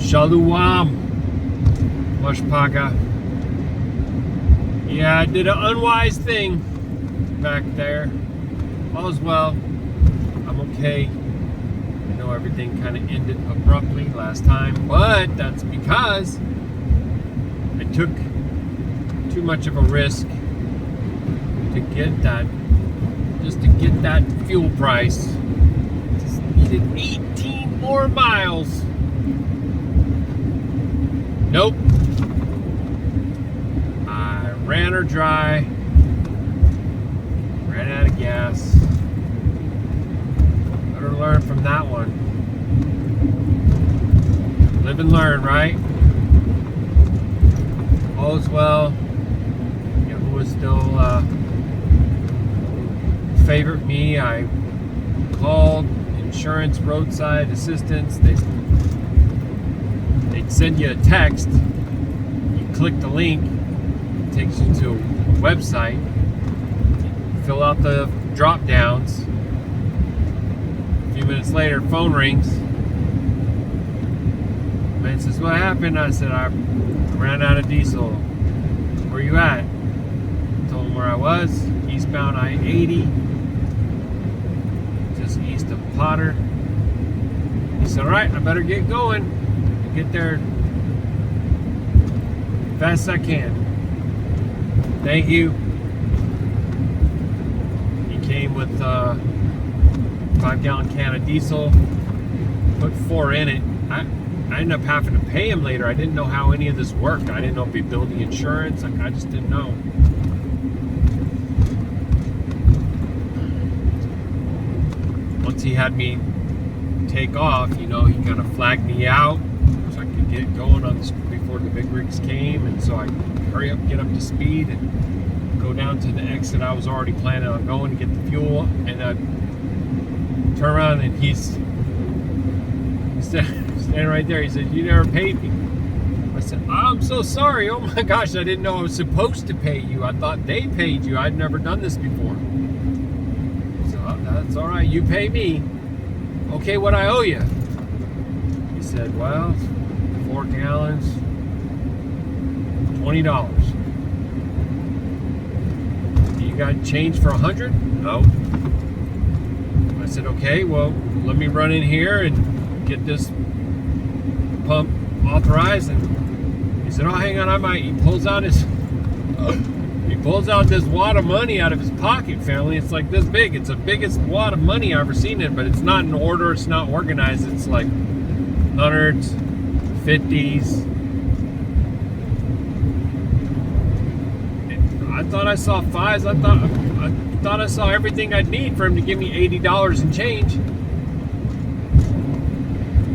Shalom. Mashpaga. Yeah, I did an unwise thing back there. All's well. I'm okay. I know everything kind of ended abruptly last time, but that's because I took too much of a risk to get that, just to get that fuel price. Just needed 18 more miles. Nope. I ran her dry. Ran out of gas. Better learn from that one. Live and learn, right? All's well. Yahuah still favored me. I called insurance, roadside assistance. They'd send you a text. You click the link. It takes you to a website. You fill out the drop downs. A few minutes later, phone rings. The man says, "What happened?" I said, "I ran out of diesel." "Where you at?" I told him where I was. Eastbound I-80, just east of Potter. He said, "All right, I better get going. Get there fast as I can." Thank you. He came with a 5-gallon can of diesel, put 4 in it. I ended up having to pay him later. I didn't know how any of this worked. I didn't know if he billed the insurance. I just didn't know. Once he had me take off, he kind of flagged me out so I could get going on this before the big rigs came, and so I hurry up, get up to speed, and go down to the exit I was already planning on going to get the fuel, and I turn around and he's standing right there. He said, "You never paid me." I said, "I'm so sorry. Oh my gosh, I didn't know I was supposed to pay you. I thought they paid you. I'd never done this before." So that's all right. You pay me. "Okay, what I owe you?" He said, "Well, 4 gallons, $20. You got change for 100? "No." I said, "Okay, well, let me run in here and get this pump authorized." And he said, "Oh, hang on, I might." He pulls out this wad of money out of his pocket, family. It's like this big. It's the biggest wad of money I've ever seen it, but it's not in order. It's not organized. It's like hundreds, 50s. I thought I saw 5s. I thought I saw everything I'd need for him to give me $80 and change.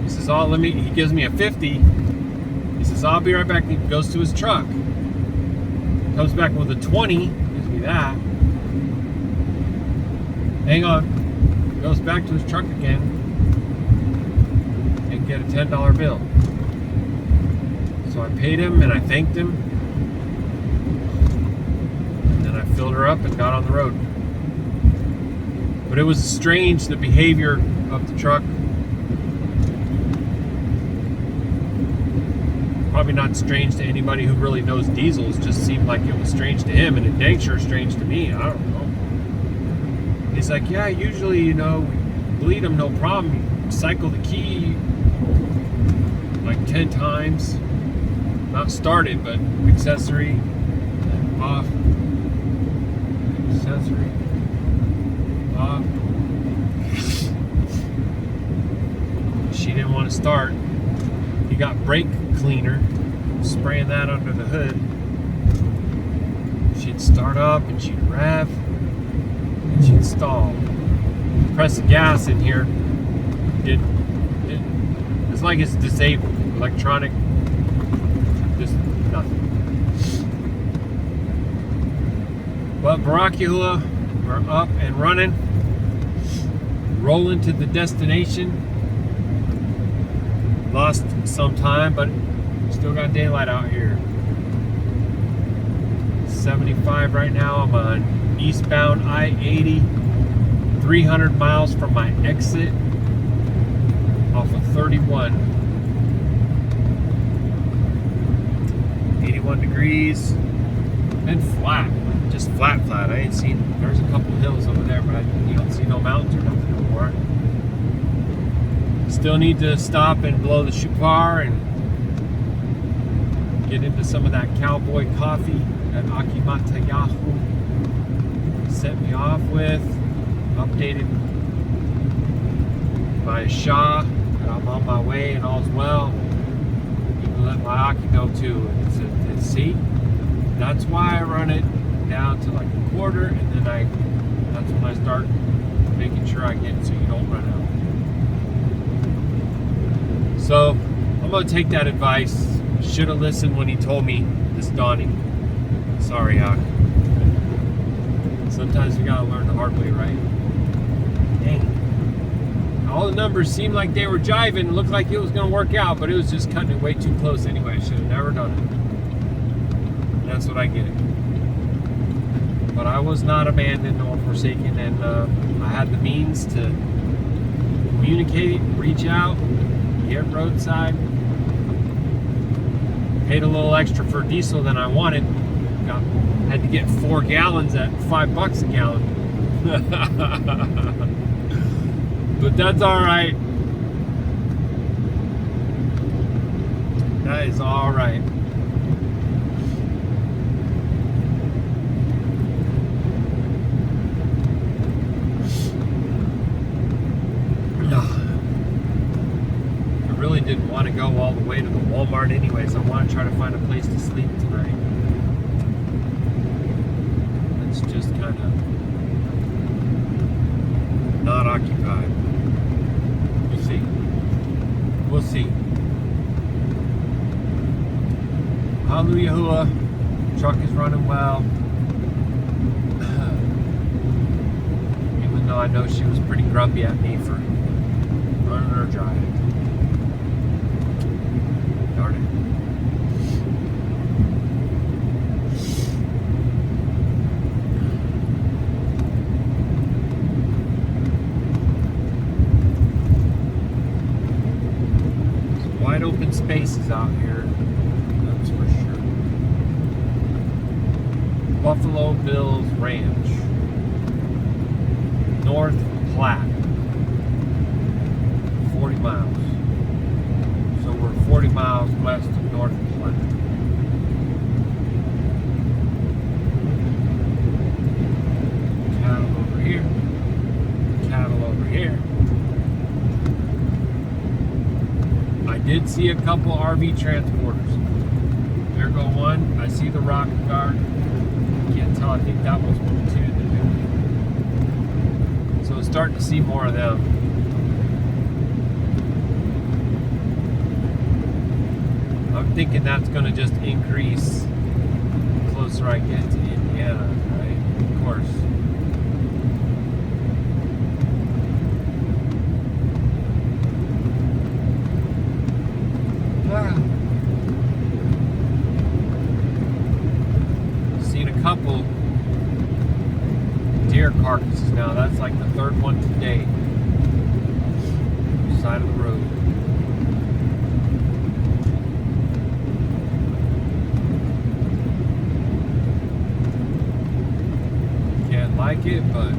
He says, he gives me a 50. He says, "I'll be right back." He goes to his truck. Comes back with a 20. Gives me that. Hang on. Goes back to his truck again and get a $10 bill. So I paid him and I thanked him. And then I filled her up and got on the road. But it was strange, the behavior of the truck. Probably not strange to anybody who really knows diesels. Just seemed like it was strange to him, and it dang sure strange to me. I don't know. He's like, "Yeah, usually, we bleed them, no problem. You cycle the key like 10 times. Not started, but accessory, off, accessory, off." She didn't want to start. He got brake cleaner, spraying that under the hood. She'd start up and she'd rev and she'd stall. Press the gas in here. It's like it's disabled. Electronic, just nothing. But Baruk Yahuah, we're up and running. Rolling to the destination. Lost some time, but still got daylight out here. 75 right now. I'm on eastbound I-80, 300 miles from my exit off of 31. 71 degrees. And flat. Just flat. I ain't seen, there's a couple hills over there, but you don't see no mountains or nothing anymore. Still need to stop and blow the shofar and get into some of that cowboy coffee that Baruk Atah Yahuah sent me off with. Updated my Shah. I'm on my way and all's well. Even let my Aki know too. And see, that's why I run it down to like a quarter, and then that's when I start making sure I get it so you don't run out. So I'm gonna take that advice. Should have listened when he told me this dawning. Sorry, Ak. Sometimes you gotta learn the hard way, right? Dang. All the numbers seemed like they were jiving. It looked like it was gonna work out, but it was just cutting it way too close anyway. I should have never done it. And that's what I get. But I was not abandoned or forsaken, and I had the means to communicate, reach out, get roadside. Paid a little extra for diesel than I wanted. Had to get 4 gallons at $5 a gallon. But that's all right. That is all right. I really didn't want to go all the way to the Walmart anyways. I want to try to find a place to sleep tonight. It's just kind of not occupied. We'll see. We'll see. Hallelujah. Yahuah. Truck is running well. Even though I know she was pretty grumpy at me for running her dry. Darn it. Wide open spaces out here, that's for sure. Buffalo Bills Ranch, North Platte, 40 miles. So we're 40 miles west of North Platte. Cattle over here, cattle over here. I did see a couple RV transporters. There go one. I see the rock guard. Can't tell. I think that was one too. So I'm starting to see more of them. I'm thinking that's going to just increase the closer I get to Indiana, right? Of course. Seen a couple deer carcasses now. That's like the third one today. Side of the road. Can't like it, but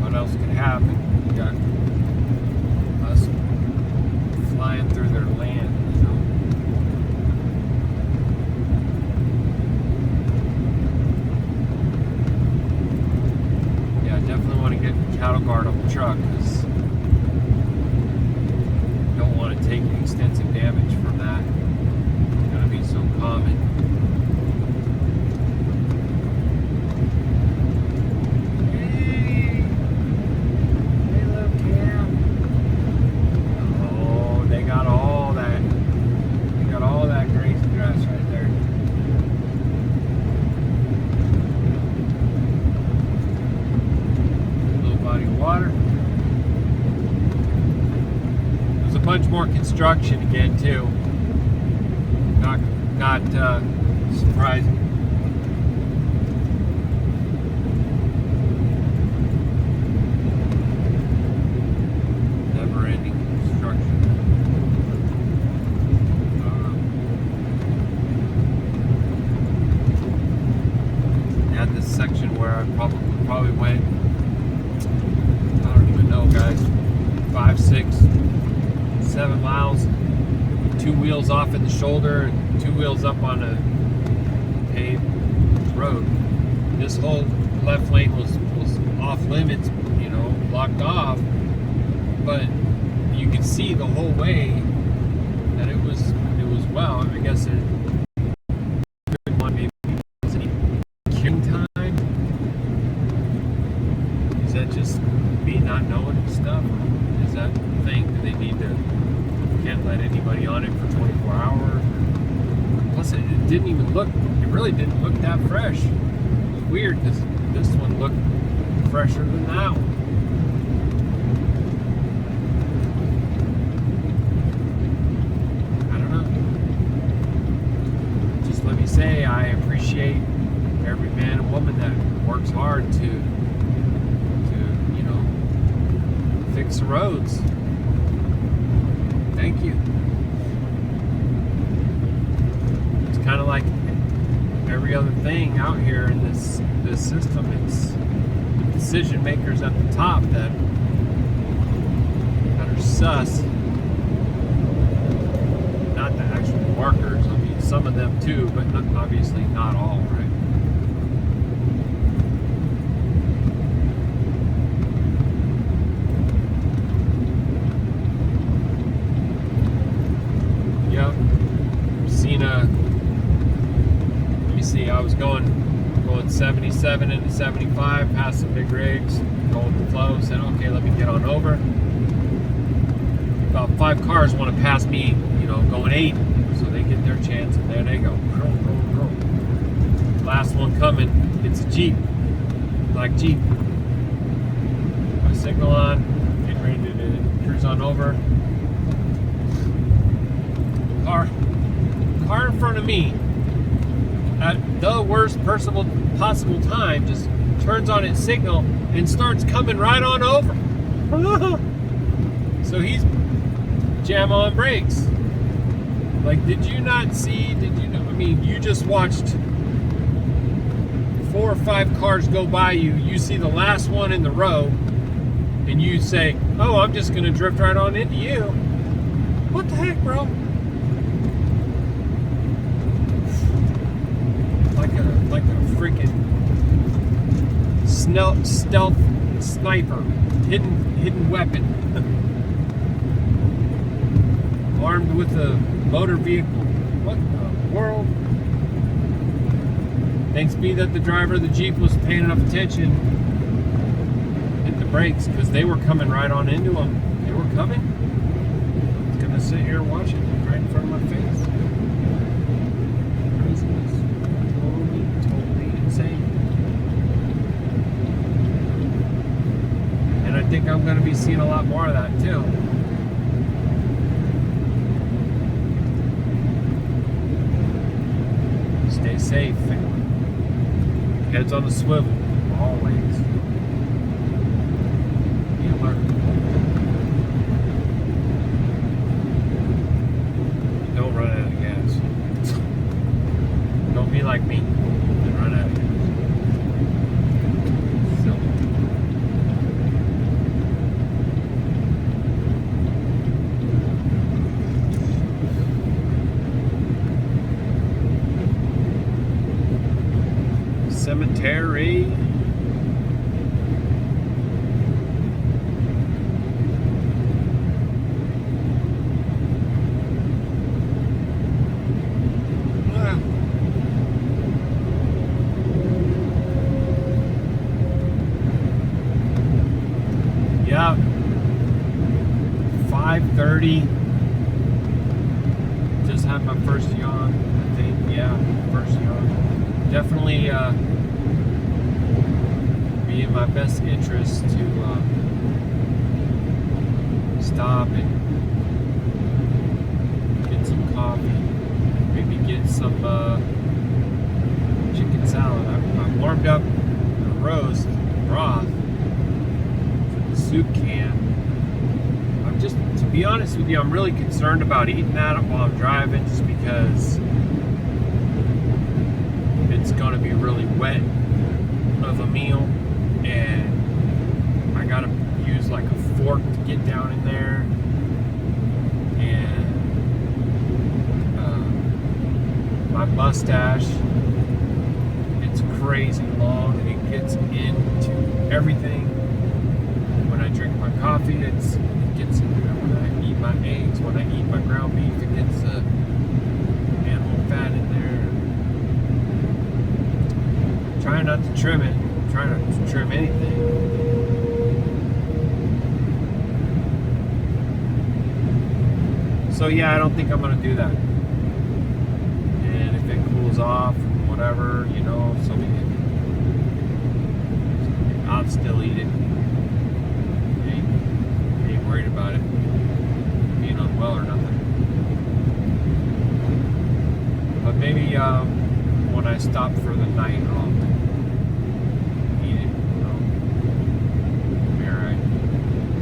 what else could happen? You got us flying through their land, you know. Yeah, I definitely want to get cattle guard on the truck because I don't want to take extensive damage from that. It's going to be so common. Much more construction again too. Not surprising. Never-ending construction. 7 miles, 2 wheels off at the shoulder and 2 wheels up on a paved road. This whole left lane was off limits, you know, blocked off, but you could see the whole way that it was well. I guess it could one maybe was any queuing time. Is that just me not knowing stuff? Is that the thing that they need to can't let anybody on it for 24 hours? Plus, it didn't even look. It really didn't look that fresh. It was weird because this one looked fresher than that one. I don't know. Just let me say, I appreciate every man and woman that works hard to you know, fix the roads. Thank you. It's kind of like every other thing out here in this system. It's the decision makers at the top that are sus. Not the actual workers. I mean, some of them too, but obviously not all, right? Yep. Seen let me see, I was going 77 into 75, past some big rigs, going with the flow, said, okay, let me get on over. About 5 cars want to pass me, you know, going 80, so they get their chance, and there they go. Last one coming, it's a Jeep, black Jeep. My signal on, getting ready to cruise on over. Car in front of me, at the worst possible time, just turns on its signal and starts coming right on over. So he's jam on brakes. Like, did you not see? Did you know? I mean, you just watched 4 or 5 cars go by you. You see the last one in the row, and you say, "Oh, I'm just gonna drift right on into you." What the heck, bro? Like a freaking stealth sniper, hidden weapon, armed with a motor vehicle. What the world? Thanks be that the driver of the Jeep was paying enough attention, hit the brakes, because they were coming right on into them. They were coming. I was gonna sit here watching it right in front of my face. Craziness. Totally insane. And I think I'm going to be seeing a lot more of that too. Stay safe, family. Heads on the swivel, always. Be alert. Don't run out of gas. Don't be like me and run out of gas. Cemetery. Yeah, 5:30. Just had my first yawn, I think. Yeah, first yawn. Definitely be in my best interest to stop and get some coffee, maybe get some chicken salad. I warmed up the roast broth, the soup can. I'm just, to be honest with you, I'm really concerned about eating that while I'm driving, just because it's going to be really wet of a meal, and I gotta use like a fork to get down in there. mustache. It's crazy long. It gets into everything. When I drink my coffee, it gets in there. When I eat my eggs, when I eat my ground beef, it gets animal fat in there. Trying not to trim it. Trying not to trim anything. So yeah, I don't think I'm gonna do that. And if it cools off, whatever, you know, so be it. I'll still eat it. Ain't worried about it being unwell or nothing. But maybe when I stop for the night, I'll eat it. Alright.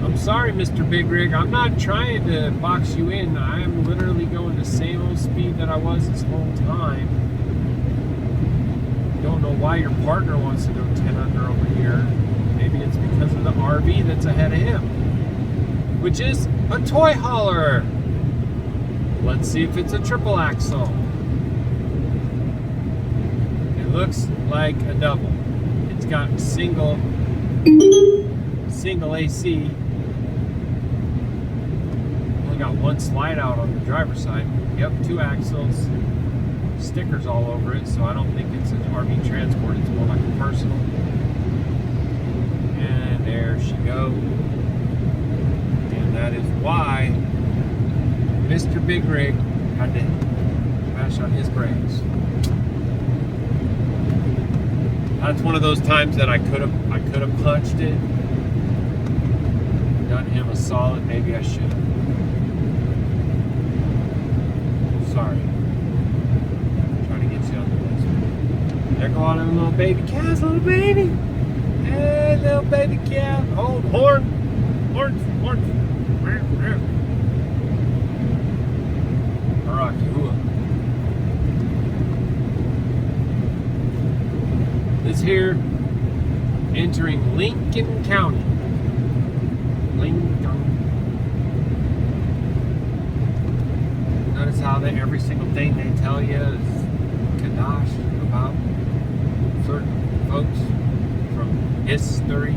I'm sorry, Mr. Big Rig. I'm not trying to box you in. I am literally going the same old speed that I was this whole time. Don't know why your partner wants to go 10 under over here. Maybe it's because of the RV that's ahead of him, which is a toy hauler. Let's see if it's a triple axle. It looks like a double. It's got single AC. Only got one slide out on the driver's side. Yep, 2 axles. Stickers all over it, so I don't think it's an RV transport. It's more like a personal. And there she goes. And that is why Mr. Big Rig had to mash on his brakes. That's one of those times that I could have punched it, done him a solid. Maybe I should have. Sorry. There go all them little baby calves, little baby. Hey, little baby calf. Hold horn. Baruk Yahuah. This here, entering Lincoln County. Notice how every single thing they tell you is Qadashayam about certain folks from history.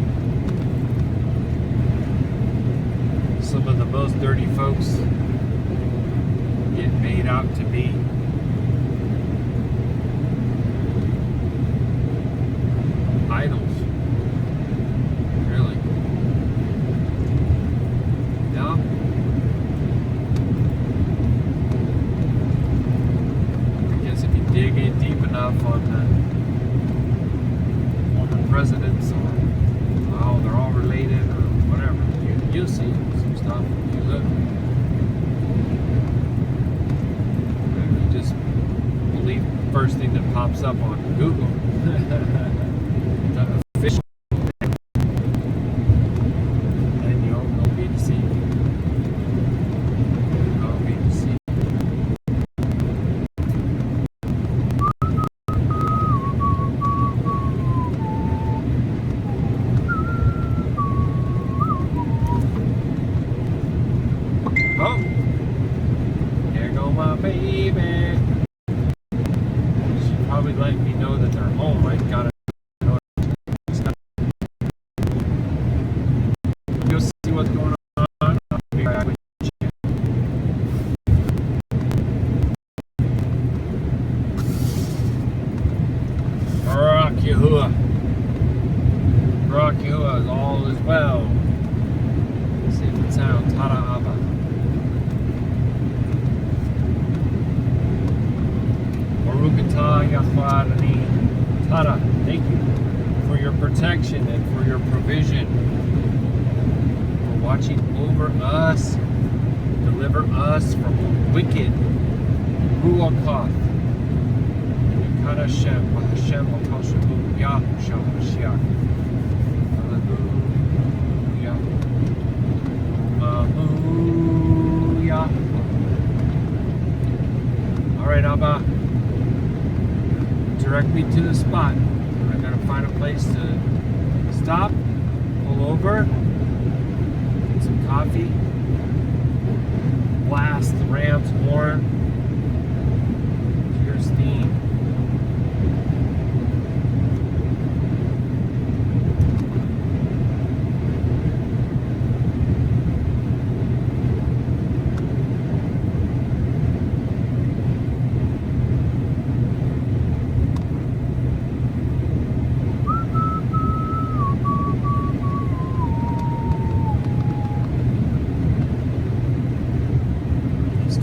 Some of the most dirty folks get made out to be idols. Really. No? I guess if you dig in deep enough on the presidents, or oh, they're all related, or whatever. You'll see some stuff if you look. And you just believe the first thing that pops up on Google. The official. And you'll be deceived. You'll be deceived. Oh, there go my baby. She probably let me know that they're home. I gotta know. You'll see what's going on. I'll be right with you. Ruach Yahuah. Ruach Yahuah is all is well. Let's see if it sounds. Hara Abba. Baruk Atah Yahuah. Tara, thank you for your protection and for your provision, for watching over us, deliver us from the wicked. Ruach Ha'Qadash. Qadashayam of Yashar'Al. Hallelujah. Hallelujah. All right, Abba. Direct me to the spot. I gotta find a place to stop, pull over, get some coffee, blast the Ram's horn, hear steam.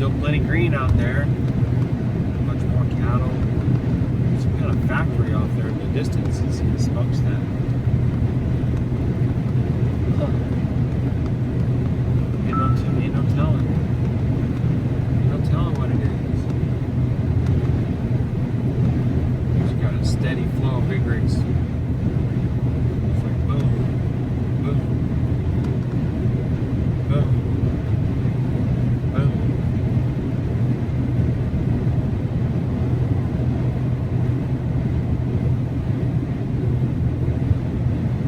Still plenty green out there. Much more cattle. Some kind of factory off there in the distance. You see the smokestack. Huh. Ain't no telling. Ain't no telling what it is. Just got a steady flow of big rigs. It's like boom, boom, boom, boom.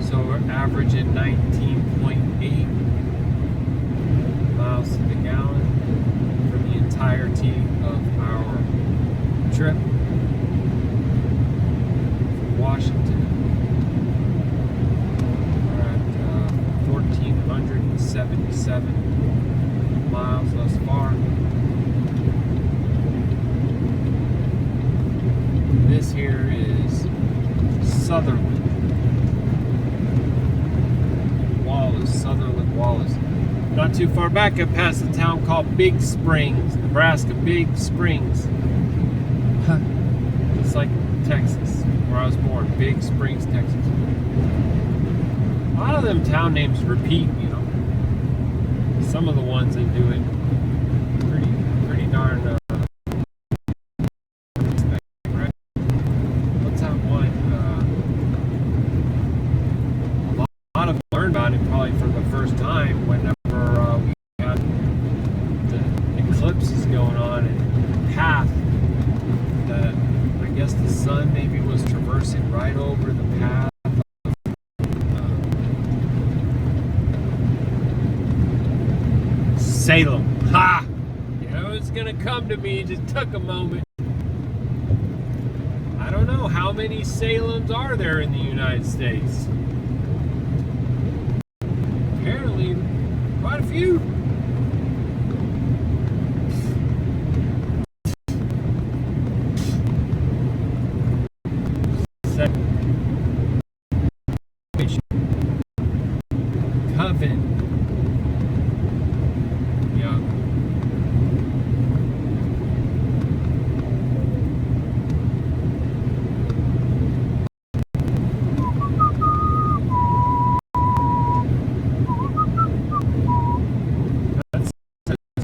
So we're averaging 19.8 miles to the gallon for the entirety of our trip from Washington. We're at 1,477 miles thus far. This here is Sutherland. Sutherland Wallace. Not too far back, I passed a town called Big Springs, Nebraska. Big Springs. It's like Texas, where I was born. Big Springs, Texas. A lot of them town names repeat, you know. Some of the ones that do it pretty darn right? What's that one? A lot of learned about it probably for the first time whenever we had the eclipses going on and path that I guess the sun maybe was traversing right over the path of Salem. Ha! You know it's gonna come to me. It just took a moment. I don't know how many Salems are there in the United States. Apparently, quite a few. Coven. Yeah.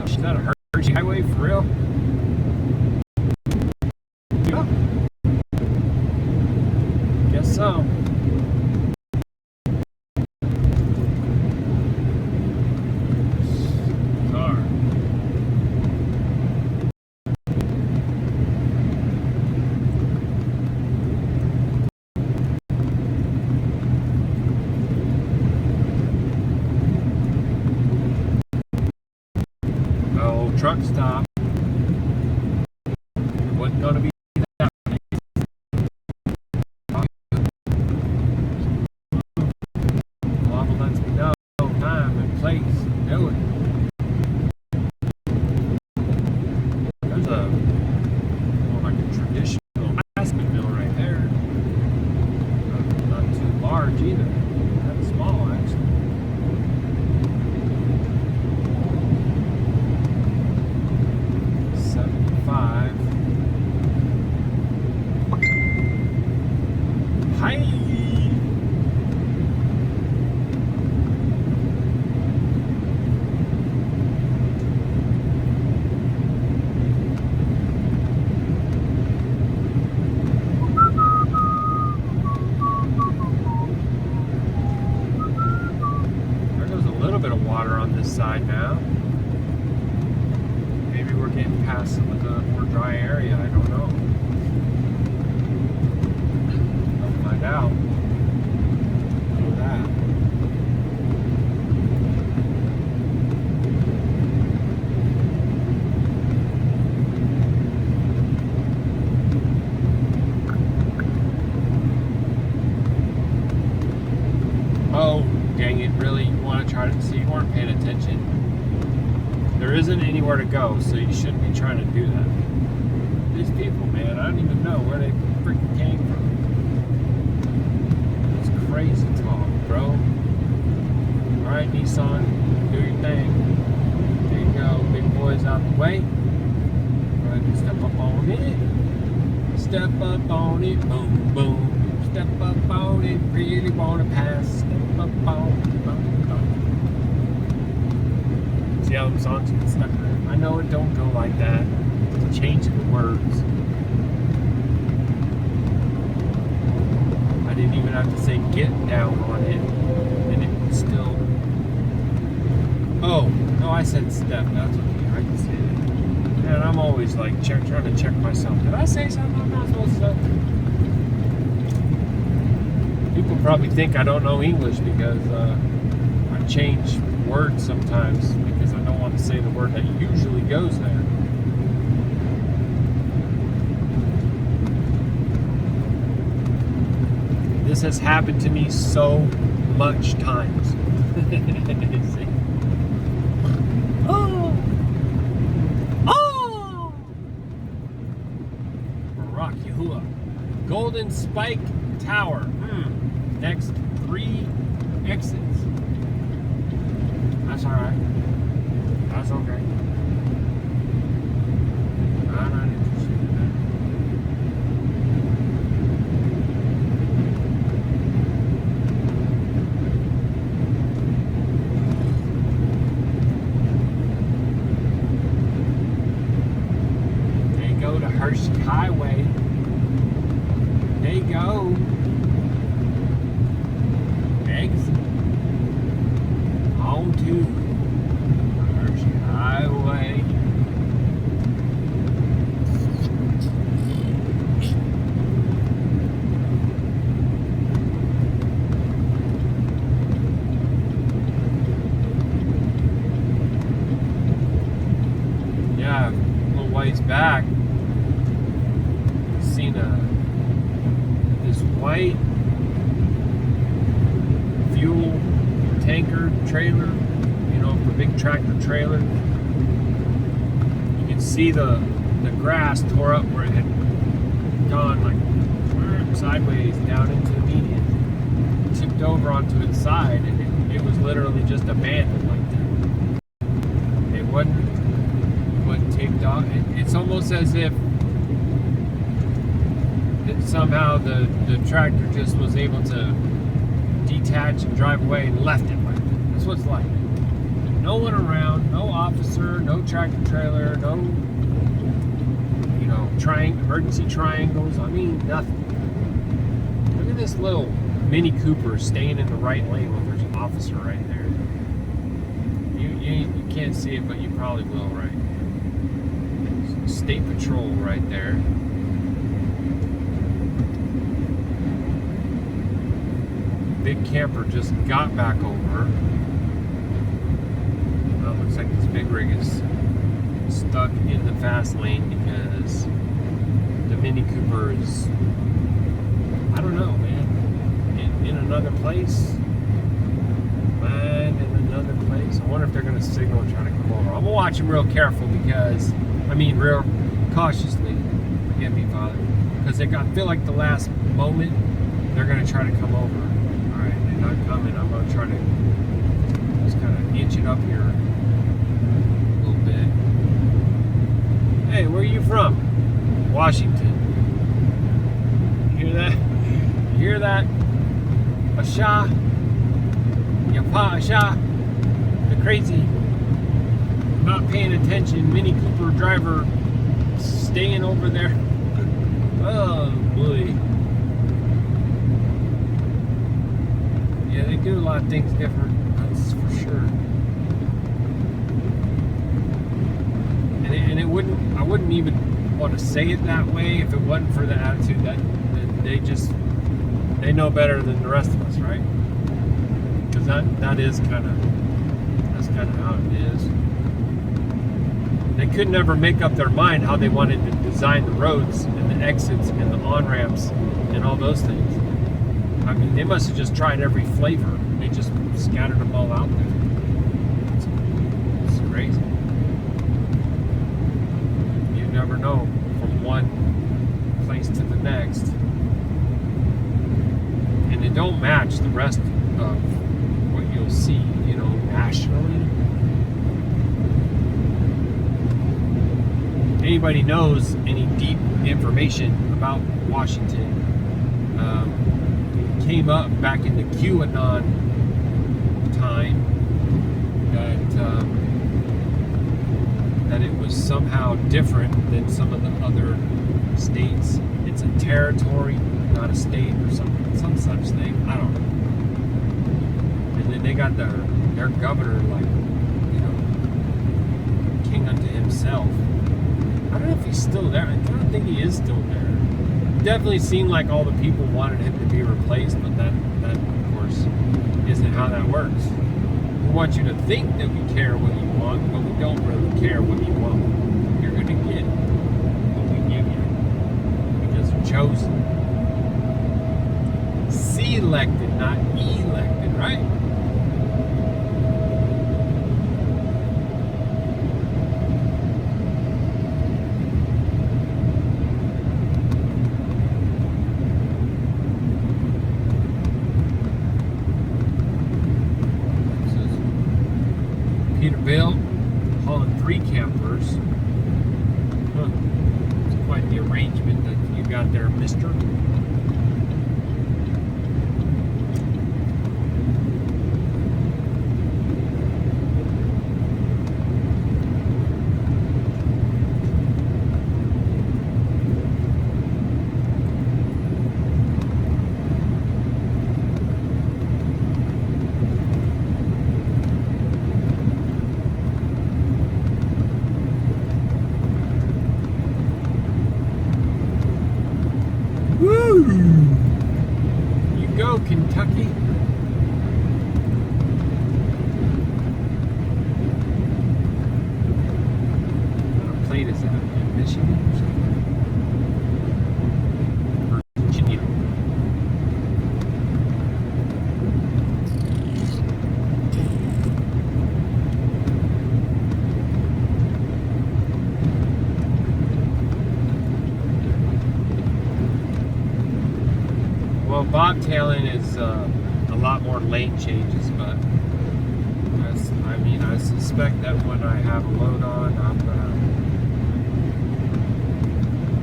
Is that a Hershey highway for real? Yeah. Guess so. Truck stop. It wasn't going to be that. Lava lets me know time and place to do it. There's more like a traditional basket mill right there. Not too large either. Kind of small actually. Hi. There goes a little bit of water on this side now. Maybe we're getting past some of the more dry area. I don't know. I'll find out. Look at that. Oh, dang it. Really? You want to try to see? You weren't paying attention. There isn't anywhere to go, so you shouldn't be trying to do that. These people, man, I don't even know where they freaking came from. It's crazy talk, bro. Alright, Nissan, do your thing. There you go, big boys out the way. Step up on it, boom, boom. Step up on it, really wanna pass. Step up on it, boom, boom. See how them songs get stuck there? I know it don't go like that. It's changing the words. I didn't even have to say get down on it, and it would still. Oh, no, I said step. That's okay. I can say it. And I'm always like trying to check myself. Did I say something I'm not supposed to say? People probably think I don't know English because I change words sometimes because I don't want to say the word that usually goes there. This has happened to me so much times. See? Oh! Oh! Baruk Yahuah. Golden Spike Tower. Next 3 exits. That's alright. That's okay. I'm not interested in that. They go to Hershey Highway. They go. Exit. On to Hershey Highway. Yeah, a little ways back, seen this white fuel tanker trailer, for big tractor trailer. You can see the grass tore up where it had gone like sideways down into the median, tipped over onto its side, and it was literally just abandoned like that. It wasn't taped off. It's almost as if somehow the tractor just was able to detach and drive away and left it like that. That's what it's like. No one around, no officer, no tractor trailer, no emergency triangles. I mean, nothing. Look at this little Mini Cooper staying in the right lane when there's an officer right there. You can't see it, but you probably will, right? State Patrol right there. Big camper just got back over. Well, it looks like this big rig is stuck in the fast lane because the Mini Cooper is, I don't know, man, in another place. Man, in another place. I wonder if they're going to signal and try to come over. I'm going to watch them real careful because, real cautiously. Forgive me, Father. Because I feel like the last moment they're going to try to come over. Alright, they're not coming. I'm going to try to just kind of inch it up here a little bit. Hey, where are you from? Washington. You hear that? You hear that? Asha? Yapa Asha? The crazy, not paying attention Mini Cooper driver staying over there. Oh boy. Yeah, they do a lot of things different, that's for sure. And I wouldn't even want to say it that way if it wasn't for the attitude that they know better than the rest of us, right? Because that's kind of how it is. They could never make up their mind how they wanted to design the roads and the exits and the on-ramps and all those things. They must have just tried every flavor. They just scattered them all out there. It's crazy. You never know from one place to the next. And it don't match the rest of what you'll see, nationally. anybody knows any deep information about Washington, it came up back in the QAnon time that it was somehow different than some of the other states. It's a territory, not a state, or some such thing. I don't know. And then they got their governor, like, king unto himself. I don't know if he's still there. I don't think he is still there. It definitely seemed like all the people wanted him to be replaced, but that of course isn't how that works. We want you to think that we care what you want, but we don't really care what you want. You're going to get what we give you because you're chosen. Selected, not elected, right? Peterbilt hauling 3 campers. Huh. It's quite the arrangement that you got there, mister. You go, Kentucky. What plate is that? In Michigan or something? Virginia. Well, bobtailing is a lot more lane changes, but I suspect that when I have a load on, I'm gonna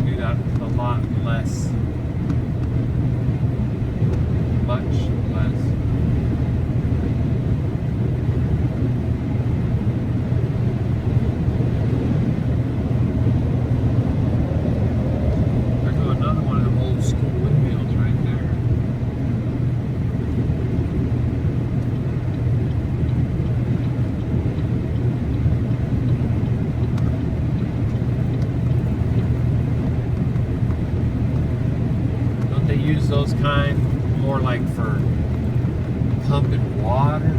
do that a lot less, much less. There go another one of them old school windmills right there. Use those kind more like for pumping water,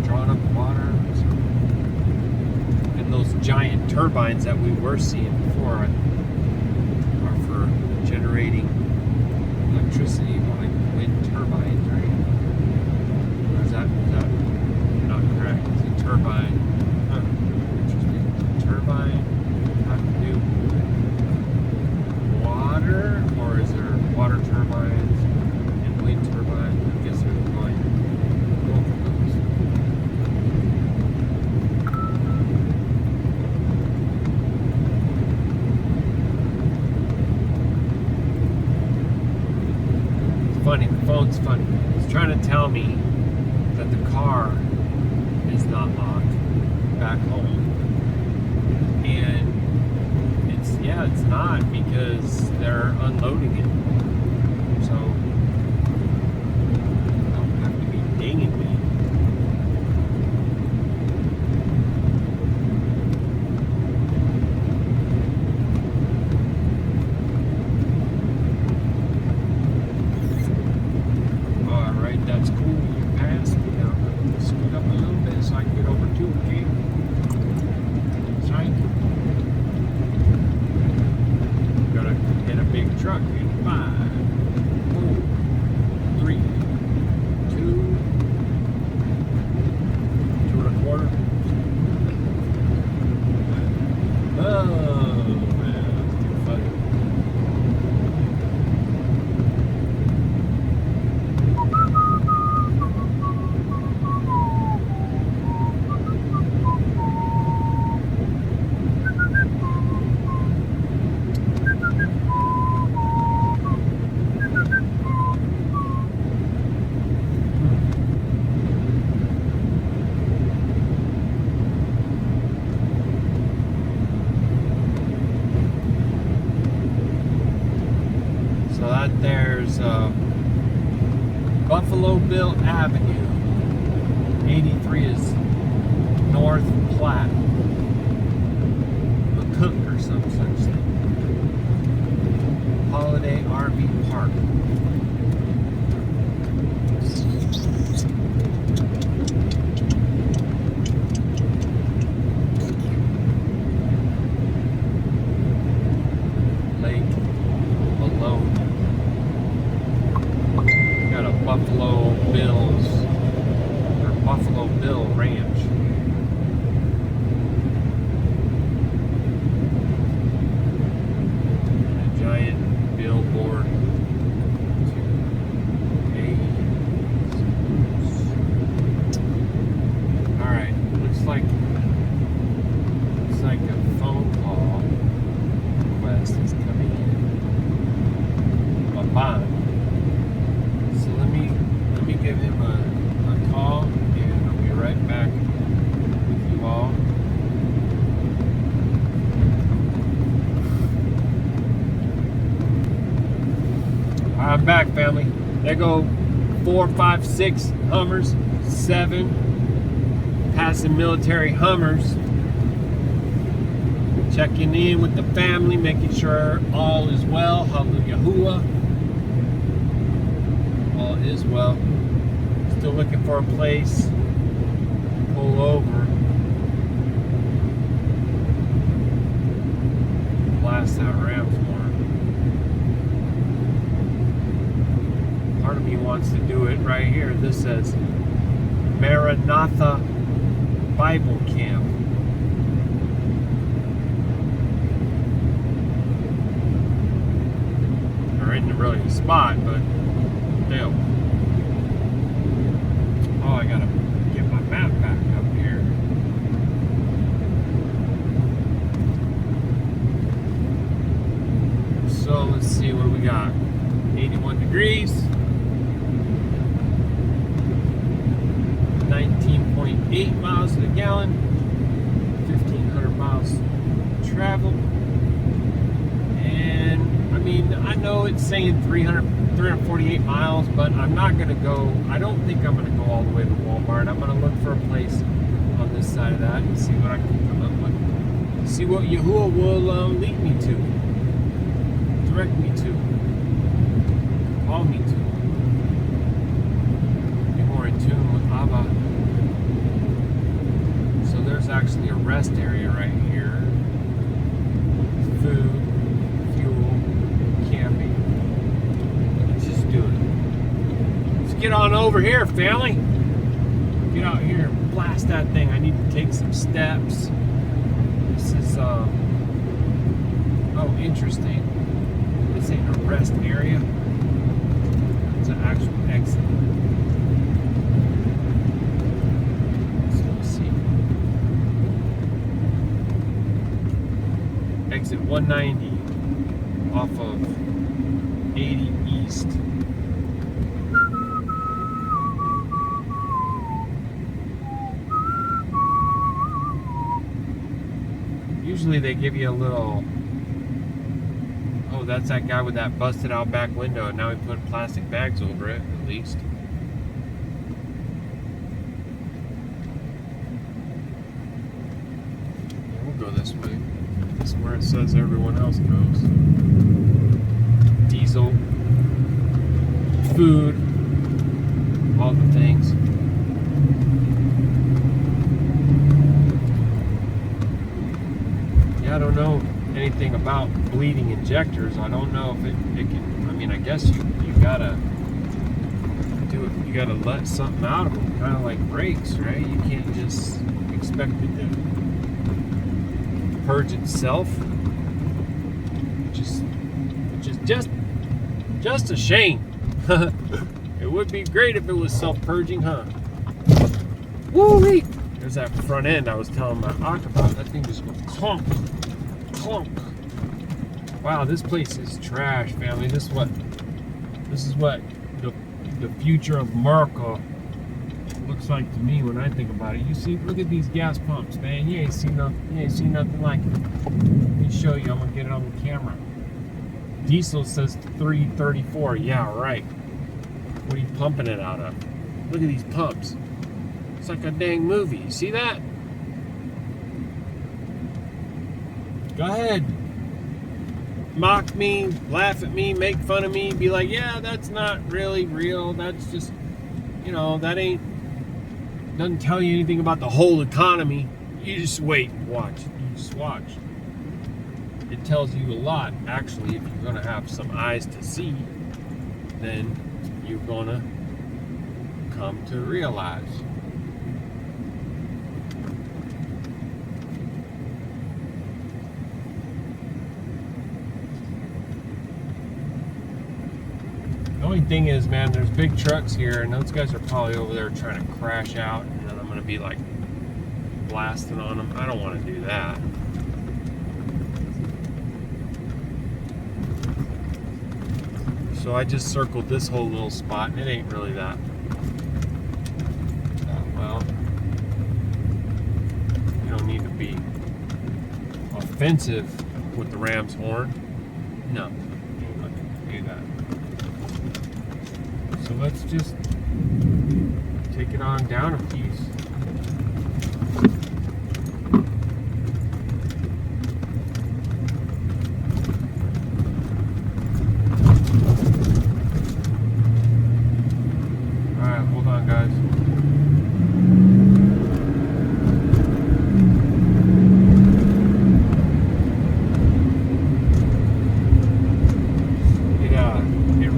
drawing up water, and those giant turbines that we were seeing before are for generating electricity, like wind turbines, right? Or is that not correct? It's a turbine. Huh. Interesting. Turbine have to do water, or is there water turbines and wind turbines? I guess there's going both of those. It's funny, the phone's funny. It's trying to tell me that the car is not locked back home. And it's not, because they're unloading it. So you don't have to be dinging me. Alright, that's cool. You passed me now. Scoot up a little bit so I can get over to it, okay? Thank you. Gonna hit a big truck in 5. It's Buffalo Bill Avenue. 83 is North Platte. McCook or some such thing. Holiday RV Park. Buffalo Bills or Buffalo Bill Ranch. And a giant billboard Alright, looks like a phone call request is coming in. A bond. Give him a call and I'll be right back with you all. I'm back, family. There go 4, 5, 6 Hummers, 7 passing military Hummers. Checking in with the family, making sure all is well. Hallelujah. All is well. Still looking for a place to pull over. Blast that Rams horn. Part of me wants to do it right here. This says Maranatha Bible Camp. There isn't really a spot, but still. Oh, I gotta get my map back up here. So let's see what we got. 81 degrees. 19.8 miles to the gallon. 1,500 miles traveled. And I mean, I know it's saying 348 miles, but I'm not going to go, I don't think I'm going to go all the way to Walmart. I'm going to look for a place on this side of that and see what I can come up with. See what Yahuah will lead me to, direct me to, call me to. Be more in tune with Abba. So there's actually a rest area right here. Food, fuel, camping. Let's get on over here, family. Get out here and blast that thing. I need to take some steps. This is oh, interesting. This ain't a rest area. It's an actual exit. So let's see. Exit 190 off of 80 East. Usually they give you a little, oh, that's that guy with that busted out back window, and now we put plastic bags over it, at least. Yeah, we'll go this way. This is where it says everyone else goes. Diesel, food, all the things. Yeah, I don't know anything about bleeding injectors. I don't know if it can, I mean, I guess you gotta do it, you gotta let something out of them, kind of like brakes, right? You can't just expect it to purge itself. Just a shame. It would be great if it was self-purging, huh? Woo-wee! There's that front end I was telling my Ak about. That thing just goes clunk, clunk. Wow, this place is trash, family. This is what the future of America looks like to me when I think about it. You see, look at these gas pumps, man. You ain't seen nothing like it. Let me show you. I'm gonna get it on the camera. Diesel says 334. Yeah, right. What are you pumping it out of? Look at these pumps. It's like a dang movie. You see that? Go ahead. Mock me, laugh at me, make fun of me, be like, yeah, that's not really real. That's just, that doesn't tell you anything about the whole economy. You just wait and watch. You just watch. It tells you a lot, actually. If you're going to have some eyes to see, then you're going to come to realize. The only thing is, man, there's big trucks here, and those guys are probably over there trying to crash out, and then I'm going to be like blasting on them. I don't want to do that. So I just circled this whole little spot, and it ain't really that well. You don't need to be offensive with the ram's horn. No, you ain't looking to do that. So let's just take it on down a piece.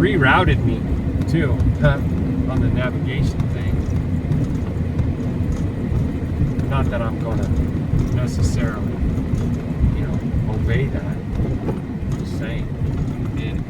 Rerouted me too on the navigation thing. Not that I'm going to necessarily, obey that. I'm just saying, you did.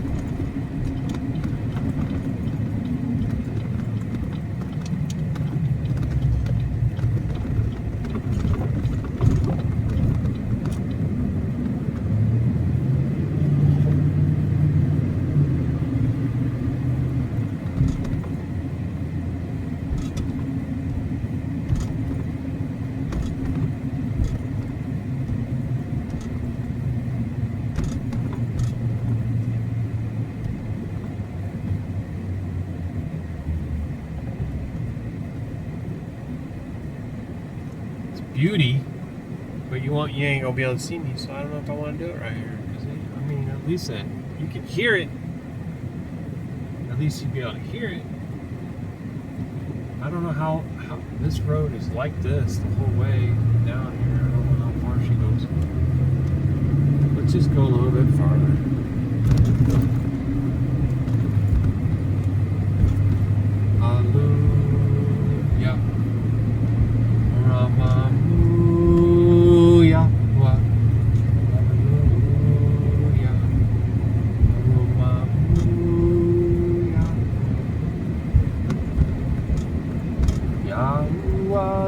Beauty, but you ain't gonna be able to see me, so I don't know if I want to do it right here. Cause at least then you can hear it. At least you'd be able to hear it. I don't know how this road is like this the whole way down here. I don't know how far she goes. Let's just go a little bit farther. Hallelujah.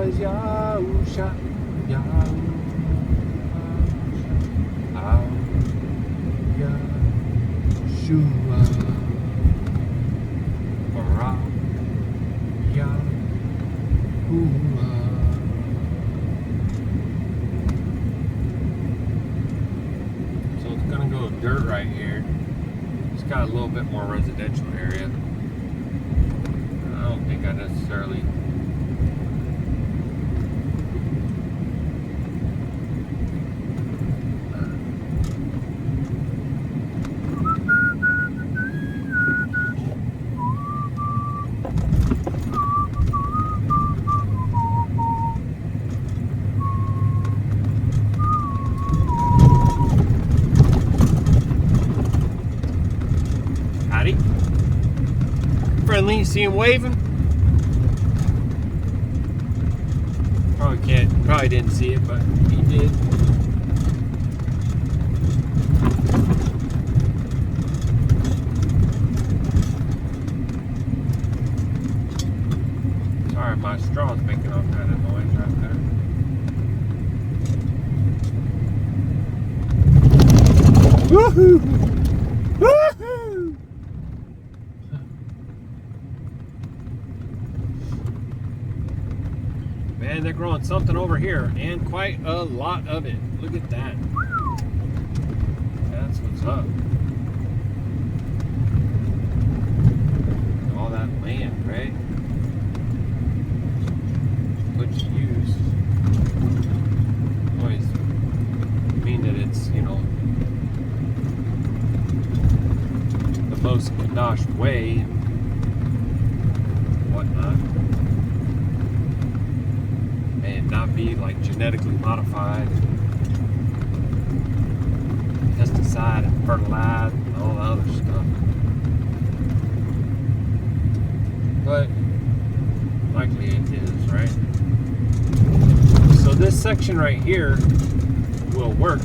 Yahusha, Yahusha, Baruk Atah Yahuah. So it's gonna go dirt right here. It's got a little bit more residential area. I don't think I necessarily. Friendly, see him waving? Probably didn't see it, but he did. Sorry, my straw's making all kind of noise right there. Woohoo! Woohoo! Man, they're growing something over here, and quite a lot of it. Look at that. That's what's up. all that land, right? Put to use. Always mean that it's, you know, the most Qadash way and whatnot. And not be like genetically modified, pesticide and fertilizer and all the other stuff. But likely it is, right? So this section right here will work,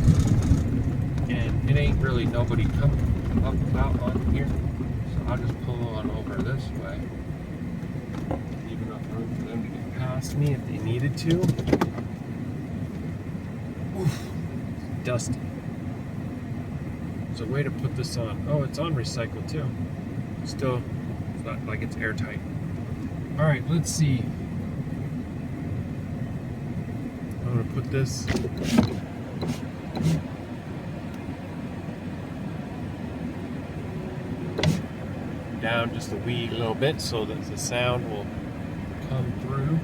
and it ain't really nobody coming up out on here. So I'll just pull on over this way. Leave enough room for them to get past me if they needed to. Oof, it's dusty. There's a way to put this on. Oh, it's on recycle too. Still, it's not like it's airtight. All right, let's see. I'm gonna put this down just a wee little bit so that the sound will come through.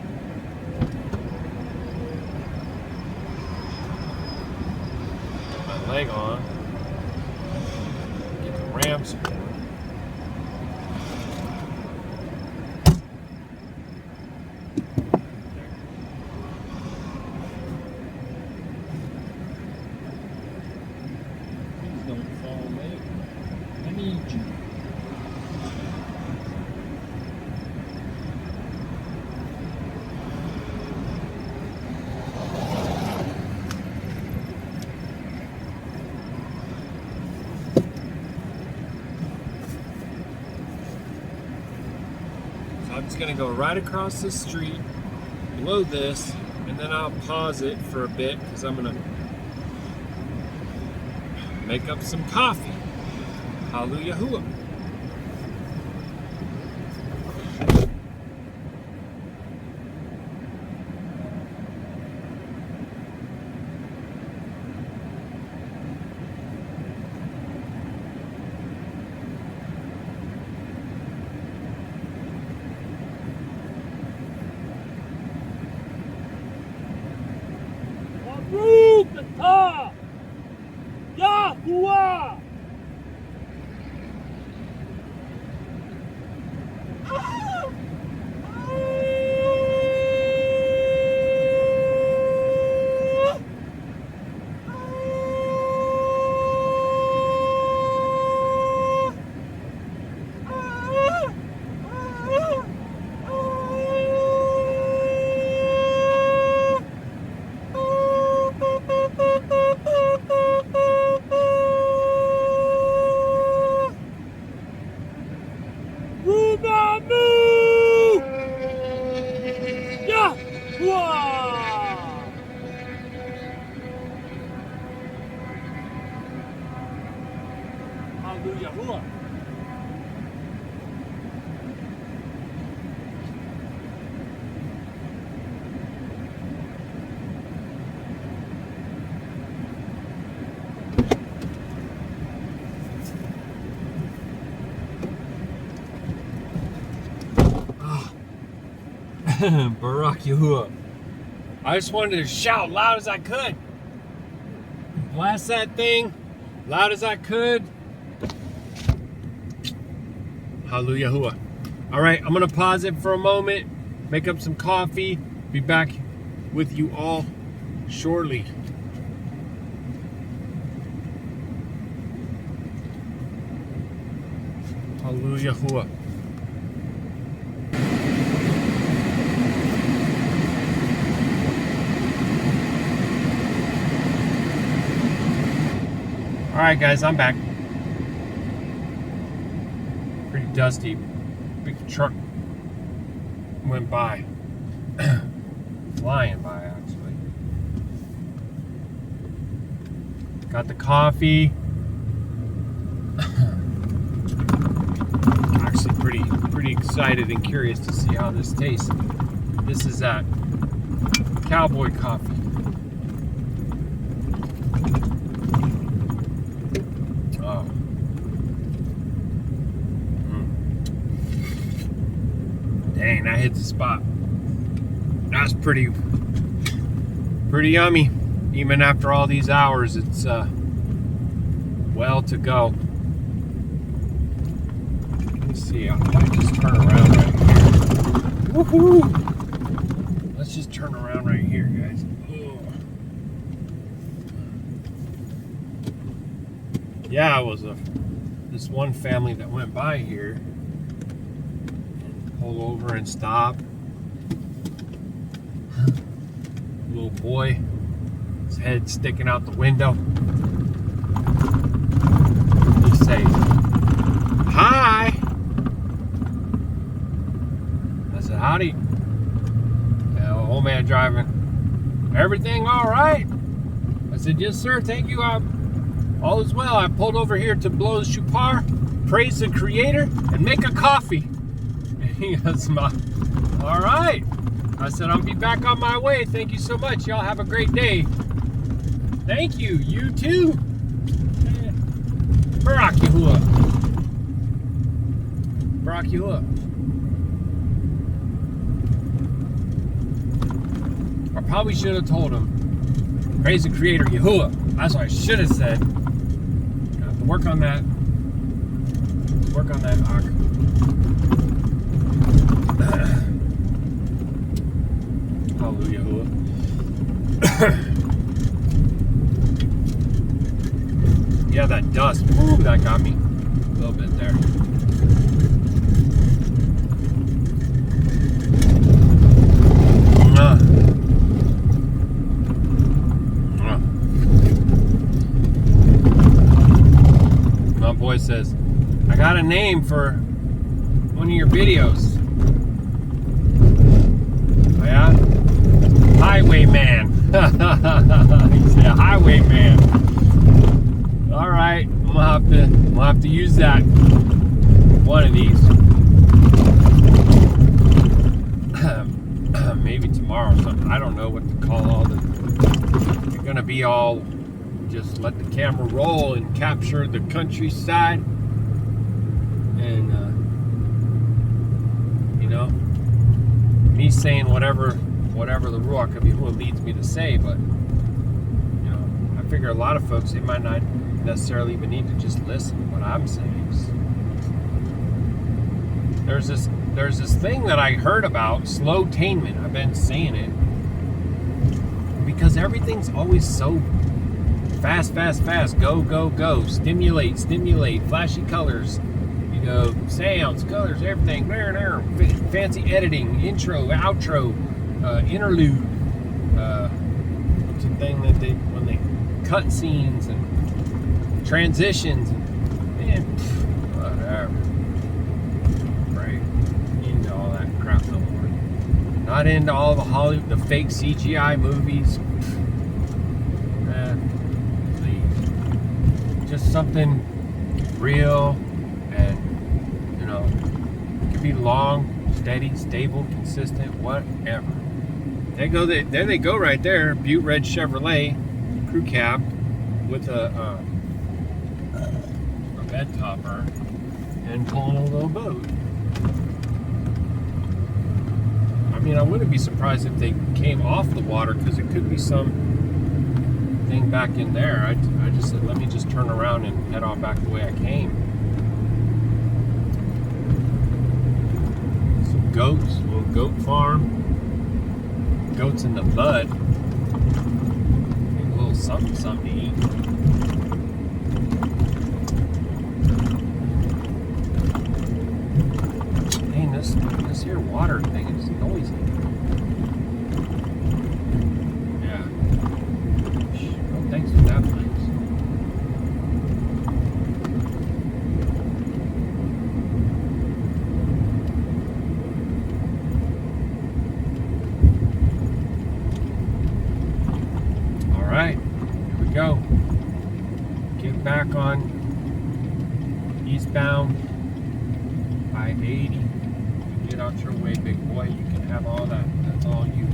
Put my leg on. Get the ram support. Please don't fall, mate. I need you. I'm just gonna go right across the street, below this, and then I'll pause it for a bit because I'm gonna make up some coffee. Shalum Yahuah. Baruk Atah Yahuah. Yahuah. Baruk Yahuah. I just wanted to shout loud as I could. Blast that thing loud as I could. Shalum Yahuah. All right, I'm gonna pause it for a moment, make up some coffee, be back with you all shortly. Shalum Yahuah. All right, guys, I'm back. Pretty dusty. Big truck went by. Flying by, actually. Got the coffee. Actually, pretty excited and curious to see how this tastes. This is that cowboy coffee. hits the spot. That's pretty yummy. Even after all these hours, it's well to go. Let's see, I might just turn around right here. Woohoo! Let's just turn around right here, guys. Yeah, it was this one family that went by here and pulled over and stopped. Little boy, his head sticking out the window. He says, "Hi." I said, "Howdy." Old man driving. "Everything all right?" I said, "Yes, sir. Thank you. All is well. I pulled over here to blow the shupar, praise the Creator, and make a coffee." And he goes, "All right." I said, "I'll be back on my way. Thank you so much. Y'all have a great day." "Thank you. You too." Baruk Yahuah. Baruk Yahuah. I probably should have told him, praise the Creator, Yahuwah. That's what I should have said. Got to work on that. Work on that, Ak. Hallelujah, Yahuwah. Yeah, that dust. Ooh, that got me. A little bit there. Boy says, "I got a name for one of your videos." Oh, yeah? Highwayman. He said, "Highwayman." All right, we'll have to use that one of these. Maybe tomorrow or something. I don't know what to call all the. You're gonna be all. Just let the camera roll and capture the countryside, and me saying whatever the Ruach Ha'Qadash leads me to say. But I figure a lot of folks, they might not necessarily even need to just listen to what I'm saying. There's this thing that I heard about, slow-tainment. I've been saying it because everything's always so fast, go, stimulate, flashy colors, sounds, colors, everything, fancy editing, intro, outro, interlude, what's the thing that when they cut scenes and transitions, and whatever, right, into all that crap no more. Not into all the fake CGI movies. Just something real, and it can be long, steady, stable, consistent, whatever. There they go right there. Butte Red Chevrolet crew cab with a bed topper and pulling a little boat. I mean, I wouldn't be surprised if they came off the water, because it could be some thing back in there. I just said, let me just turn around and head on back the way I came. Some goats, little goat farm. Goats in the bud. Maybe a little something to eat. Dang, this here water thing is noisy. Thanks for that, please. All right, here we go. Get back on eastbound I-80. Get out your way, big boy. You can have all that. That's all you.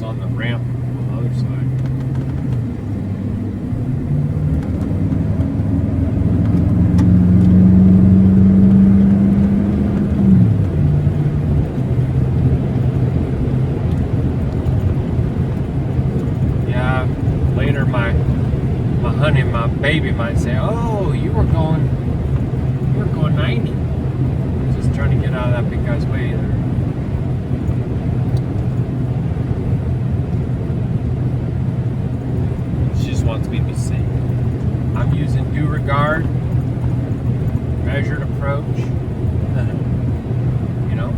On the ramp on the other side. approach. You know?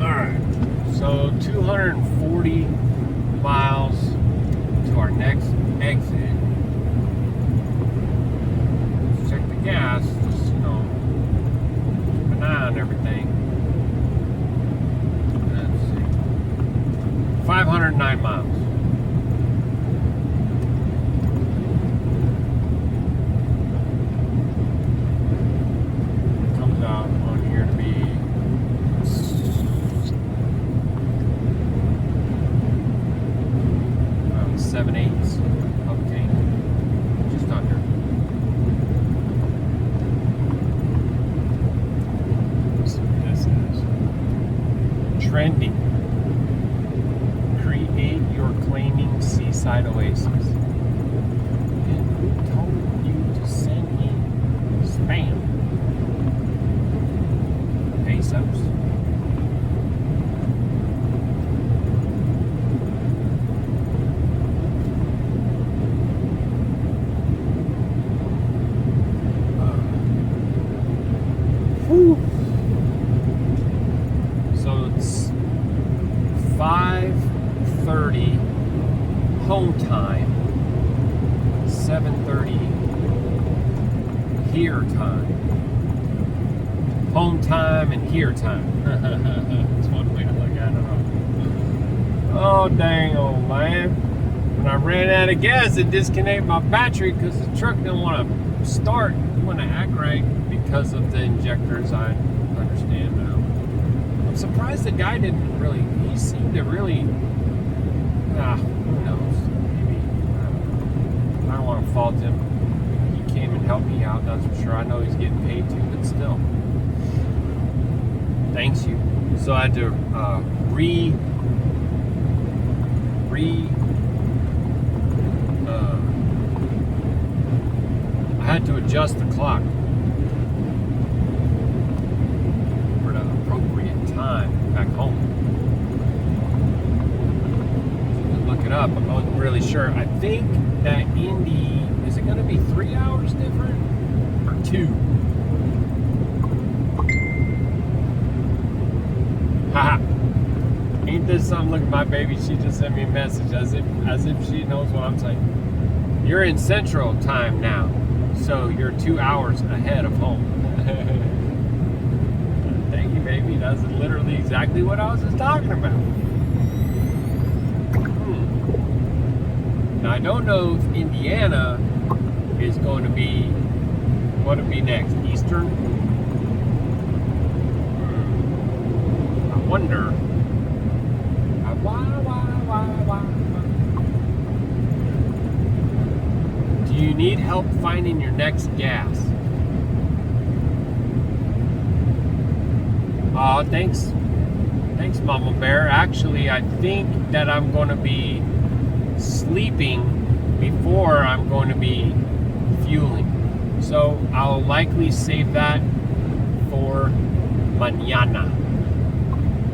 Alright. So 240 miles to our next exit. Let's check the gas, just, you know, keep an eye on everything. Let's see. 509 miles. It comes out on here to be 7/8 octane, just under. Let's see what this is. Trending. Create your claiming seaside oasis. And who told you to send me spam? Pesos. So it's 5:30 home time, 7:30 here time. Home time and here time. That's one way to look at it. Oh dang old man. When I ran out of gas, it disconnected my battery because the truck didn't want to start, didn't want to act right because of the injectors. I understand now. I'm surprised the guy didn't really, he seemed to really, who knows, maybe, I don't want to fault him. He came and helped me out, that's for sure. I know he's getting paid too, but still. Thanks you. So I had to I had to adjust the clock for the appropriate time back home. Look it up. I wasn't really sure. I think that Indy, is it going to be 3 hours different or 2? Haha. Ain't this something? Look at my baby. She just sent me a message as if she knows what I'm saying. You're in Central Time now, so you're 2 hours ahead of home. Thank you, baby. That's literally exactly what I was just talking about. Now, I don't know if Indiana is going to be, what would be next? Eastern? I wonder. Do you need help finding your next gas? Thanks. Thanks, Mama Bear. Actually, I think that I'm going to be sleeping before I'm going to be fueling. So I'll likely save that for mañana.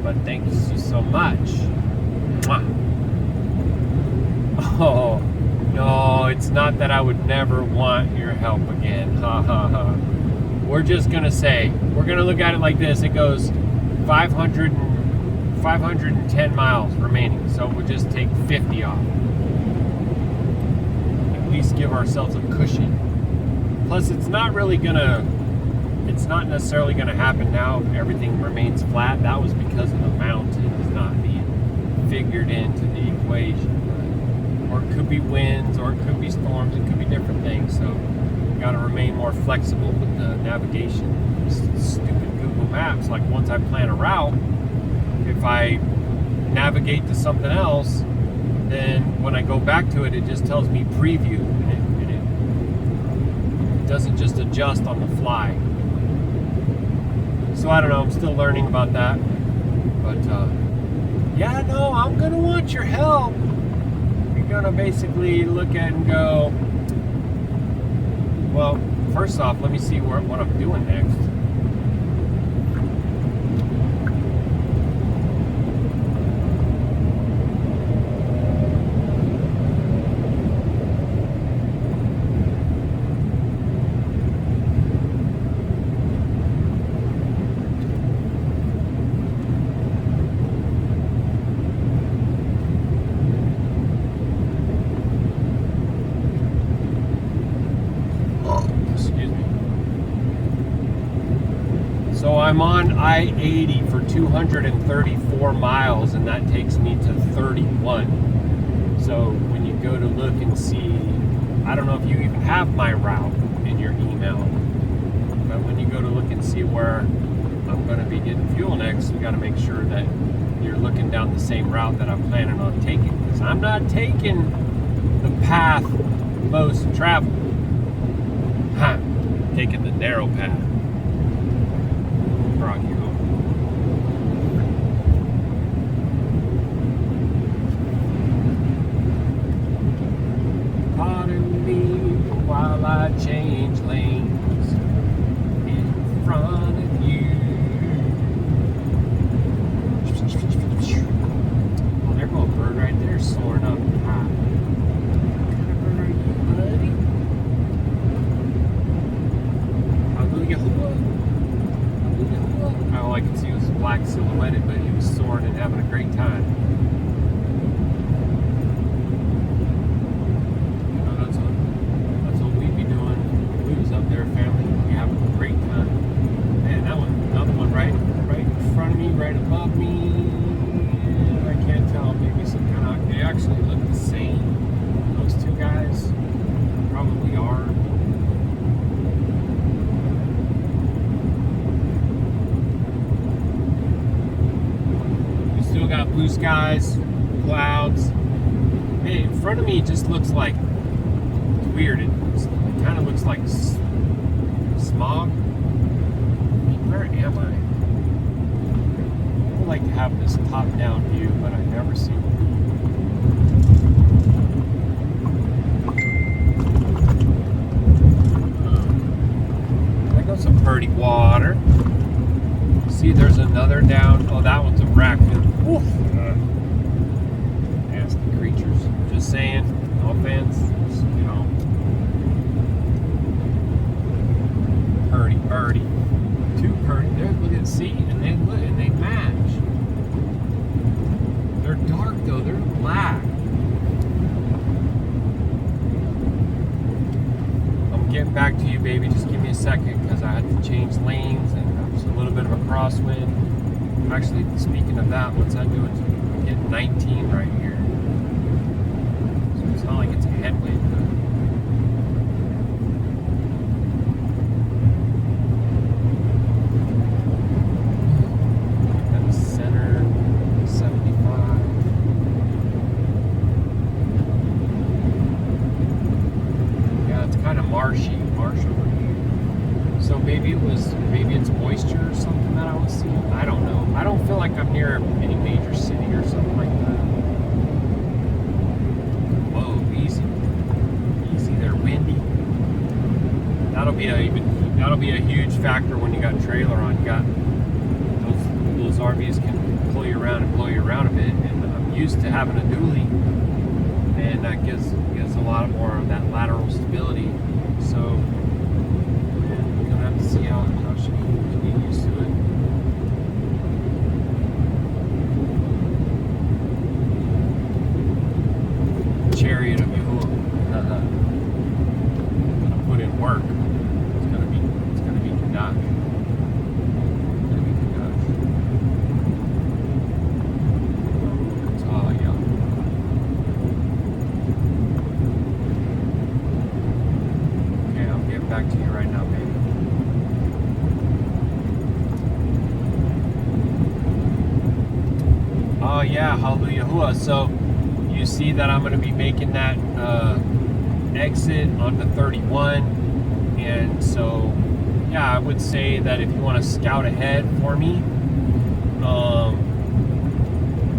But thank you so much. Mwah. Oh, no, it's not that I would never want your help again. Ha ha ha. We're just going to say, we're going to look at it like this. It goes 510 miles remaining. So we'll just take 50 off. At least give ourselves a cushion. Plus, it's not necessarily going to happen now if everything remains flat. That was because of the mountains not being figured into the equation. Or it could be winds, or it could be storms, it could be different things. So you got to remain more flexible with the navigation. Stupid Google Maps. Like once I plan a route, if I navigate to something else, then when I go back to it, it just tells me preview, and it doesn't just adjust on the fly. So I don't know, I'm still learning about that. But yeah, no, I'm gonna want your help. You're gonna basically look at and go, well, first off, let me see what I'm doing next. I-80 for 234 miles, and that takes me to 31. So when you go to look and see, I don't know if you even have my route in your email, but when you go to look and see where I'm going to be getting fuel next, you got to make sure that you're looking down the same route that I'm planning on taking, because I'm not taking the path most traveled. Taking the narrow path. Brought you home. Pardon me while I change lanes in front of you. Oh, there goes a bird right there soaring up high. What kind of bird are you, buddy? Yahuah. All I could see was black silhouetted, but he was soaring and having a great time. You know, that's what we'd be doing. We was up there, family. We having a great time. Man, that one, another one right in front of me, right above me. I can't tell. Maybe some kind of. They actually look the same. Those two guys probably are. Still got blue skies, clouds. Hey, in front of me it just looks like, it's weird, it kind of looks like smog. I mean, where am I? I would like to have this top-down view, but I never see one. There goes some pretty water. See, there's another down. Oh, that one's a raccoon. Woof. Nasty creatures. Just saying. No offense. Just, you know. Purdy, birdie. Two purdy. There, look at, see, and then look, and they match. They're dark though. They're black. I'm getting back to you, baby. Just give me a second, because I had to change lanes and there's a little bit of a crosswind. Actually, speaking of that, what's that doing? I'm getting 19 right here. So it's not like it's a headwind. Then the center, 75. Yeah, it's kind of marshy, marsh over here. So maybe it's moisture or something that I was seeing. I don't know. I don't feel like I'm near any major city or something like that. Whoa, easy. Easy there, windy. That'll be a huge factor when you got trailer on. You got those RVs can pull you around and blow you around a bit, and I'm used to having a dually, and that gives a lot more of that lateral stability. So see how she get used to it. Chariot of Yahuah. Gonna put in work. It's gonna be Qadash. It's gonna be Qadash. Oh yeah. Okay, I'll get back to you right now, baby. Oh yeah, hallelujah. So you see that I'm going to be making that exit onto 31, and so yeah, I would say that if you want to scout ahead for me,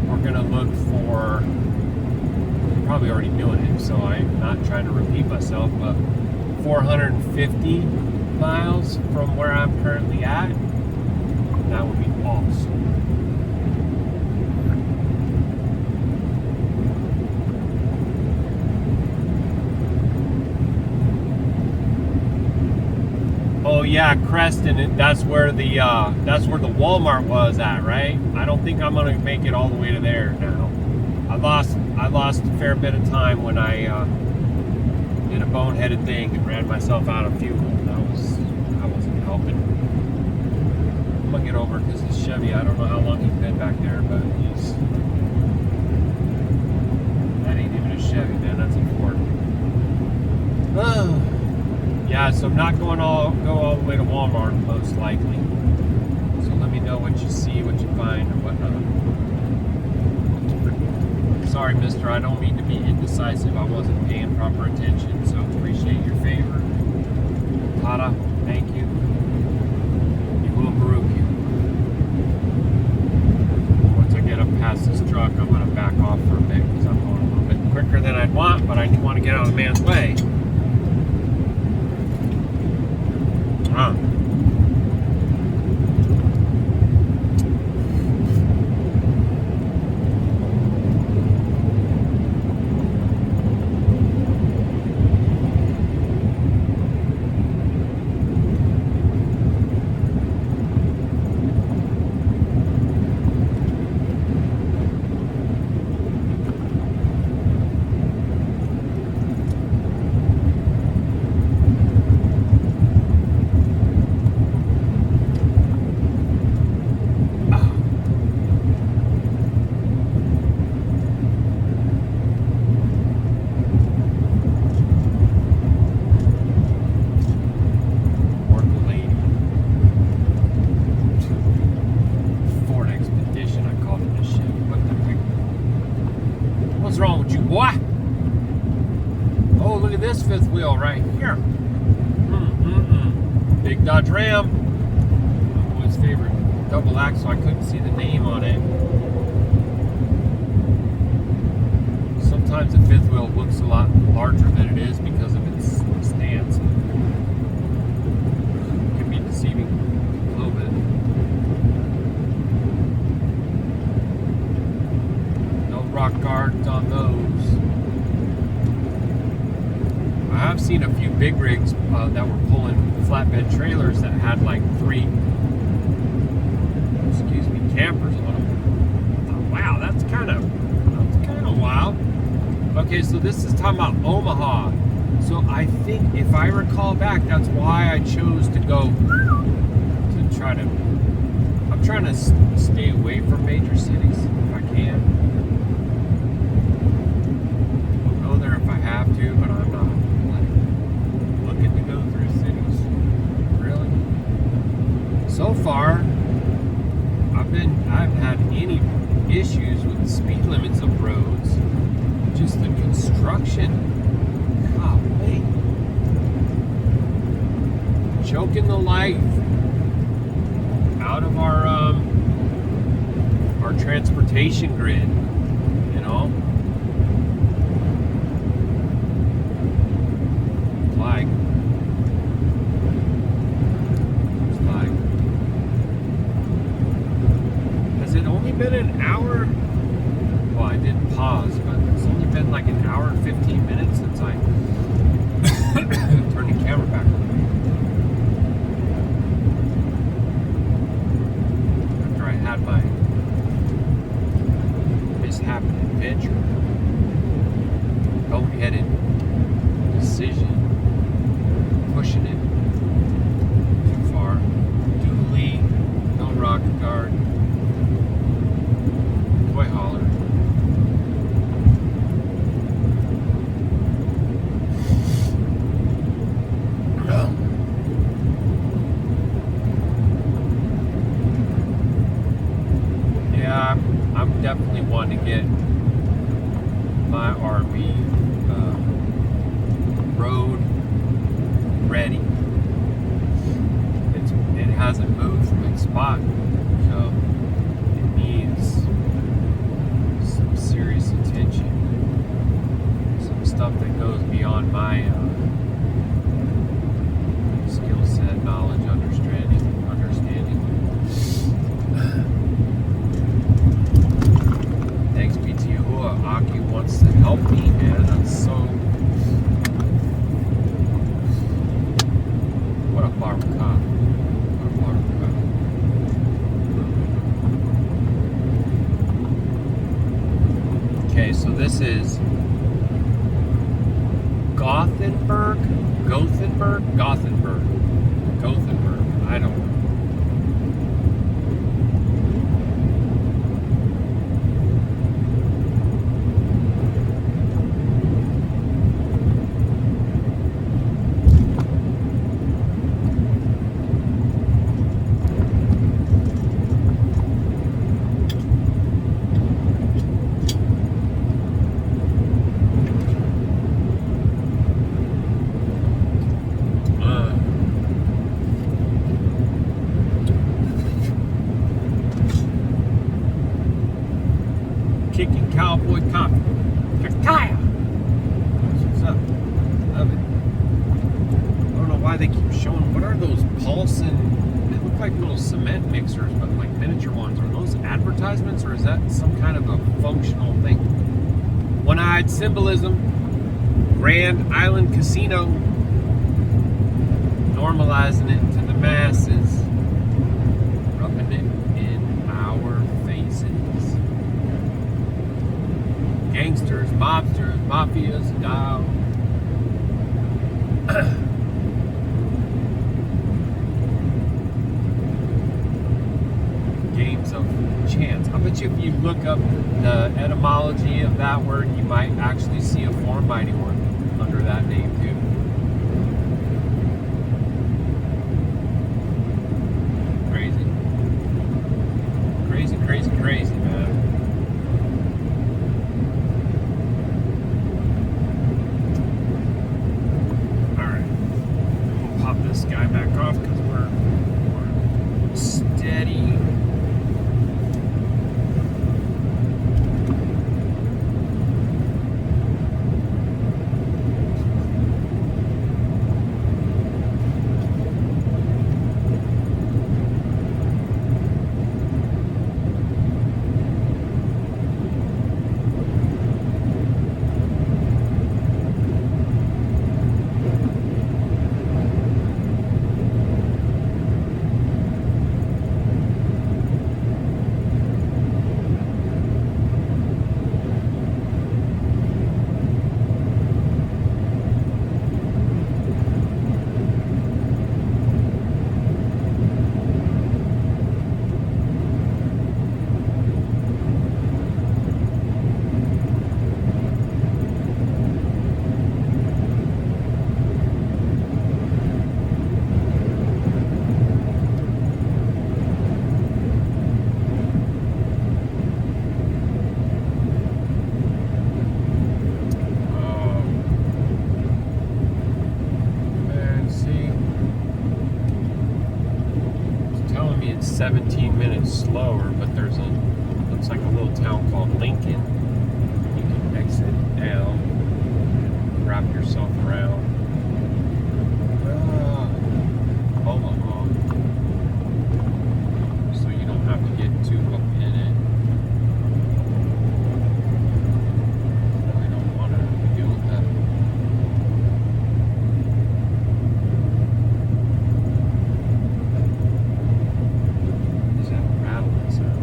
we're going to look for, I'm probably already doing it, so I'm not trying to repeat myself, but 450 miles from where I'm currently at. That would be awesome. Oh yeah, Creston. That's where the Walmart was at, right? I don't think I'm gonna make it all the way to there now. I lost a fair bit of time when I did a boneheaded thing and ran myself out of fuel. I wasn't helping. gonna get over because it's Chevy. I don't know how long he's been back there, but that ain't even a Chevy, man. That's a Ford. Yeah, so I'm not going go all the way to Walmart most likely. So let me know what you see, what you find, or whatnot. Sorry, mister, I don't mean to be indecisive. I wasn't paying proper attention, so appreciate your favor. Tata, thank you. Yahuah Baruk you. Once I get up past this truck, I'm going to back off for a bit because I'm going a little bit quicker than I'd want, but I do want to get out of the man's way. Fifth wheel right here. Big Dodge Ram. My boy's favorite double axle. I couldn't see the name on it. Sometimes the fifth wheel looks a lot larger than it is because of its stance. It can be deceiving a little bit. No rock guards on those. I've seen a few big rigs that were pulling flatbed trailers that had like 3, campers on them. Wow, that's kind of wild. Okay, so this is talking about Omaha. So I think if I recall back, that's why I chose to go to try to. I'm trying to stay away from major cities if I can. I'll go there if I have to, but I'm not. To go through cities. Really? So far, I haven't had any issues with the speed limits of roads. Just the construction. Golly. Choking the life out of our transportation grid. You know? Like. Been an hour. Well, I did pause, but it's only been like an hour and 15 minutes since I turned the camera back on. After I had my mishappen adventure, boneheaded decision, pushing it too far. Dually, no rock guard. Boy holler. Yeah, I'm definitely wanting to get my RV road ready. It hasn't moved from its spot, so it needs some serious attention, some stuff that goes beyond my skill set, knowledge, understanding. Thanks be to Yahuah. Aki wants to help me, man. That's so. What a Baruk Atah. What a Baruk Atah. Okay, so this is Gothenburg. I don't know. are those Paulson? They look like little cement mixers, but like miniature ones. Are those advertisements, or is that some kind of a functional thing? One-eyed symbolism. Grand Island Casino. Normalizing it to the masses. Rubbing it in our faces. Gangsters, mobsters, mafias, dial. Games of chance. I bet you if you look up the etymology of that word, you might actually see a foreign mighty one under that name too. Crazy. Crazy, crazy, crazy, man. This guy back off because we're steady. It's telling me it's 17 minutes slower, but there's looks like a little town called Lincoln. You can exit down, wrap yourself around. Hold on. So you don't have to get too up in it. I don't want to deal with that. Is that rattling sound?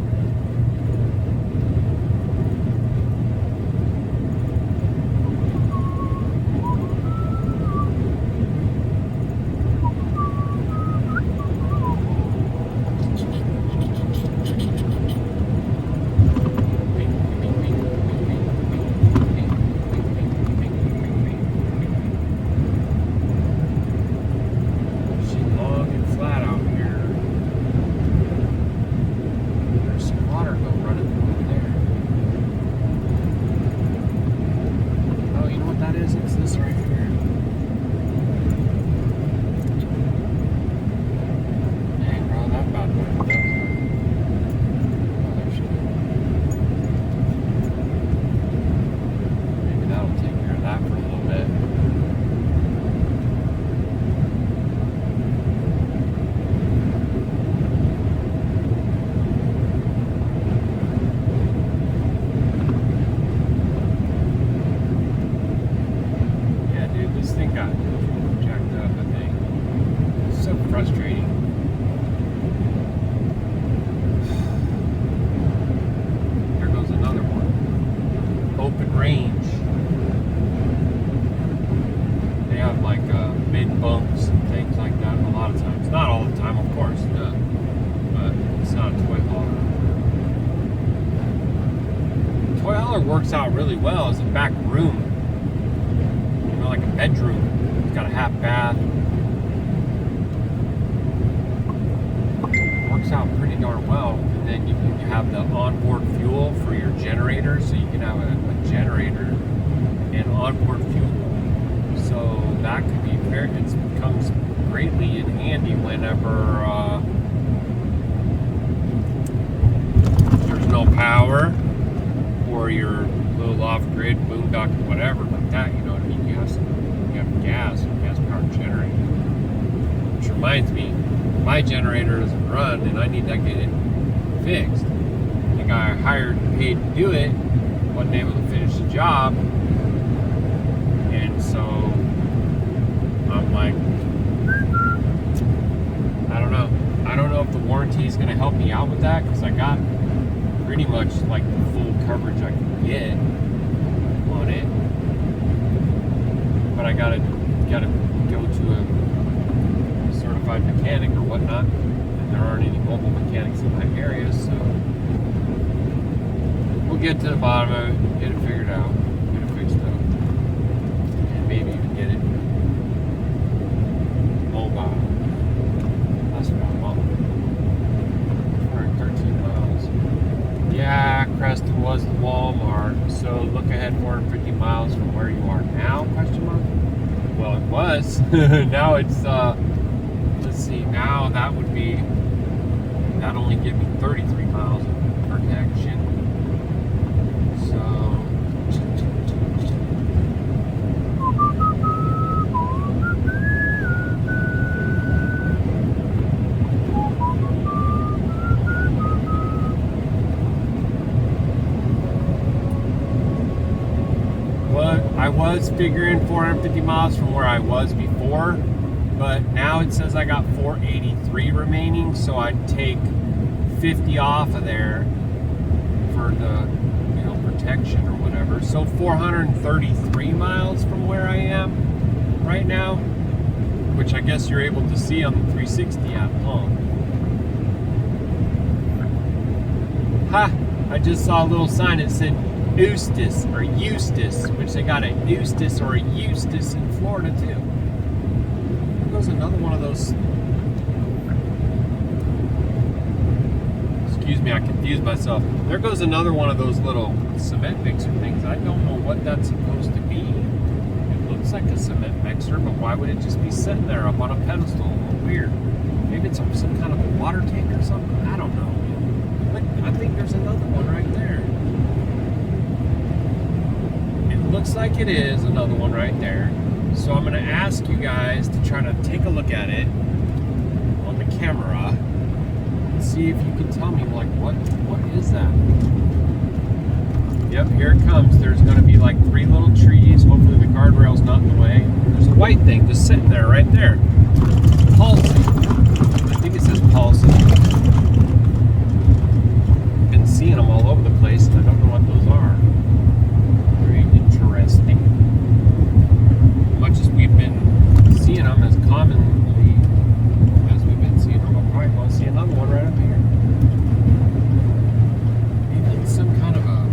Works out really well as a back room, like a bedroom. It's got a half bath. Works out pretty darn well. And then you have the onboard fuel for your generator, so you can have a generator and onboard fuel. So that could be it comes greatly in handy whenever there's no power, or your little off-grid boondocking, whatever like that, you know what I mean? You have gas powered generator. which reminds me, my generator doesn't run and I need to get it fixed. The guy I hired and paid to do it wasn't able to finish the job, and so I'm like, I don't know if the warranty is going to help me out with that, because I got pretty much like the full coverage I can get on it, but I gotta go to a certified mechanic or whatnot, and there aren't any mobile mechanics in my area, so we'll get to the bottom of it, get it figured out, get it fixed up, and maybe even get it mobile. That's what I want. 113 miles. Yeah, Creston was the Walmart, so look ahead 450 miles from where you are now, question mark? Well, it was. Now it's, let's see, now that would be, that'd only give me 33 miles of protection. So, I was figuring 450 miles from where I was before, but now it says I got 483 remaining, so I'd take 50 off of there for the, protection or whatever. So 433 miles from where I am right now, which I guess you're able to see on the 360 app, huh? Ha! I just saw a little sign that said Eustis or Eustis, which they got a Eustis or a Eustis in Florida too. There goes another one of those. Excuse me, I confused myself. There goes another one of those little cement mixer things. I don't know what that's supposed to be. It looks like a cement mixer, but why would it just be sitting there up on a pedestal? Weird. Maybe it's some kind of a water tank or something. I don't know. But I think there's another one right there. Looks like it is another one right there. So I'm going to ask you guys to try to take a look at it on the camera and see if you can tell me, like, what is that? Yep, here it comes. There's going to be like 3 little trees. Hopefully the guardrail's not in the way. There's a white thing just sitting there right there. Pulsing. I think it says pulsing. Been seeing them all over the place, and I don't know what those are. Interesting. Much as we've been seeing them as commonly as we've been seeing them, I'll probably want to see another one right up here. Maybe it's some kind of a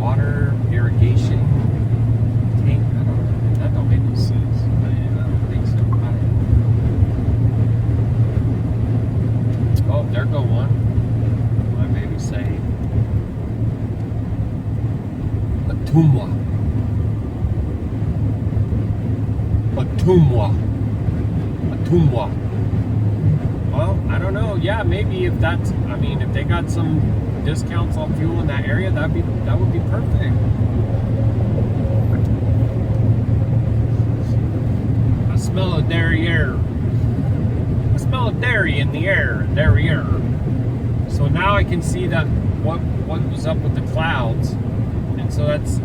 water irrigation tank. I don't know. That don't make no sense. I don't think so. I don't know. Oh, there go one. My baby saying. Atumwa. Well, I don't know. Yeah, maybe if that's, if they got some discounts on fuel in that area, that would be perfect. I smell a derriere. I smell a dairy in the air, derriere. So now I can see that what was up with the clouds. And so that's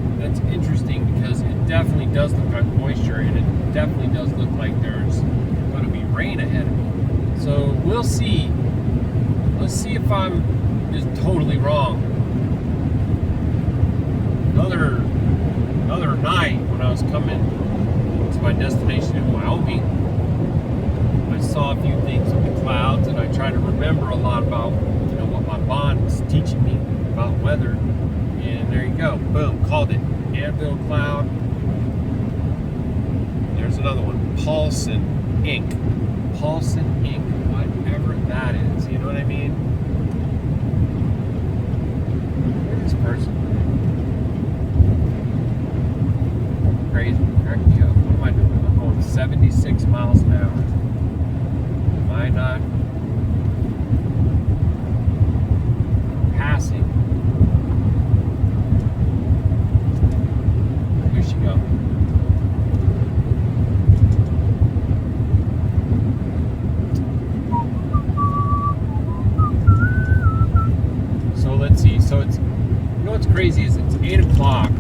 interesting, because it definitely does look like moisture, and it definitely does look like there's going to be rain ahead of me. So we'll see. Let's see if I'm just totally wrong. Another night when I was coming to my destination in Wyoming, I saw a few things with the clouds, and I tried to remember a lot about what my bond was teaching me about weather. And there you go. Boom. Called it. Anvil cloud. There's another one. Paulson ink. Paulson ink. Whatever that is. You know what I mean? Where's this person? Crazy. Crack me up. What am I doing? I'm going 76 miles an hour. Am I not passing? Here she goes. 8 o'clock.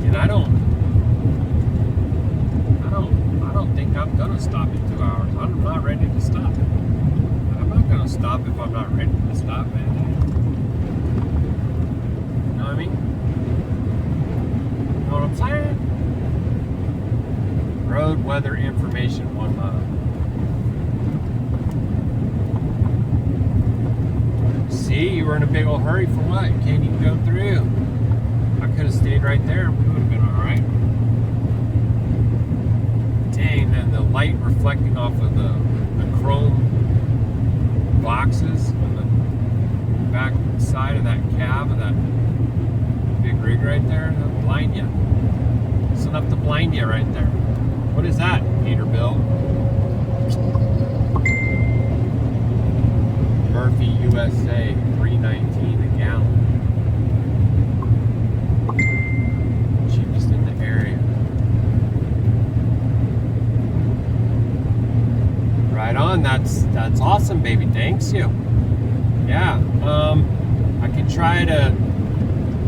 And I don't think I'm gonna stop in 2 hours. I'm not ready to stop. I'm not gonna stop if I'm not ready to stop, man. You know what I mean? You know what I'm saying? Road weather information 1 mile. See, you were in a big old hurry for what? You can't even go through. I could have stayed right there and we would have been alright. Dang, and the light reflecting off of the chrome boxes on the back side of that cab of that big rig right there, that'll blind you. It's enough to blind you right there. What is that, Peterbilt? Murphy, USA, $3.19 a gallon. Cheapest in the area. Right on. That's awesome, baby. Thanks you. Yeah. I can try to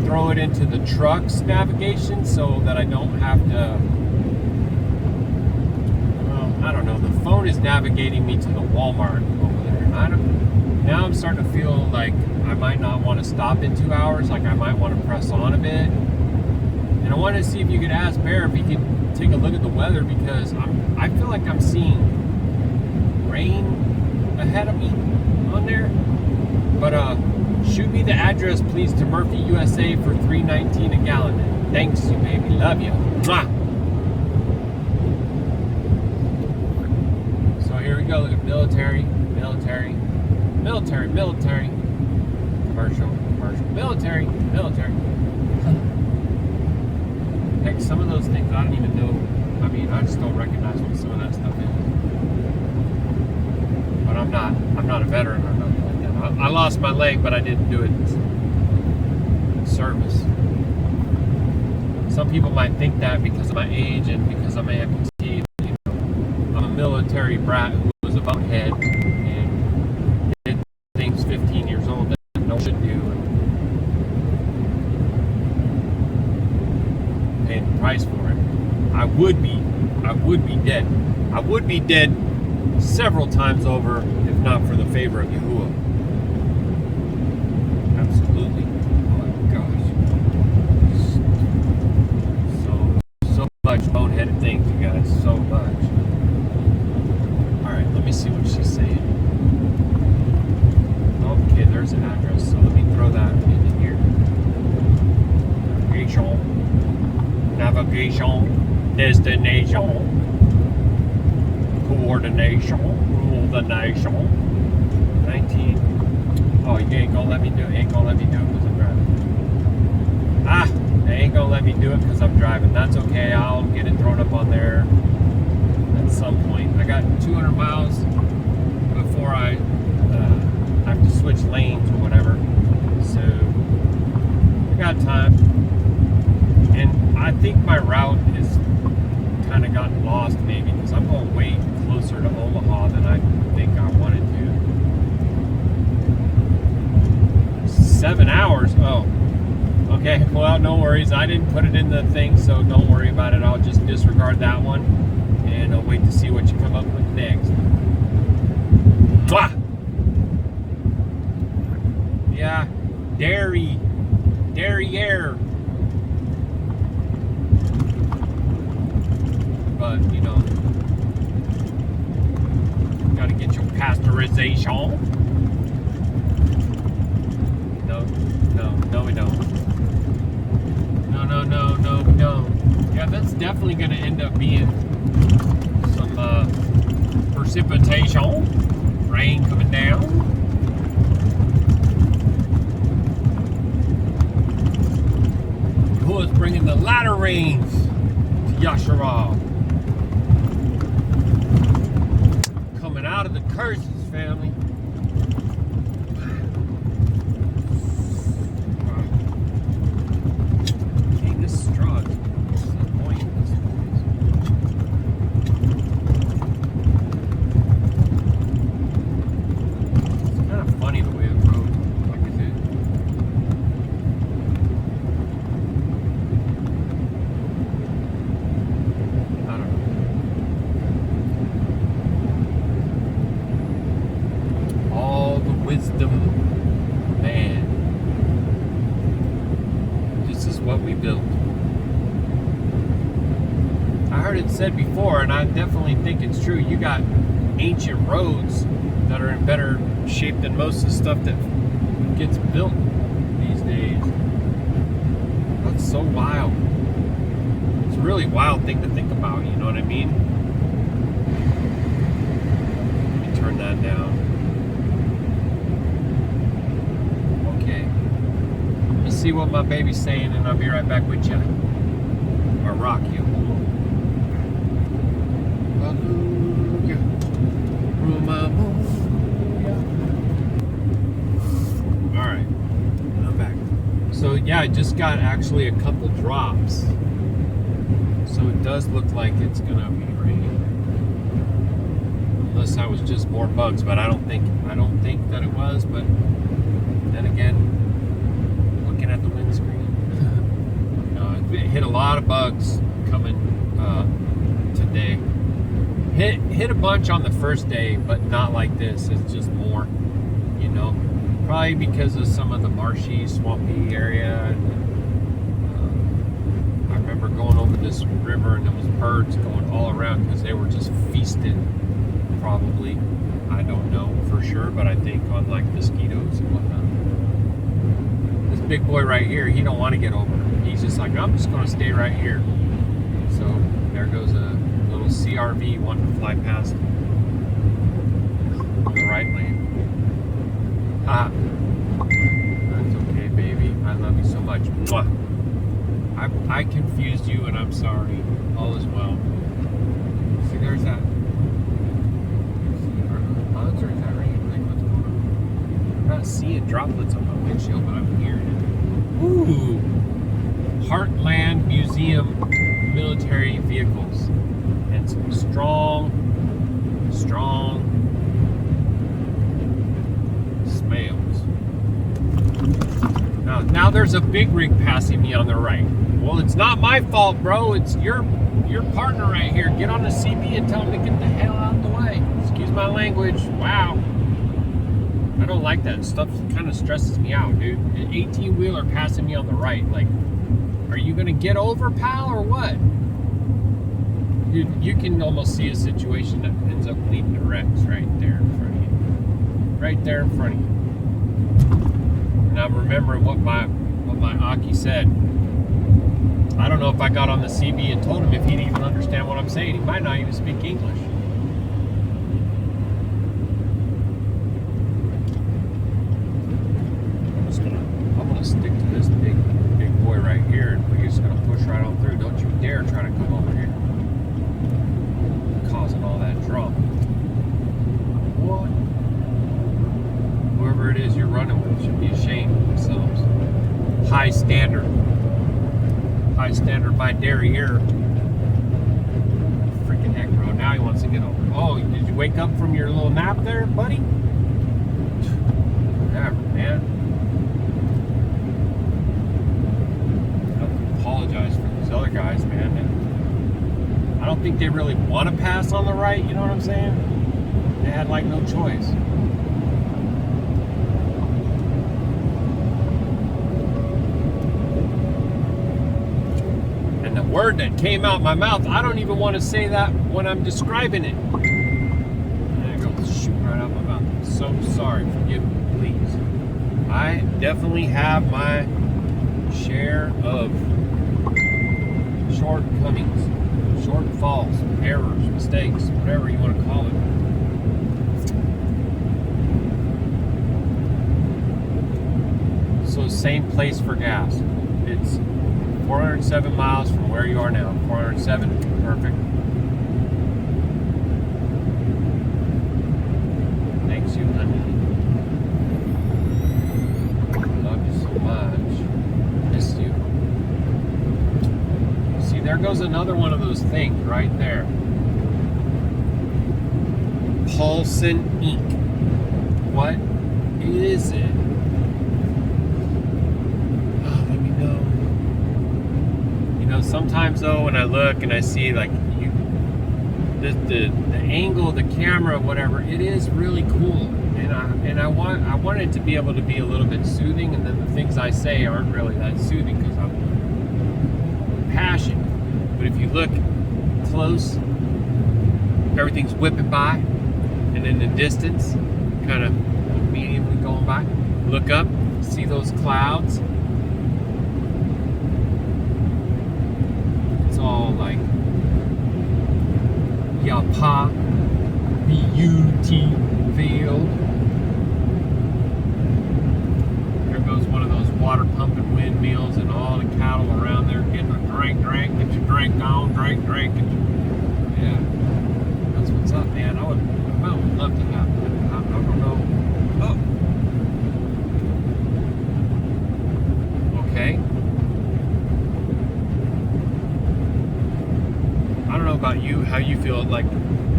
throw it into the truck's navigation so that I don't have to. Well, I don't know. The phone is navigating me to the Walmart over there. Now I'm starting to feel like I might not want to stop in 2 hours. Like I might want to press on a bit. And I wanted to see if you could ask Bear if he could take a look at the weather because I feel like I'm seeing rain ahead of me on there. But shoot me the address, please, to Murphy, USA for $3.19 a gallon. Thanks, you baby. Love you. Mwah. So here we go. Look at military, commercial, military. Heck, some of those things I don't even know. I mean, I just don't recognize what some of that stuff is. But I'm not a veteran or nothing like that. I lost my leg, but I didn't do it in service. Some people might think that because of my age and because I'm an amputee. You know, I'm a military brat who was a buckhead and did things 15 years old that no one should do. And paying the price for it. I would be dead. I would be dead several times over if not for the favor of Yahuah. Absolutely. Oh my gosh. So much boneheaded things, you guys. So much. Alright, let me see what she's saying. Okay, there's an address, so let me throw that into here. Navigation, destination, coordination, rule the nation. 19. Oh, you ain't gonna let me do it. Ain't gonna let me do it because I'm driving. They ain't gonna let me do it because I'm driving. That's okay. I'll get it thrown up on there at some point. I got 200 miles before I have to switch lanes or whatever. So I got time. And I think my route is kind of gotten lost maybe because I'm going way closer to Omaha than I think I wanted to. 7 hours? Oh. Okay, well, no worries. I didn't put it in the thing, so don't worry about it. I'll just disregard that one, and I'll wait to see what you come up with next. Mwah! Yeah, derriere. But, you know, gotta get your pasteurization. No, we don't. No, we don't. Yeah, that's definitely gonna end up being some precipitation. Rain coming down. Who is bringing the latter rains to Yashar'Al? Coming out of the curses, family. Dang, this straw is annoying. It's kind of funny the way it rode. Like I said. what we built. I heard it said before, and I definitely think it's true, you got ancient roads that are in better shape than most of the stuff that gets built these days. That's so wild. It's a really wild thing to think about, you know what I mean? Let me turn that down. Okay. Let's see what my baby's saying, and I'll be right back with you. Or rock you. Alright, I'm back. So yeah, I just got actually a couple drops. So it does look like it's gonna be raining. Unless that was just more bugs, but I don't think that it was, but then again, looking at the windscreen. It hit a lot of bugs coming today. Hit a bunch on the first day, but not like this. It's just more, you know. Probably because of some of the marshy, swampy area. I remember going over this river and there was birds going all around because they were just feasting. Probably, I don't know for sure, but I think on like mosquitoes and whatnot. This big boy right here, he don't want to get over. He's just like, I'm just going to stay right here. So there goes a little CRV wanting to fly past the right lane. Ah, that's okay, baby. I love you so much. Mwah. I confused you, and I'm sorry. All is well. See, there's that. Are those bugs or is that rain? Like, what's going on? I'm not seeing droplets on my windshield, but I'm hearing it. Ooh, Heartland Museum military vehicles. And some strong smells. Now there's a big rig passing me on the right. Well, it's not my fault, bro. It's your partner right here. Get on the CB and tell him to get the hell out of the way. Excuse my language. Wow. I don't like that stuff. Kind of stresses me out, dude. An 18-wheeler passing me on the right. Like, are you gonna get over, pal, or what? You can almost see a situation that ends up leading to wrecks right there in front of you. Right there in front of you. And I'm remembering what my Aki said. I don't know if I got on the CB and told him if he'd even understand what I'm saying. He might not even speak English. I'm gonna stick to this big boy right here, and we're just gonna push right on through. Don't you dare try to come over here. Causing all that drum. What? Whoever it is you're running with should be ashamed of themselves. High standard by derriere. Freaking heck, bro. Now he wants to get over. Oh, did you wake up from your little nap there, buddy? Whatever, man. I have to apologize for these other guys, man. I don't think they really want to pass on the right, you know what I'm saying? They had like no choice. And the word that came out my mouth, I don't even want to say that when I'm describing it. There it goes, shoot right out my mouth. I'm so sorry, forgive me, please. I definitely have my share of shortcomings. Shortfalls, errors, mistakes, whatever you want to call it. So same place for gas. It's 407 miles from where you are now. 407, perfect. Thanks you, honey. Love you so much. Miss you. There goes another one of those things right there. Paulson Inc. What is it? Oh, let me know. You know, sometimes though, when I look and I see like the angle, the camera, whatever, it is really cool. And I want it to be able to be a little bit soothing, and then the things I say aren't really that soothing because I'm passion. But if you look close, everything's whipping by, and in the distance, kind of mediumly going by. Look up, see those clouds. It's all like Yapa, B-U-T field. There goes one of those water pumping windmills, and all the cattle around there getting a drink, get your drink on, drink. Yeah, that's what's up, man. I would love to have that. I don't know. Oh. Okay. I don't know about you, how you feel like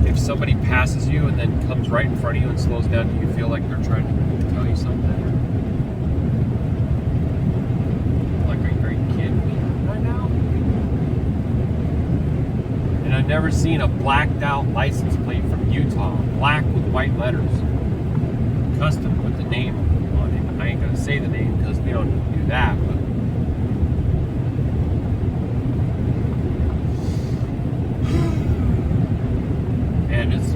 if somebody passes you and then comes right in front of you and slows down, do you feel like they're trying to tell you something? Like, are you kidding me right now? And I've never seen a blacked out license plate from Utah, black with white letters, custom with the name on it. I ain't gonna say the name because we don't need to do that, but and it's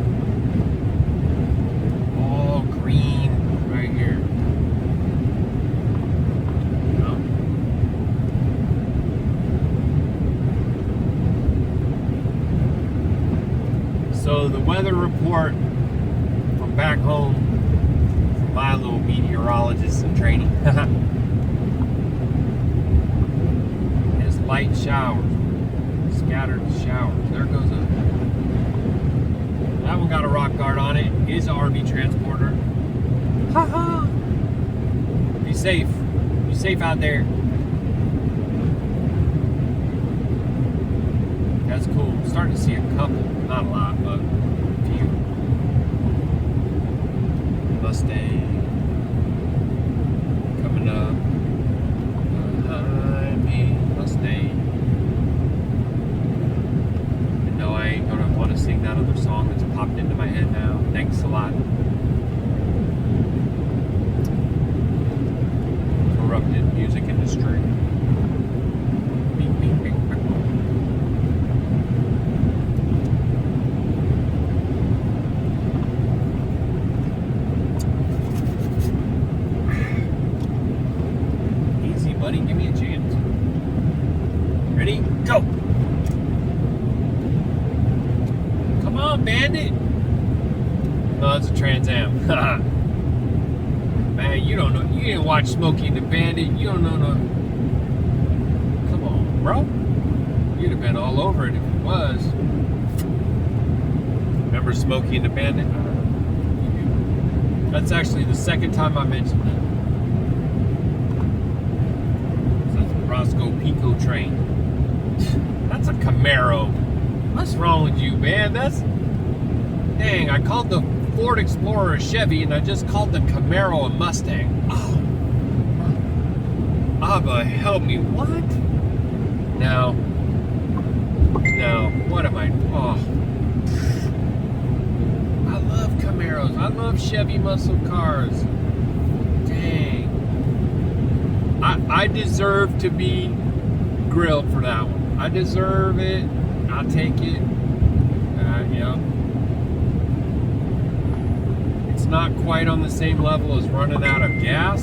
all green right here. You know? So the weather report from back home, from my little meteorologist in training, is light showers, scattered showers. There goes a. That one got a rock guard on it. It is an RV transporter. Ha! Be safe. Be safe out there. That's cool. I'm starting to see a couple. Not a lot, but a few. Mustang. Coming up. Behind me. Mustang. No, I ain't gonna want to sing that other song that's popped into my head now. Thanks a lot. Corrupted music industry. Bing, bing, bing, bing. Easy, buddy. Give me a chance. Ready? Go! Come on, bandit! No, it's a Trans Am. Man, you don't know. You didn't watch Smokey and the Bandit. You don't know no. Come on, bro. You'd have been all over it if it was. Remember Smokey and the Bandit? That's actually the second time I mentioned that. That's a Roscoe Pico train. That's a Camaro. What's wrong with you, man? Dang, I called the Ford Explorer a Chevy, and I just called the Camaro a Mustang. Oh. Abba, help me. What? No, what am I? Oh. I love Camaros. I love Chevy muscle cars. Dang. I deserve to be grilled for that one. I deserve it. I'll take it. Yeah. It's not quite on the same level as running out of gas.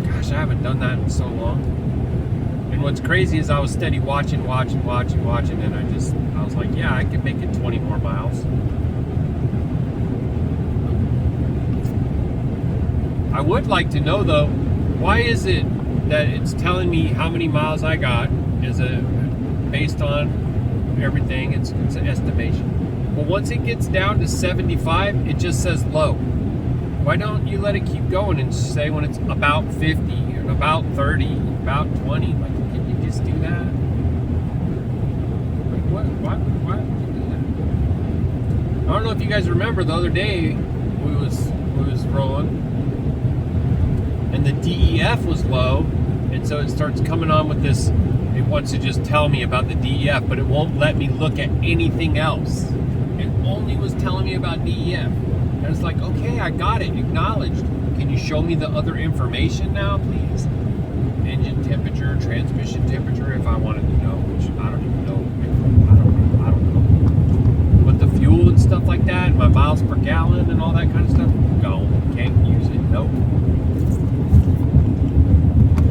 Gosh, I haven't done that in so long. And what's crazy is I was steady watching, and I was like, yeah, I can make it 20 more miles. I would like to know though, why is it that it's telling me how many miles I got? Is it based on everything? It's an estimation. But once it gets down to 75, it just says low. Why don't you let it keep going and say when it's about 50, or about 30, about 20? Like, can you just do that? Like, why would you do that? I don't know if you guys remember the other day we was rolling, and the DEF was low, and so it starts coming on with this. It wants to just tell me about the DEF, but it won't let me look at anything else. It only was telling me about DEF. And it's like, okay, I got it, acknowledged. Can you show me the other information now, please? engine temperature, transmission temperature, if I wanted to know, which I don't even know. I don't know. But the fuel and stuff like that, my miles per gallon and all that kind of stuff, gone. Can't use it. Nope.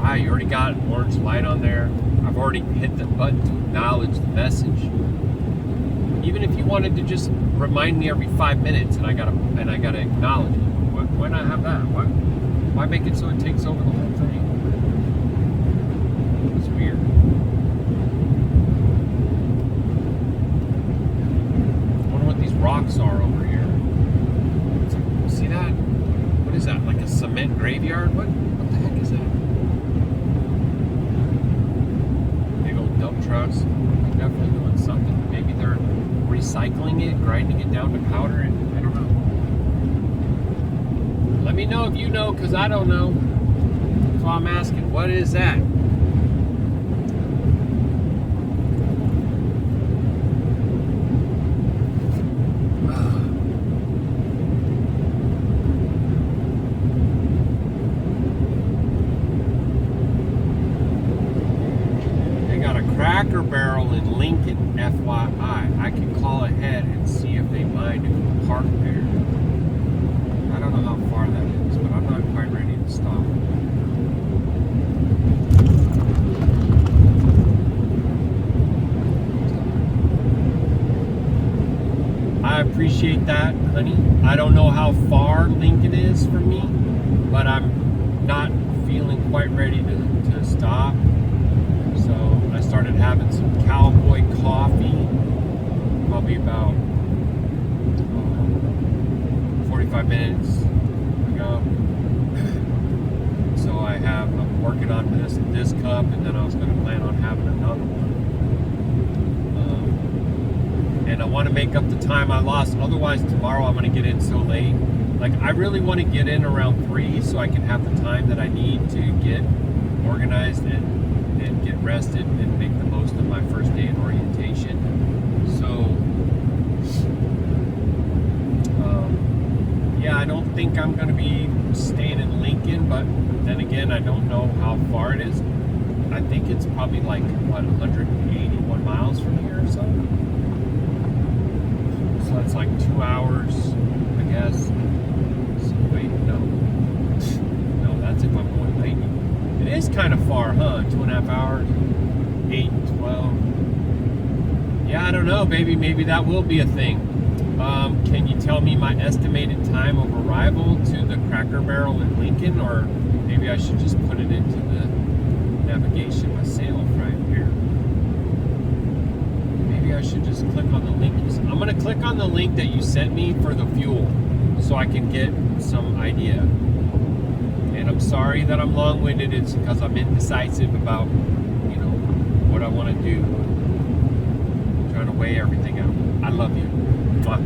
Wow, you already got an orange light on there. I've already hit the button to acknowledge the message. Even if you wanted to just remind me every 5 minutes and I gotta acknowledge it. Why not have that? Why make it so it takes over the whole thing? It's weird. I wonder what these rocks are over here. See that? What is that? Like a cement graveyard? What the heck is that? Big old dump trucks. They're definitely doing something. Maybe they're recycling it, grinding it down to powder, and I don't know. Let me know if you know, because I don't know. That's why I'm asking. What is that? They got a Cracker Barrel in Lincoln, FYI. I can call ahead and see if they mind if we park there. I don't know how far that is, but I'm not quite ready to stop. I appreciate that, honey. I don't know how far Lincoln is from me, but I'm not feeling quite ready to stop. So I started having some cowboy coffee, probably about 45 minutes ago. So I'm working on this cup, and then I was going to plan on having another one. And I want to make up the time I lost. Otherwise, tomorrow I'm going to get in so late. Like, I really want to get in around 3 so I can have the time that I need to get organized and get rested and make the most of my first day in orientation. So, yeah, I don't think I'm going to be staying in Lincoln, but then again, I don't know how far it is. I think it's probably like, 181 miles from here or so. So that's like 2 hours, I guess. So wait, no, that's if I'm going late. It is kind of far, huh? 2.5 hours, 8, 12. Yeah, I don't know, baby. Maybe that will be a thing. Can you tell me my estimated time of arrival to the Cracker Barrel in Lincoln, or maybe I should just put it into the navigation myself right here? Maybe I should just click on the link. I'm going to click on the link that you sent me for the fuel so I can get some idea. And I'm sorry that I'm long-winded. It's because I'm indecisive about, what I want to do. I'm trying to weigh everything out. I love you. Mwah.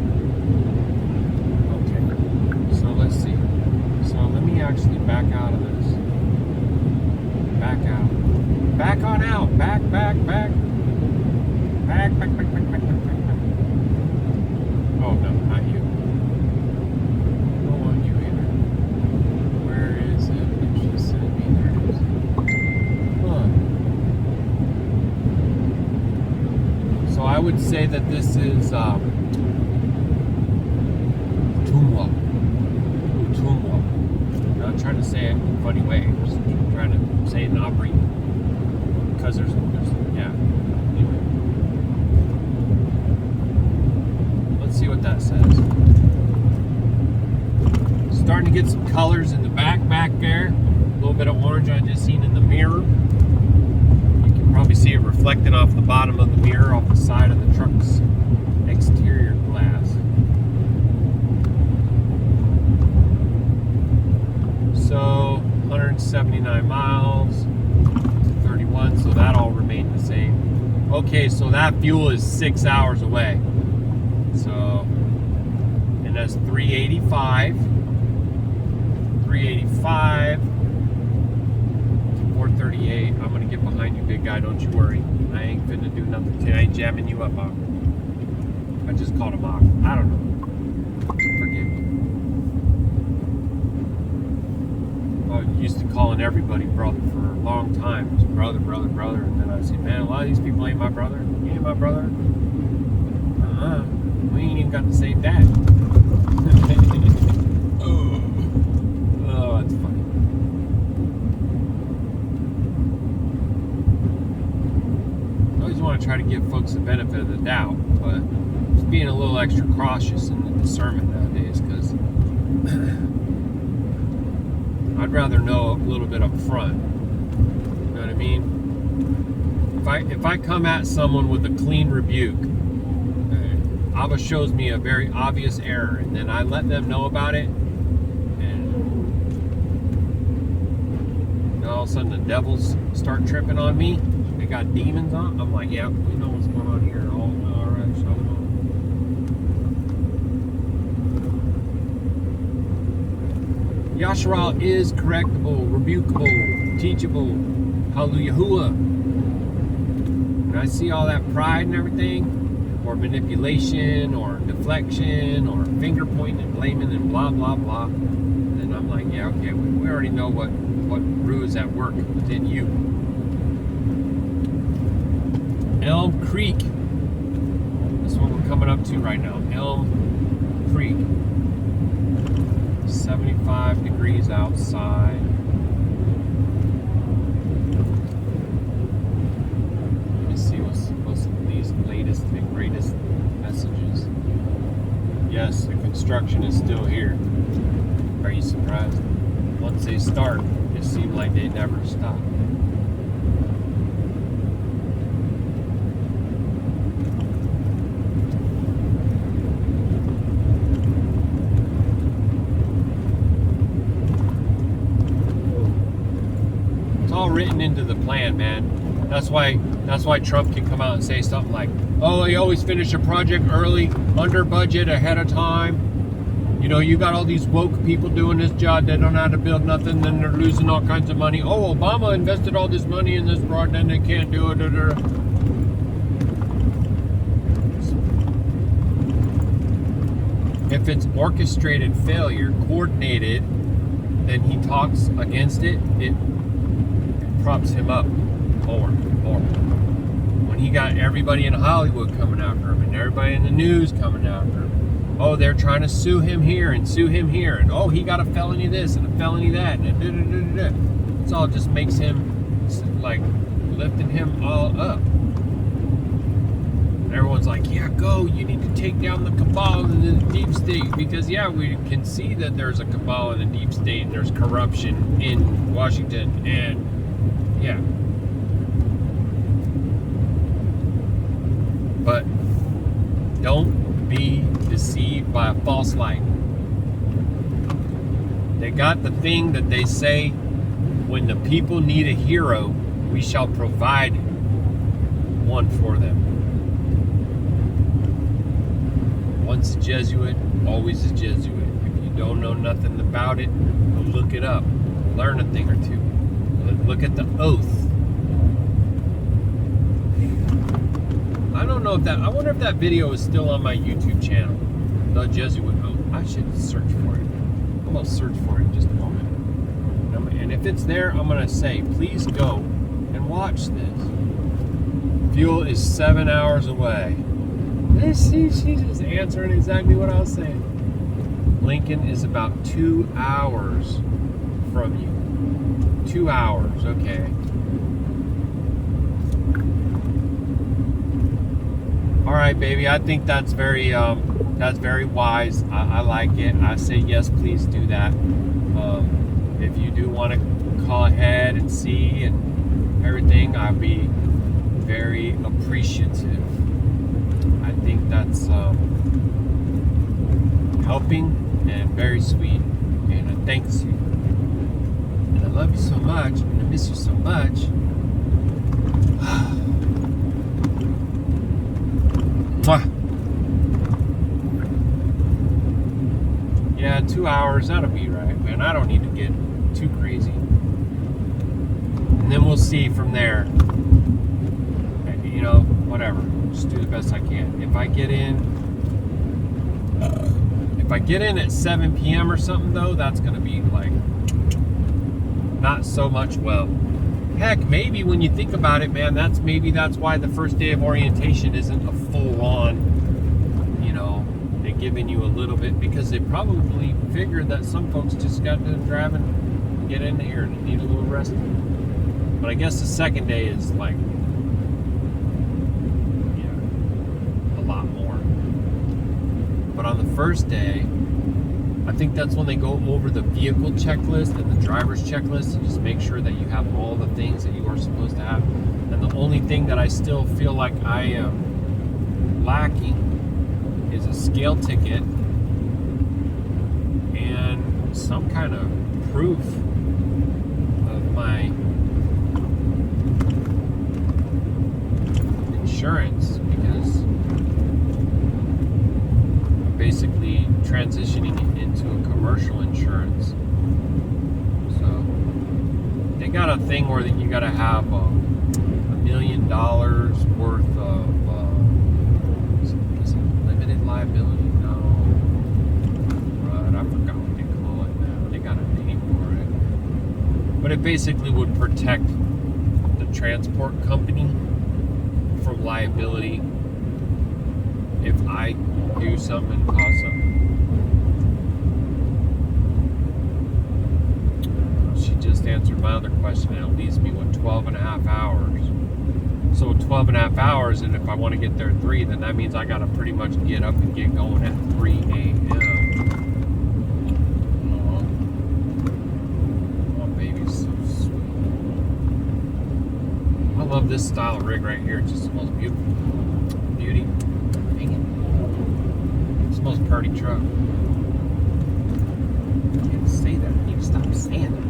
Okay. So let's see. So let me actually back out of this. Back out. Back on out. Back. Back. Oh, no, not you. Don't want you either. Where is it? She sent me. There it is. Huh. So I would say that this is Utumwa. I'm not trying to say it in a funny way. I'm just trying to say it in Opry. Because there's yeah. Anyway. Let's see what that says. Starting to get some colors in the back there. A little bit of orange I just seen in the mirror. You can probably see it reflecting off the bottom of the mirror, off the side of the truck's exterior glass. So 179 miles, 31, so that all remained the same. Okay, so that fuel is 6 hours away. So, and that's 385 to 438. I'm gonna get behind you, big guy, don't you worry. I ain't finna do nothing today. I ain't jamming you up, Mach. I just called him Mach. I don't know. Forgive me. I used to calling everybody brother for a long time. It was brother, brother, brother. And then I said, man, a lot of these people ain't my brother. You ain't my brother. We ain't even got the same dad. Oh, it's funny. I always want to try to give folks the benefit of the doubt, but just being a little extra cautious in the discernment nowadays, because I'd rather know a little bit up front. You know what I mean? If I come at someone with a clean rebuke, Abba shows me a very obvious error, and then I let them know about it, and all of a sudden the devils start tripping on me. They got demons on. I'm like, yeah, we know what's going on here. All right, Shalom. Yashar'Al is correctable, rebukable, teachable. Hallelujah. When I see all that pride and everything, or manipulation, or deflection, or finger pointing and blaming and blah, blah, blah, then I'm like, yeah, okay, we already know what root is at work within you. Elm Creek. That's what we're coming up to right now. Elm Creek. 75 degrees outside. Let me see what's these latest and greatest messages. Yes, the construction is still here. Are you surprised? Once they start, it seems like they never stop. Written into the plan, man. That's why Trump can come out and say something like, oh, they always finish a project early, under budget, ahead of time. You know, you got all these woke people doing this job, they don't know how to build nothing, then they're losing all kinds of money. Oh, Obama invested all this money in this project, and they can't do it. If it's orchestrated failure, coordinated, then he talks against it, it props him up more. When he got everybody in Hollywood coming after him, and everybody in the news coming after him, oh, they're trying to sue him here and sue him here, and oh, he got a felony this and a felony that, and it's all just makes him like lifting him all up. And everyone's like, yeah, go, you need to take down the cabal and the deep state, because yeah, we can see that there's a cabal in the deep state and there's corruption in Washington, and yeah. But don't be deceived by a false light. They got the thing that they say, when the people need a hero, we shall provide one for them. Once a Jesuit, always a Jesuit. If you don't know nothing about it, go look it up. Learn a thing or two. Look at the oath. I don't know if that, I wonder if that video is still on my YouTube channel. The Jesuit oath. I should search for it. I'm going to search for it in just a moment. And if it's there, I'm going to say, please go and watch this. Fuel is 7 hours away. She's just answering exactly what I was saying. Lincoln is about 2 hours from you. 2 hours, okay. All right, baby. I think that's very wise. I like it. I say yes, please do that. If you do want to call ahead and see and everything, I'd be very appreciative. I think that's helping and very sweet, and I thank you. And I love you so much, and I miss you so much. Yeah, 2 hours, that'll be right, man. I don't need to get too crazy. And then we'll see from there. You know, whatever. Just do the best I can. If I get in at 7 p.m. or something, though, that's going to be like not so much well. Heck, maybe when you think about it, man, that's why the first day of orientation isn't a full-on, they're giving you a little bit, because they probably figured that some folks just got to drive and get in here and need a little rest. But I guess the second day is like, a lot more. But on the first day, I think that's when they go over the vehicle checklist and the driver's checklist and just make sure that you have all the things that you are supposed to have. And the only thing that I still feel like I am lacking is a scale ticket and some kind of proof of my insurance, because I'm basically transitioning it into a commercial insurance. So they got a thing where you got to have $1 million worth of is it limited liability? No, right, I forgot what they call it now. They got a name for it, but it basically would protect the transport company from liability if I do something and cause something. She just answered my other question, and it leaves me with 12 and a half hours. So 12 and a half hours, and if I want to get there at 3, then that means I got to pretty much get up and get going at 3 a.m. Oh, baby's so sweet. I love this style of rig right here. It's just the most beautiful beauty. Dang it. It's the most pretty truck. I can't say that. I need to stop saying that.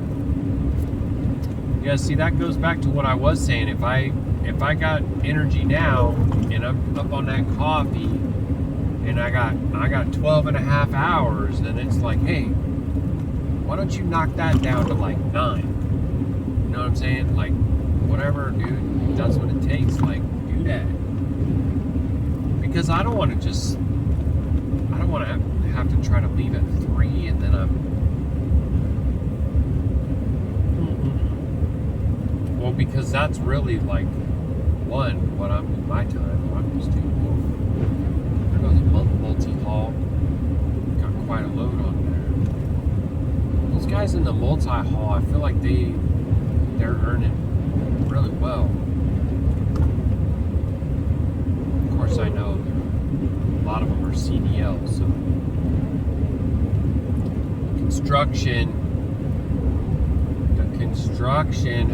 Yeah, see, that goes back to what I was saying. If I got energy now and I'm up on that coffee and I got 12 and a half hours, then it's like, hey, why don't you knock that down to like 9? You know what I'm saying? Like, whatever, dude, if that's what it takes, like, do that. Because I don't want to have to try to leave at 3 and then well, because that's really like what I'm in my time, what I'm used to. There goes a multi-haul. Got quite a load on there. Those guys in the multi-haul, I feel like they're earning really well. Of course, I know a lot of them are CDL, so construction,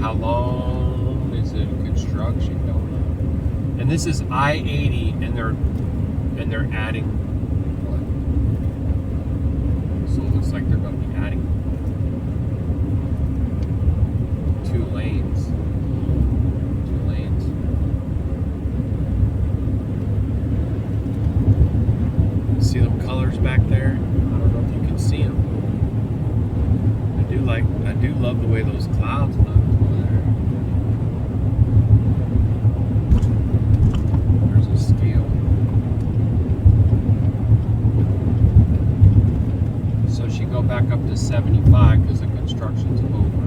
how long is it construction going on? And this is I-80, and they're adding what? So it looks like they're going to be adding 2 lanes. See them colors back there? I don't know if you can see them. I do love the way those clouds look over there. There's a scale. So she go back up to 75 because the construction's over.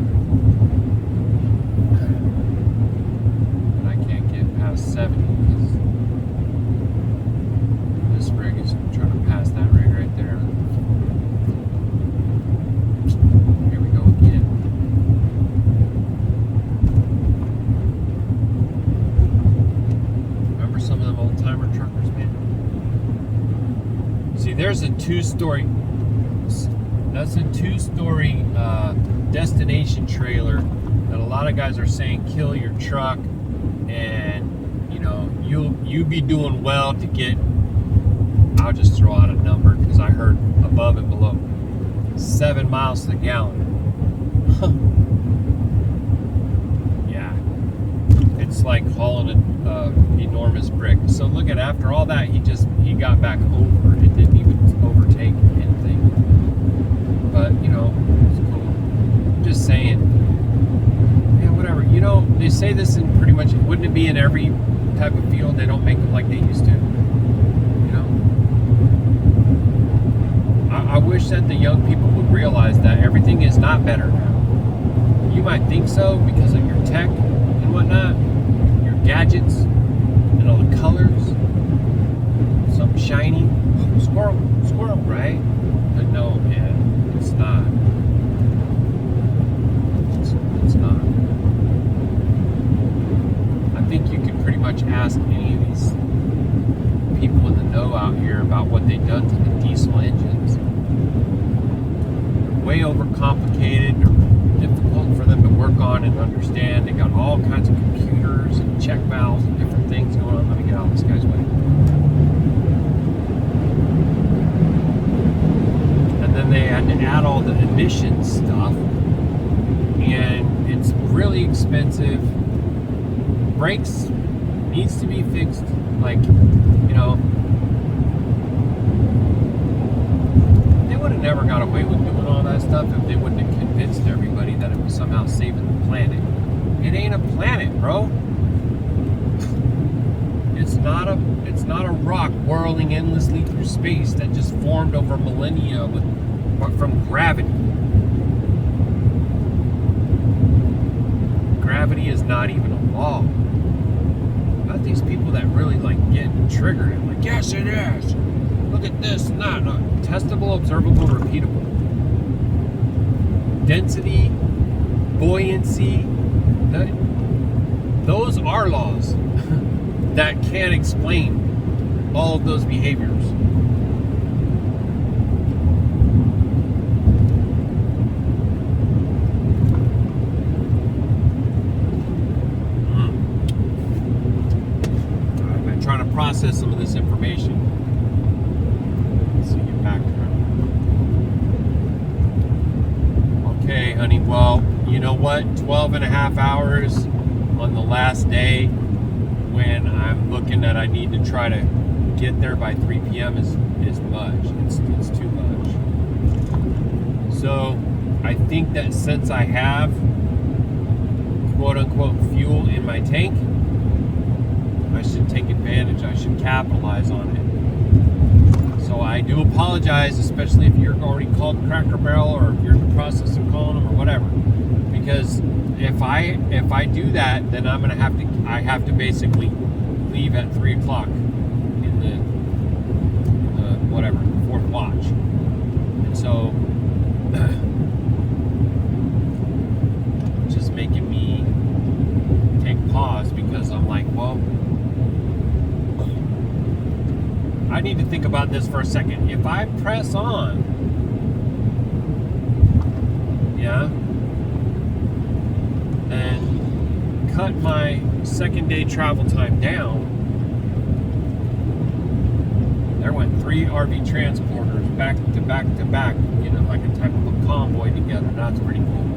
But I can't get past 70 because this rig is trying to pass that rig right there. There's a two-story destination trailer that a lot of guys are saying kill your truck, and you'll be doing well to get, I'll just throw out a number because I heard above and below, 7 miles to the gallon. Yeah, it's like hauling an enormous brick. So look at, after all that, he got back over. It didn't even overtake anything. But it's cool. I'm just saying, yeah, whatever. They say this in pretty much, wouldn't it be in every type of field? They don't make them like they used to. I wish that the young people would realize that everything is not better now. You might think so because of your tech and whatnot, your gadgets, and all the colors. Something shiny. Squirrel, squirrel, right? But no, man, it's not. It's not. I think you could pretty much ask any of these people in the know out here about what they've done to the diesel engines. They're way overcomplicated. They're difficult for them to work on and understand. They got all kinds of computers and check valves and different things going on. Let me get out of this guy's way. And then they had to add all the emissions stuff, and it's really expensive. Brakes needs to be fixed. Like, you know, they would have never got away with doing all that stuff if they wouldn't have convinced everybody that it was somehow saving the planet. It ain't a planet, bro. It's not a rock whirling endlessly through space that just formed over millennia from gravity. Gravity is not even a law. Not these people that really like get triggered and like, yes it is. Look at this and that. No, testable, observable, repeatable. Density, buoyancy, those are laws that can explain all of those behaviors. I've been trying to process some of this information. Let's see, get back to her. Okay, honey, well, you know what? 12 and a half hours on the last day when I'm looking at I need to try to get there by 3 p.m. is much. It's too much. So I think that since I have quote unquote fuel in my tank, I should take advantage. I should capitalize on it. So I do apologize, especially if you're already called Cracker Barrel or if you're in the process of calling them or whatever. Because if I do that, then I have to basically leave at 3 o'clock in the whatever, fourth watch. And so just making me take pause because I'm like, well, I need to think about this for a second. If I press on, yeah, and cut my second day travel time down, there went 3 RV transporters back to back to back, you know, like a type of a convoy together. That's pretty cool.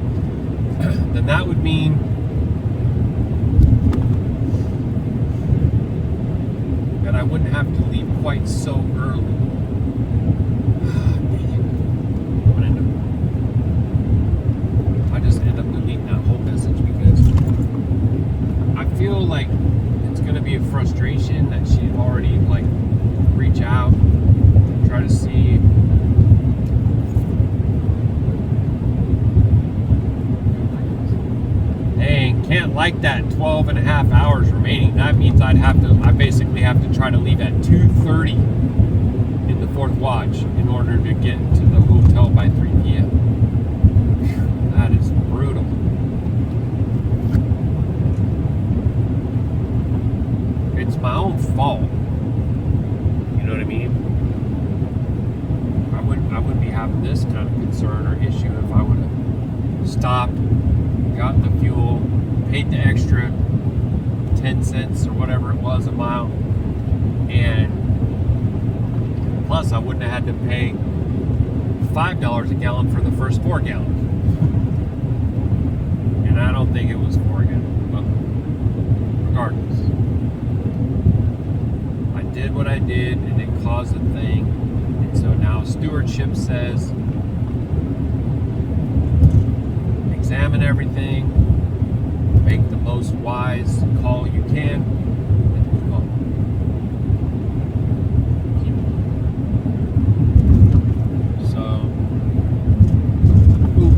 Then that would mean that I wouldn't have to leave quite so early. I just end up deleting that whole message because I feel like it's going to be a frustration that she'd already like reach out, try to see. Dang, can't like that 12 and a half hours remaining. That means I basically have to try to leave at 2:30 in the fourth watch in order to get to the hotel by 3 p.m. That is brutal. It's my own fault. You know what I mean? I wouldn't be having this kind of concern or issue if I would have stopped, got the fuel, paid the extra 10 cents or whatever it was a mile, and plus I wouldn't have had to pay $5 a gallon for the first 4 gallons. And I don't think it was 4 gallons, but regardless, I did what I did and it caused a thing. And so now stewardship says examine everything, make the most wise call you can, and move on. So, ooh,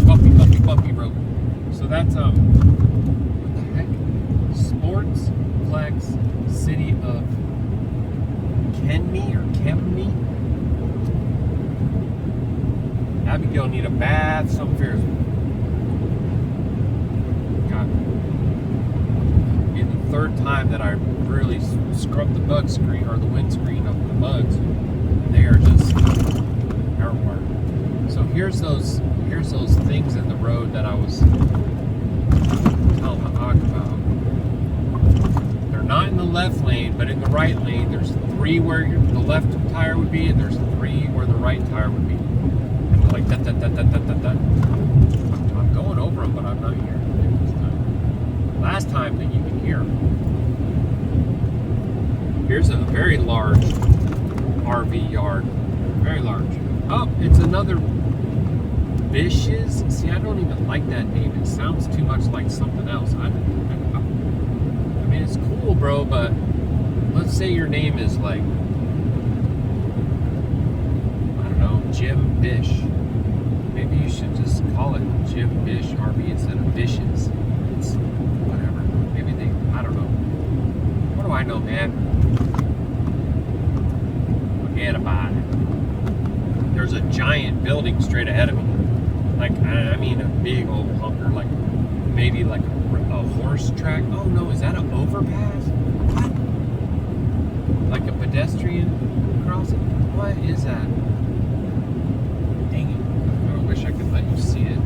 bumpy road. What the heck? Sportsplex City of Kenme or Kemney? Abigail need a bath. Some fears. God. It's the third time that I really scrubbed the bug screen or the windscreen of the bugs. They are just everywhere. So here's those things in the road that I was telling the Hawk about. They're not in the left lane, but in the right lane. There's 3 where the left tire would be, and there's 3 where the right tire would be. And like that. I'm going over them, but I'm not hearing them this time. Last time that you can hear them. Here's a very large RV yard. Very large. Oh, it's another Bishes. See, I don't even like that name. It sounds too much like something else. I mean, it's cool, bro, but let's say your name is like, I don't know, Jim Bish. Maybe you should just call it Jim Bish RV instead of Bishes. It's whatever. Maybe I don't know. What do I know, man? Forget about it. There's a giant building straight ahead of me. Like, I mean, a big old hunker, like maybe like a horse track. Oh no, is that an overpass? What? Like a pedestrian crossing? What is that? Dang it. I wish I could let you see it.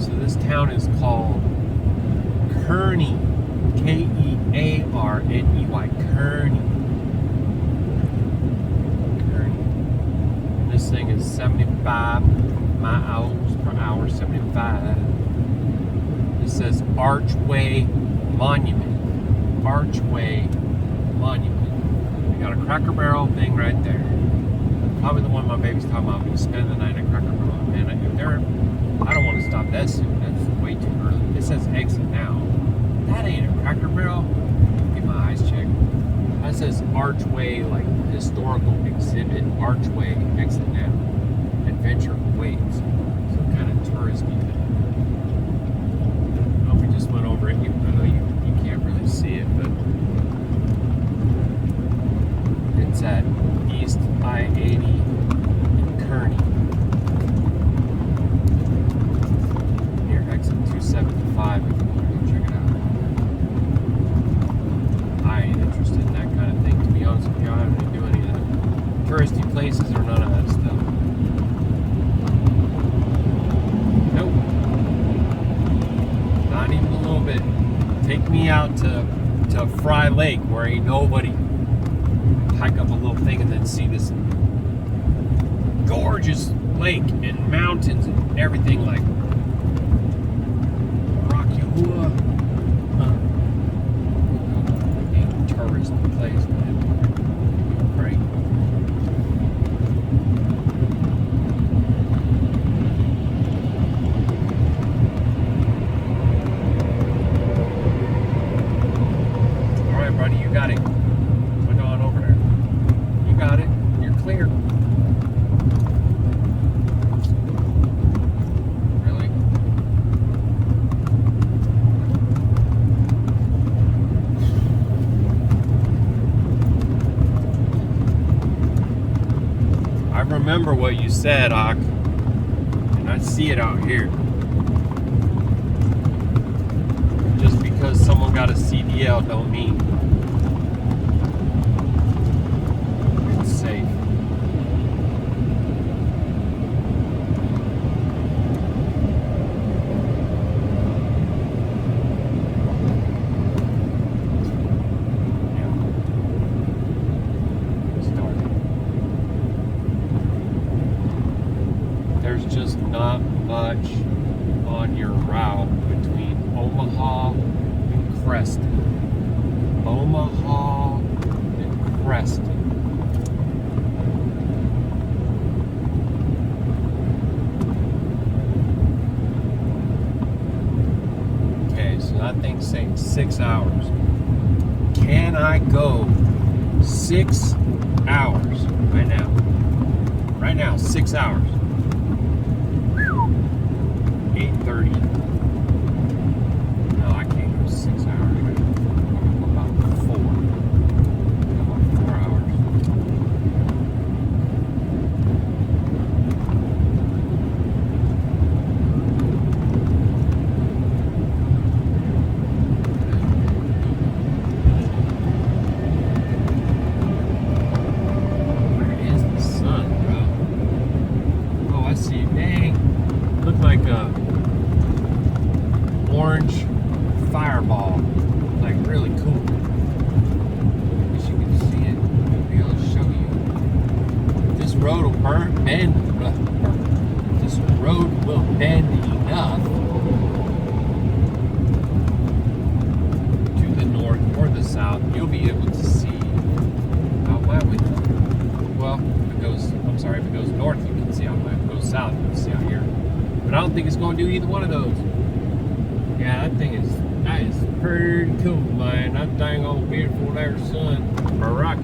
So this town is called Kearney. Kearney. Kearney. This thing is 75 miles per hour. 75. It says Archway Monument. Archway Monument. We got a Cracker Barrel thing right there. Probably the one my baby's talking about. We spend the night at Cracker Barrel. Man, I don't want to stop that soon. That's way too early. It says exit now. That ain't a Cracker Barrel. Get my eyes checked. That says Archway, like historical exhibit. Archway, exit now. Adventure waits. Some kind of touristy thing. Oh, we just went over it. I know you can't really see it, but it's at East I-80 in Kearney. Near exit 275 if you want to go check it out. I ain't interested in that kind of thing, to be honest with you. I don't really do any of that touristy places or none of that stuff. Nope. Not even a little bit. Take me out to Fry Lake where ain't nobody. Hike up a little thing and then see this gorgeous lake and mountains and everything like Ruach Ha'Qadash. Tourist place, man. Great. All right, buddy, you got it. Went on over there. You got it. You're clear. Really? I remember what you said, Ak, and I see it out here. Just because someone got a CDL don't mean it's safe. There's just not much on your route between Omaha and Creston. Omaha and Creston. Okay, so that thing's saying 6 hours. Can I go 6 hours right now. Right now, 6 hours. 8:30. No, I can't go 6 hours. Right now. About 4. About 4 hours. Where is the sun, bro? Oh, I see. Dang. Looked like a orange fireball. Like really cool. I guess you can see it. I'll be able to show you. This road will bend. This road will bend enough to the north or the south. You'll be able to see out my window. Well, if it goes, I'm sorry, if it goes north, you can see out my. If it goes south, you can see out here. But I don't think it's going to do either one of those. Yeah, that is pretty cool, man. That dang old beautiful there sun. Baruk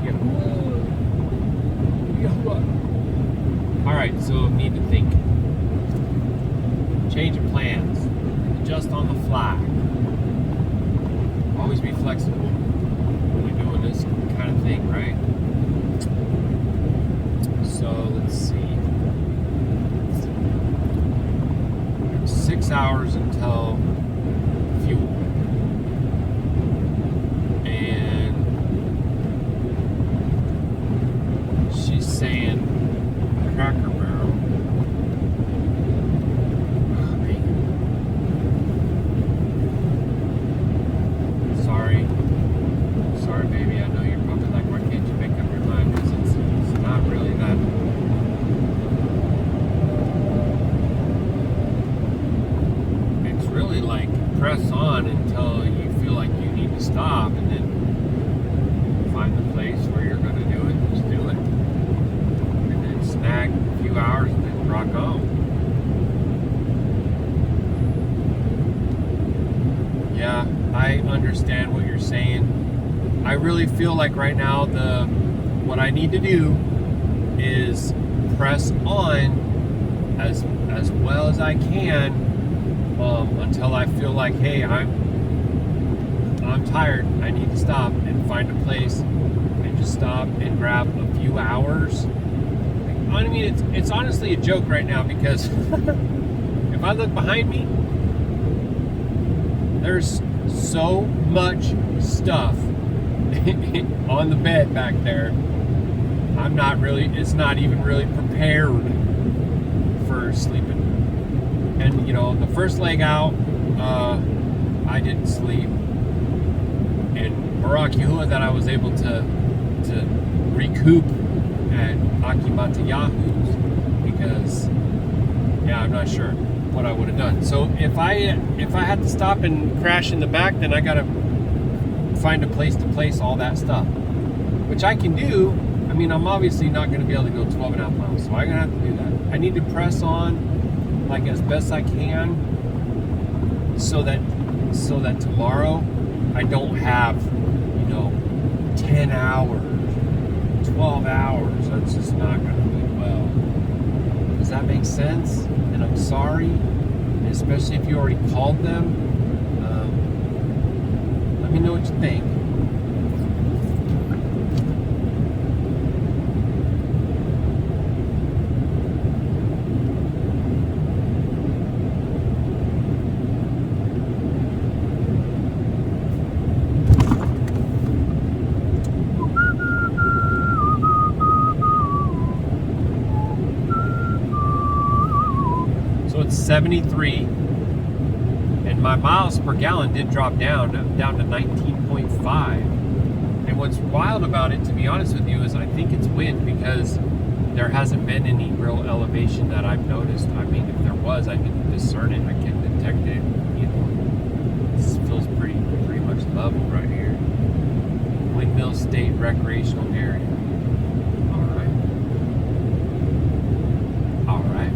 Yahuah. Alright, so need to think. Change of plans. Adjust on the fly. Always be flexible when you're doing this kind of thing, right? So, let's see. 6 hours until fuel. And she's saying Cracker Barrel. Oh, man. Sorry, baby. I know you're probably like, why can't you make up your mind? Because it's not really that. Really like press on until you feel like you need to stop, and then find the place where you're going to do it. Just do it, and then snag a few hours and then rock on. Yeah, I understand what you're saying. I really feel like right now what I need to do is press on as well as I can. Until I feel like, hey, I'm tired. I need to stop and find a place and just stop and grab a few hours. I mean, it's honestly a joke right now because if I look behind me, there's so much stuff on the bed back there. It's not even really prepared for sleeping. And, you know, the first leg out, I didn't sleep. And Baruk Atah that I was able to recoup at Ruach Atah Yahuah's because, yeah, I'm not sure what I would have done. So if I had to stop and crash in the back, then I got to find a place to place all that stuff, which I can do. I mean, I'm obviously not going to be able to go 12.5 miles, so I'm going to have to do that. I need to press on like as best I can so that tomorrow I don't have, 10 hours, 12 hours. That's just not going to be well. Does that make sense? And I'm sorry, especially if you already called them. Let me know what you think. So it's 73, and my miles per gallon did drop down to 19.5. And what's wild about it, to be honest with you, is I think it's wind, because there hasn't been any real elevation that I've noticed. I mean, if there was, I can discern it, I can detect it. This feels pretty much level right here. Windmill State Recreational Area. All right.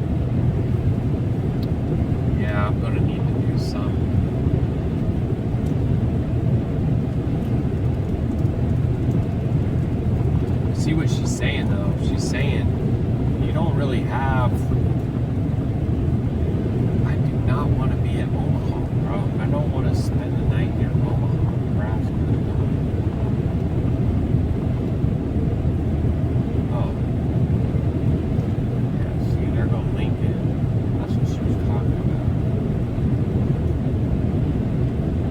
Yeah, I'm gonna need to do some. she's saying, though. She's saying, you don't really have... I do not want to be at Omaha, bro. I don't want to spend the night near Omaha, Nebraska. Oh. Yeah, see, they're going to link it. That's what she was talking about.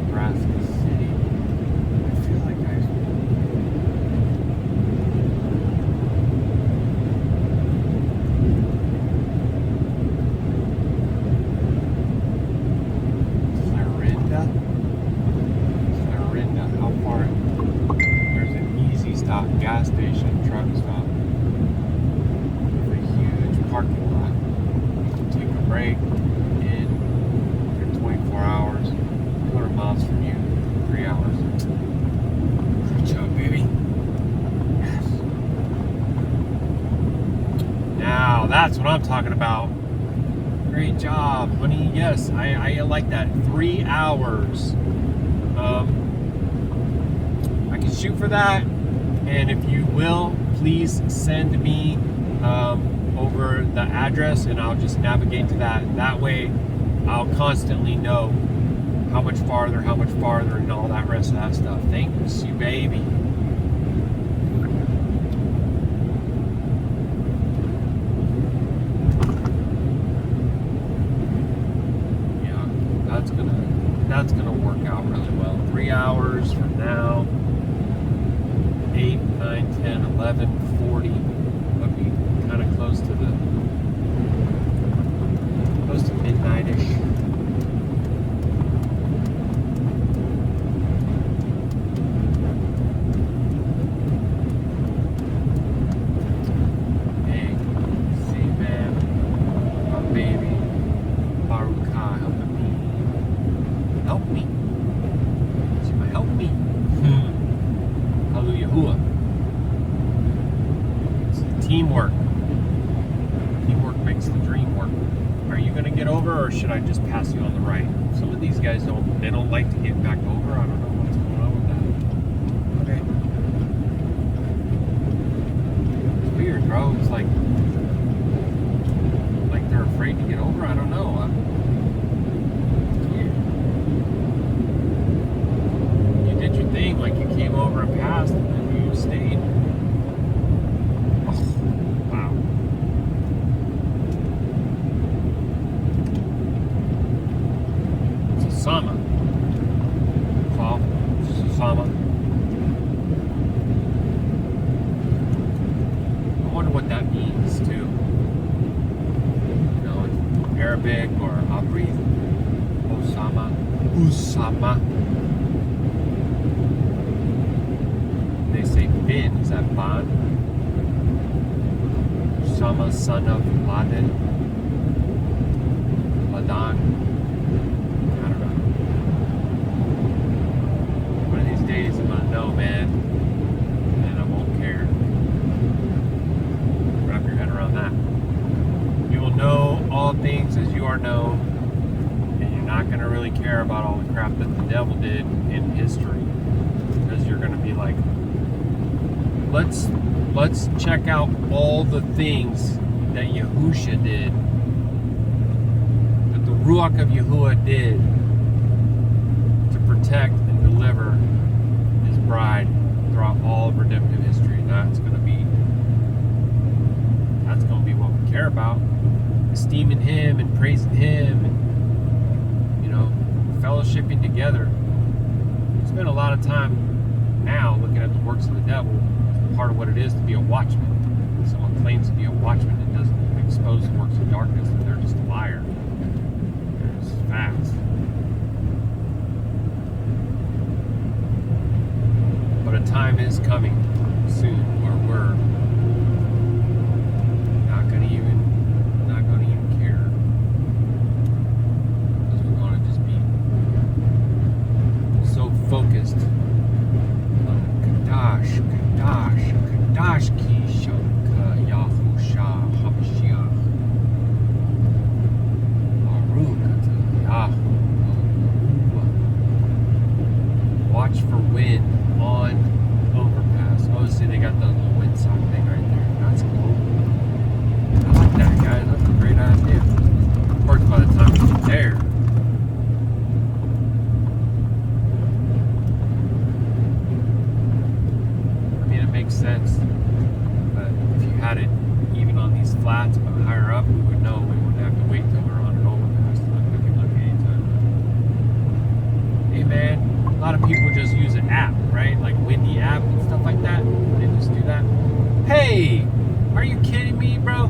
Nebraska City. I feel like Clarinda, how far? There's an easy stop, gas station, truck stop. With a huge parking lot. You can take a break in 24 hours, 200 miles from you, 3 hours. Good job, baby. Yes. Now, that's what I'm talking about. Great job, honey. Yes, I like that. 3 hours. I can shoot for that. And if you will, please send me over the address and I'll just navigate to that. That way, I'll constantly know how much farther, and all that rest of that stuff. Thanks, you baby. That's gonna work out really well. 3 hours from now, 8, 9, 10, 11, 40. That'd be kind of close to midnight-ish. Hey, see, man, my baby, Baruk Atah Yahuah. Help me. She might help me. Hallelujah. It's teamwork. Teamwork makes the dream work. Are you going to get over, or should I just pass you on the right? Some of these guys don't like to get back over. I don't know what's going on with that. Okay. It's weird, bro. It's like they're afraid to get over. I don't know. Thing, like you came over and passed and then you stayed. Oh, wow. Susama. Susama. I wonder what that means too. You know, in Arabic or Abri. Usama. They say bin, is that Ban? Usama, son of Laden. Ladan. I don't know. One of these days I'm gonna know, man. And I won't care. Wrap your head around that. You will know all things as you are known. And you're not gonna really care about all the crap that the devil did in history. Because you're gonna be like, Let's check out all the things that Yahusha did, that the Ruach of Yahuah did to protect and deliver his bride throughout all of redemptive history. That's gonna be what we care about. Esteeming him and praising him and, you know, fellowshipping together. We spend a lot of time now looking at the works of the devil. Part of what it is to be a watchman. If someone claims to be a watchman and doesn't expose the works of darkness, then they're just a liar. There's facts. But a time is coming soon where we're not gonna even care. Because we're gonna just be so focused on Qadash ki shanka Yahusha Hamashiach. Baruk Atah Yahuah. Watch for wind on overpass. had it even on these flats, but higher up, we would know. We wouldn't have to wait till we're on an overpass. We could look anytime. Hey man, a lot of people just use an app, right? Like Windy app and stuff like that. They just do that. Hey, are you kidding me, bro?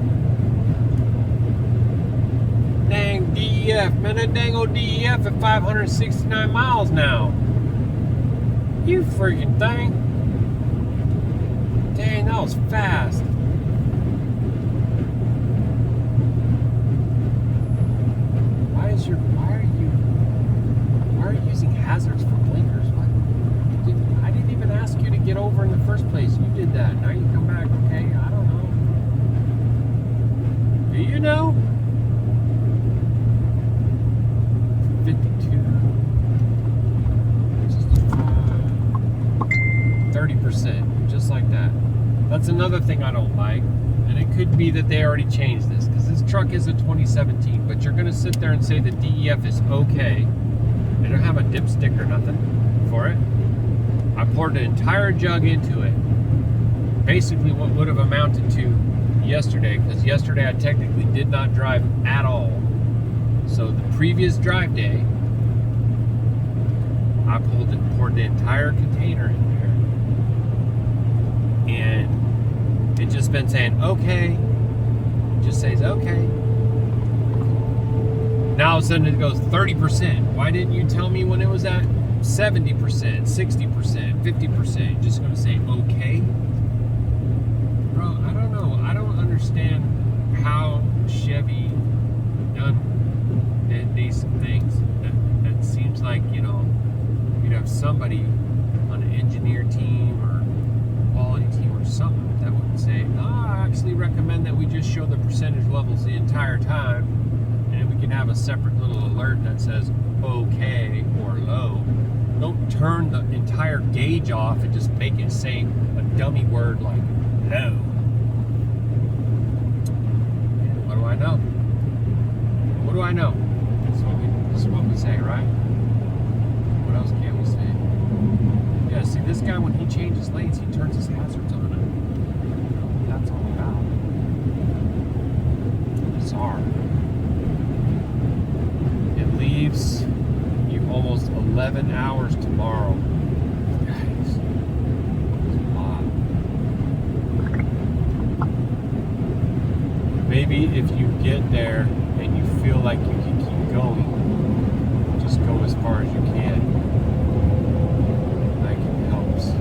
Dang DEF, man, that dang old DEF at 569 miles now. You freaking thing. Dang, that was fast. Why are you using hazards for blinkers? What? I didn't even ask you to get over in the first place. You did that. Now you come back, okay? I don't know. Do you know? 52. 30%, just like that. That's another thing I don't like, and it could be that they already changed this, because this truck is a 2017, but you're going to sit there and say the DEF is okay. They don't have a dipstick or nothing for it. I poured an entire jug into it, basically what would have amounted to yesterday, because yesterday I technically did not drive at all. So the previous drive day, I poured the entire container in there, and it just been saying okay. It just says okay. Now all of a sudden it goes 30%. Why didn't you tell me when it was at 70%, 60%, 50%? You're just going to say okay? Bro, I don't know. I don't understand how Chevy done these things. That seems like, you know, you'd have somebody on an engineer team or quality team or something that would say, I actually recommend that we just show the percentage levels the entire time, and we can have a separate little alert that says okay or low. Don't turn the entire gauge off and just make it say a dummy word like low. What do I know? What do I know? This is what we say, right? What else can we say? Yeah, see, this guy, when he changes lanes, he turns his hazards on. That's all about. Bizarre. It leaves you almost 11 hours tomorrow. Guys, it's a lot. Maybe if you get there and you feel like you can keep going, just go as far as you can. Like it helps.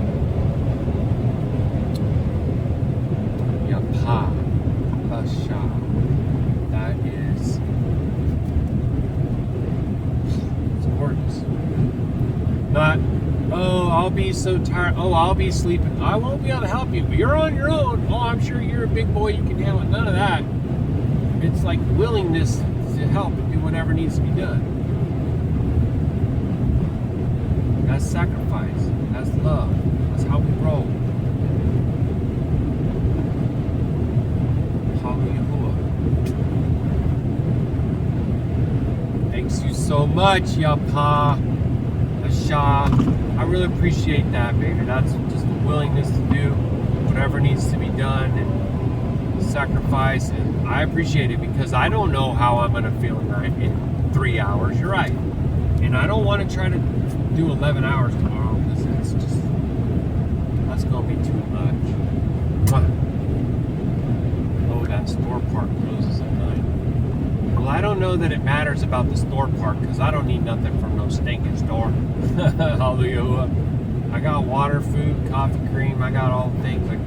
Yahusha. That is. It's gorgeous. Not, oh, I'll be so tired. Oh, I'll be sleeping. I won't be able to help you, but you're on your own. Oh, I'm sure you're a big boy. You can handle it. None of that. It's like willingness to help and do whatever needs to be done. That's sacrifice. That's love. That's how we roll. Yahuah. Thanks you so much, Yapa. Asha. I really appreciate that, baby. That's just the willingness to do whatever needs to be done and sacrifice. And I appreciate it because I don't know how I'm going to feel in 3 hours. You're right. And I don't want to try to do 11 hours tomorrow because that's going to be too much. Oh, that store park closes at 9. Well, I don't know that it matters about the store park because I don't need nothing from no stinking store. Hallelujah. I got water, food, coffee, cream. I got all the things. Like,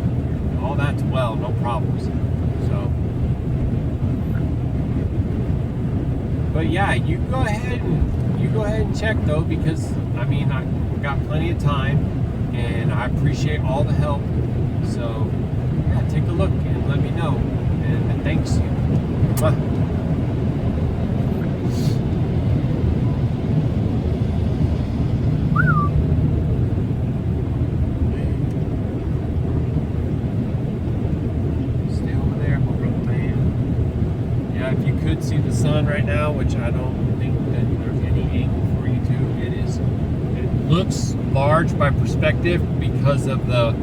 all that's well, no problems. So, but yeah, you go ahead and check though, because I mean I got plenty of time, and I appreciate all the help. So yeah, take a look and let me know, and thanks you. If you could see the sun right now, which I don't think that there's any angle for you to, it looks large by perspective because of the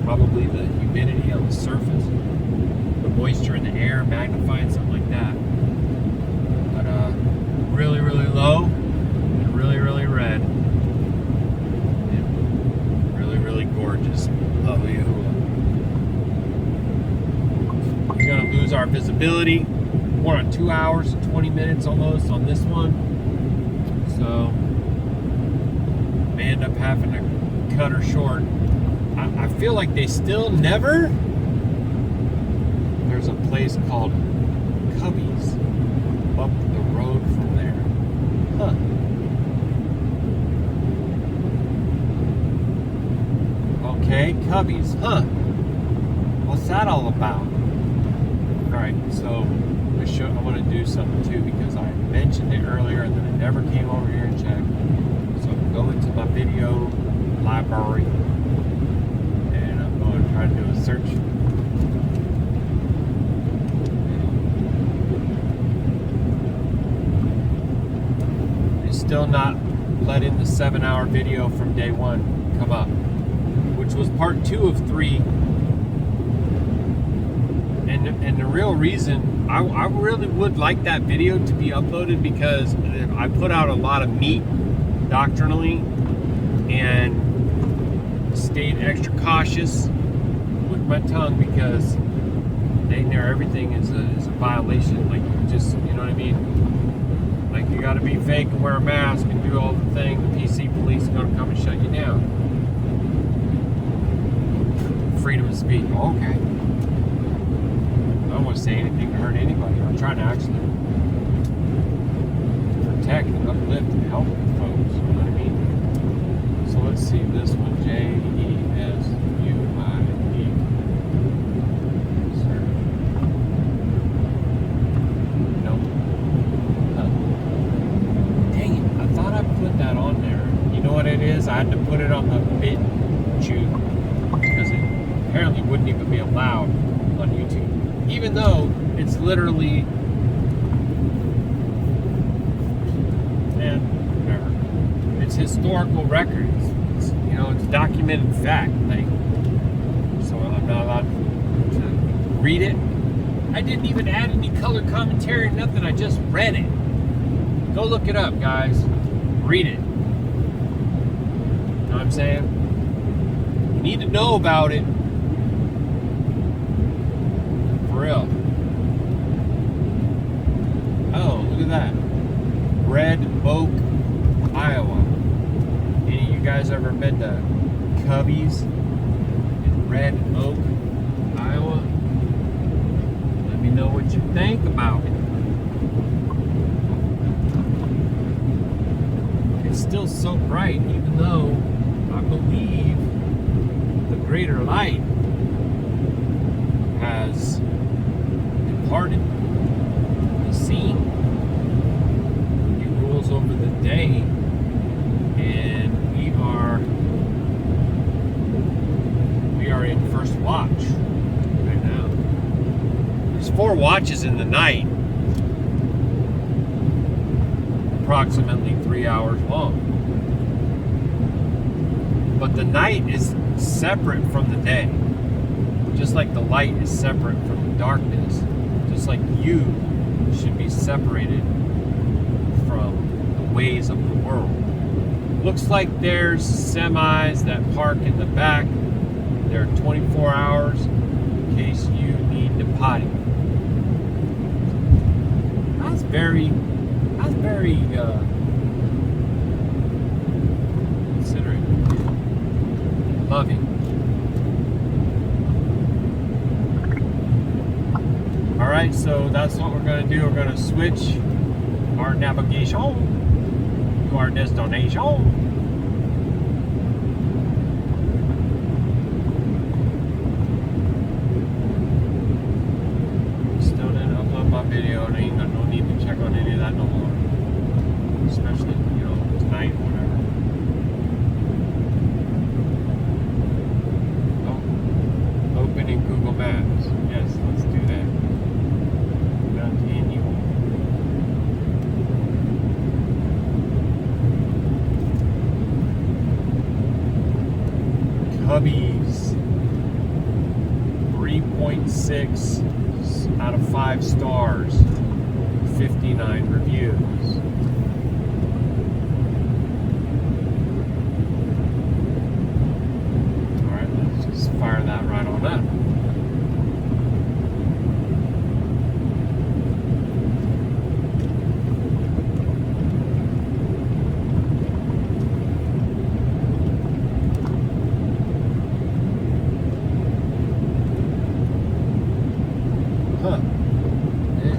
probably the humidity. A there, magnifying something like that. But really, really low and really, really red. And really, really gorgeous. Love Yahuah. We're gonna lose our visibility. We're on 2 hours and 20 minutes almost on this one. So may end up having to cut her short. I feel like they still never. There's a place called Cubby's up the road from there. Huh. Okay, Cubby's. Huh. What's that all about? Alright, so I want to do something too because I mentioned it earlier and then I never came over here and checked. So I'm going to my video library and I'm going to try to do a search. It's still not letting the 7-hour video from day one come up, which was part 2 of 3. And the real reason I really would like that video to be uploaded because I put out a lot of meat doctrinally and stayed extra cautious with my tongue because dang near everything is a violation. Like you just, you know what I mean? Like you got to be fake and wear a mask and do all the thing. The PC police are going to come and shut you down. Freedom of speech. Okay. I don't want to say anything to hurt anybody. I'm trying to actually protect and uplift and help folks. You know what I mean? So let's see this one. J-E-S-U-I-E. Sir. Nope. Huh. Dang it. I thought I put that on there. You know what it is? I had to put it on the BitTube because it apparently wouldn't even be allowed on YouTube. Even though it's literally, whatever. It's historical records. It's, you know, it's documented fact. Like, so I'm not allowed to read it. I didn't even add any color commentary, nothing. I just read it. Go look it up, guys. Read it. Know what I'm saying? You need to know about it. Real. Oh, look at that. Red Oak, Iowa. Any of you guys ever been to Cubby's in Red Oak, Iowa? Let me know what you think about it. It's still so bright, even though I believe the greater light has departed the scene. He rules over the day, and we are in first watch right now. There's 4 watches in the night, approximately 3 hours long. But the night is separate from the day. Just like the light is separate from the darkness, just like you should be separated from the ways of the world. Looks like there's semis that park in the back. They're 24 hours in case you need to potty. That's very considerate, loving. Alright, so that's what we're going to do. We're going to switch our navigation to our destination. Still didn't upload my video, and I ain't got no need to check on any of that no more. Especially, you know, tonight or whatever. Oh, opening Google Maps. Yes, let's do that. Continue. Cubby's 3.6 out of 5 stars, 59 reviews. Alright, let's just fire that right on up.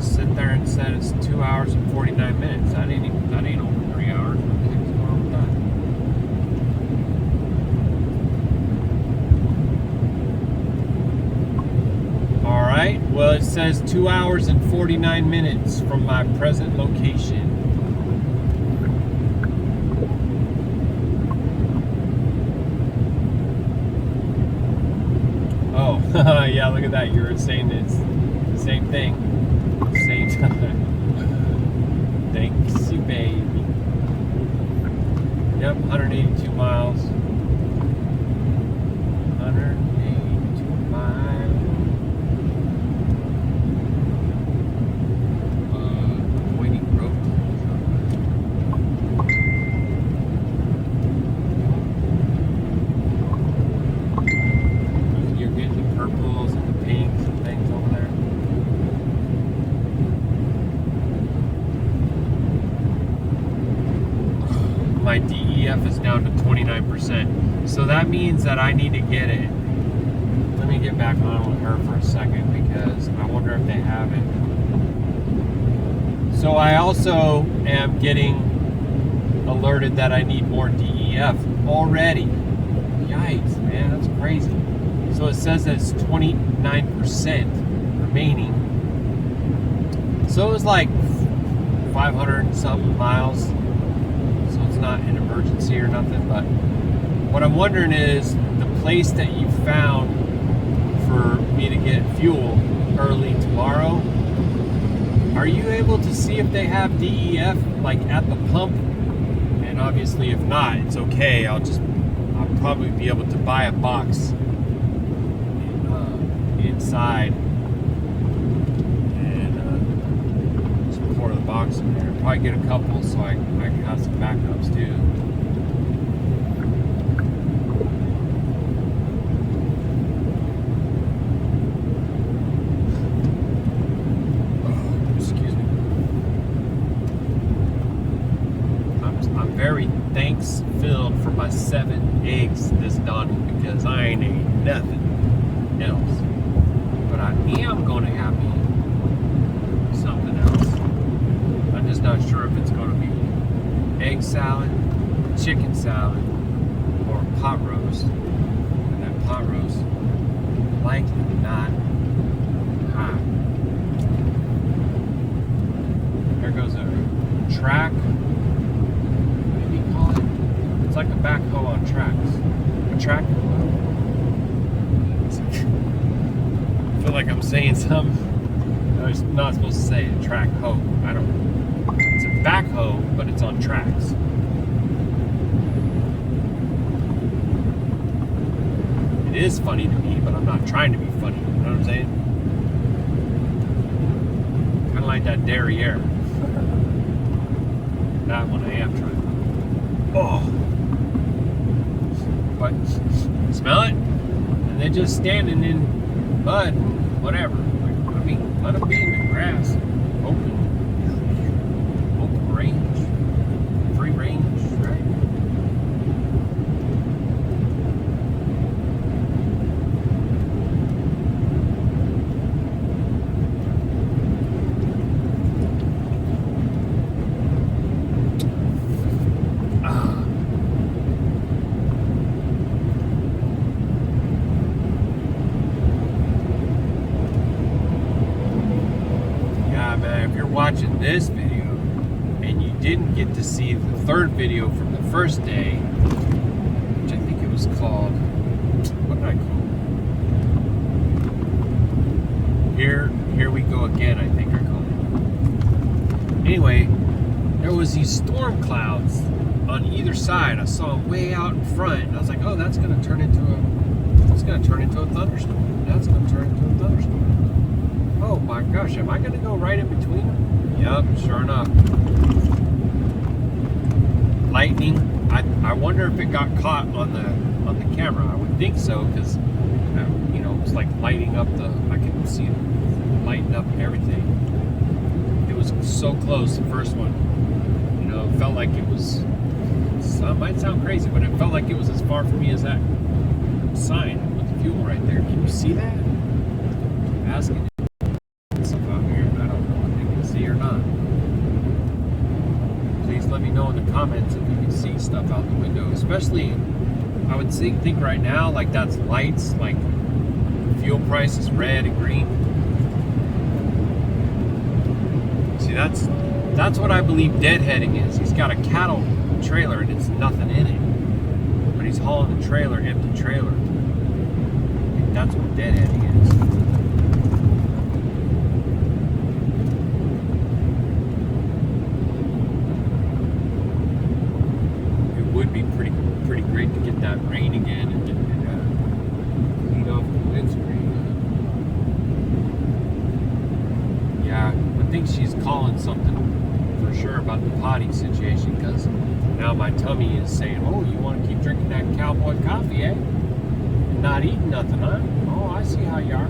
Sit there and said it's 2 hours and 49 minutes. That ain't over 3 hours. What the heck's going on with that? Alright, well it says 2 hours and 49 minutes from my present location. Oh, yeah, look at that. You were saying it's the same thing. Same time. Thanks, you baby. Yep, 182 miles. 182 miles. Pointing road. You're getting the purples and the pinks and things over there. My DEF is down to 29%. So that means that I need to get it. Let me get back on with her for a second because I wonder if they have it. So I also am getting alerted that I need more DEF already. Yikes, man, that's crazy. So it says that it's 29% remaining. So it was like 500 and something miles. Not an emergency or nothing, but what I'm wondering is the place that you found for me to get fuel early tomorrow, are you able to see if they have DEF like at the pump? And obviously if not, it's okay. I'll probably be able to buy a box inside and just pour the box in there. Probably get a couple so I can have some backups too. Excuse me. I'm very thanks filled for my 7 eggs this dawning because I ain't ate nothing else. But I am gonna have me something else. I'm just not sure if it's going to be egg salad, chicken salad, or pot roast. And that pot roast, likely not hot. There goes a track. What do you call it? It's like a backhoe on tracks. A track? I feel like I'm saying something I was not supposed to say. A track hoe. I don't know. It's a backhoe, but it's on tracks. It is funny to me, but I'm not trying to be funny. You know what I'm saying? Kind of like that derriere. That one I am trying. Oh. But, smell it? And they're just standing in mud, whatever. Like, I mean, let them be in the grass. Open range, free range, right? Yeah, man, if you're watching this video and you didn't get to see the third video from the first day, which I think it was called, what did I call it? Here we go again, I think I called it. Anyway, there was these storm clouds on either side. I saw them way out in front, and I was like, oh, that's gonna turn into a thunderstorm. That's gonna turn into a thunderstorm. Oh Gosh, am I going to go right in between them? Yep, sure enough. Lightning. I wonder if it got caught on the camera. I would think so, because you know, it's like lighting up I can see it lighting up everything. It was so close, the first one. You know, it felt like it was, it might sound crazy, but it felt like it was as far from me as that sign with the fuel right there. Can you see that? I'm asking stuff out here, and I don't know if they can see or not. Please let me know in the comments if you can see stuff out the window. Especially, I would think right now, like that's lights, like fuel price is red and green. See, that's what I believe deadheading is. He's got a cattle trailer and it's nothing in it, but he's hauling the trailer, empty trailer. I think that's what deadheading is. It would be pretty great to get that rain again and clean off the windscreen. Yeah, I think she's calling something for sure about the potty situation, because now my tummy is saying, oh, you want to keep drinking that cowboy coffee, eh? And not eating nothing, huh? Oh, I see how you are.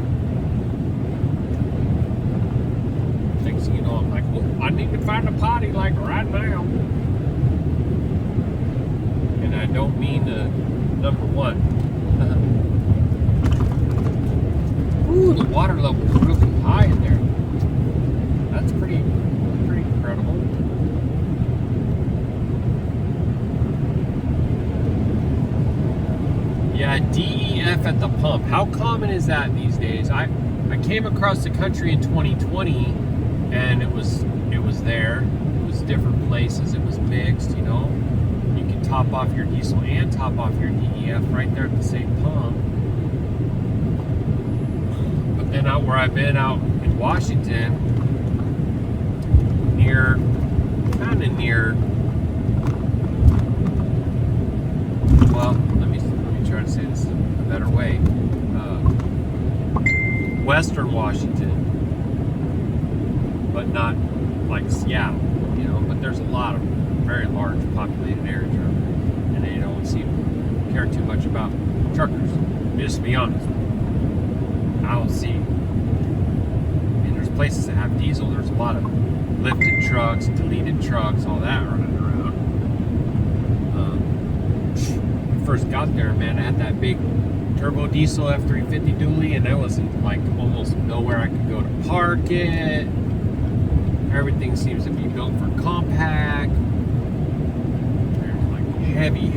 Next thing you know, I'm like, well, I need to find a potty like right now. And I don't mean number one. Ooh, the water level is really high in there. That's pretty incredible. Yeah, DEF at the pump. How common is that these days? I came across the country in 2020, and it was there. It was different places. It was mixed, you know. You can top off your diesel and top off your DEF right there at the same pump. But then out where I've been out in Washington, kind of near, well, let me try to say this a better way. Western Washington, but not like Seattle, you know, but there's a lot of very large populated areas around there, and they don't seem to care too much about truckers. Just to be honest, I don't see. I mean, there's places that have diesel. There's a lot of lifted trucks, deleted trucks, all that running around. When I first got there, man, I had that big turbo diesel F350 dually, and there was like almost nowhere I could go to park it. Everything seems to be built for compact. There's like heavy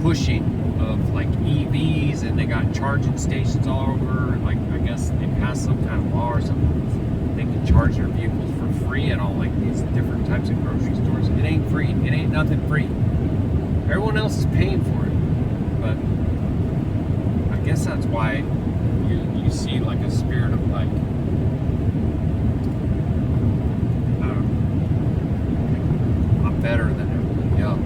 pushing of like EVs, and they got charging stations all over. Like, I guess they passed some kind of law or something. They can charge their vehicles for free at all like these different types of grocery stores. It ain't free. It ain't nothing free. Everyone else is paying for it. But I guess that's why you see like a spirit of like, I'm better than everybody else.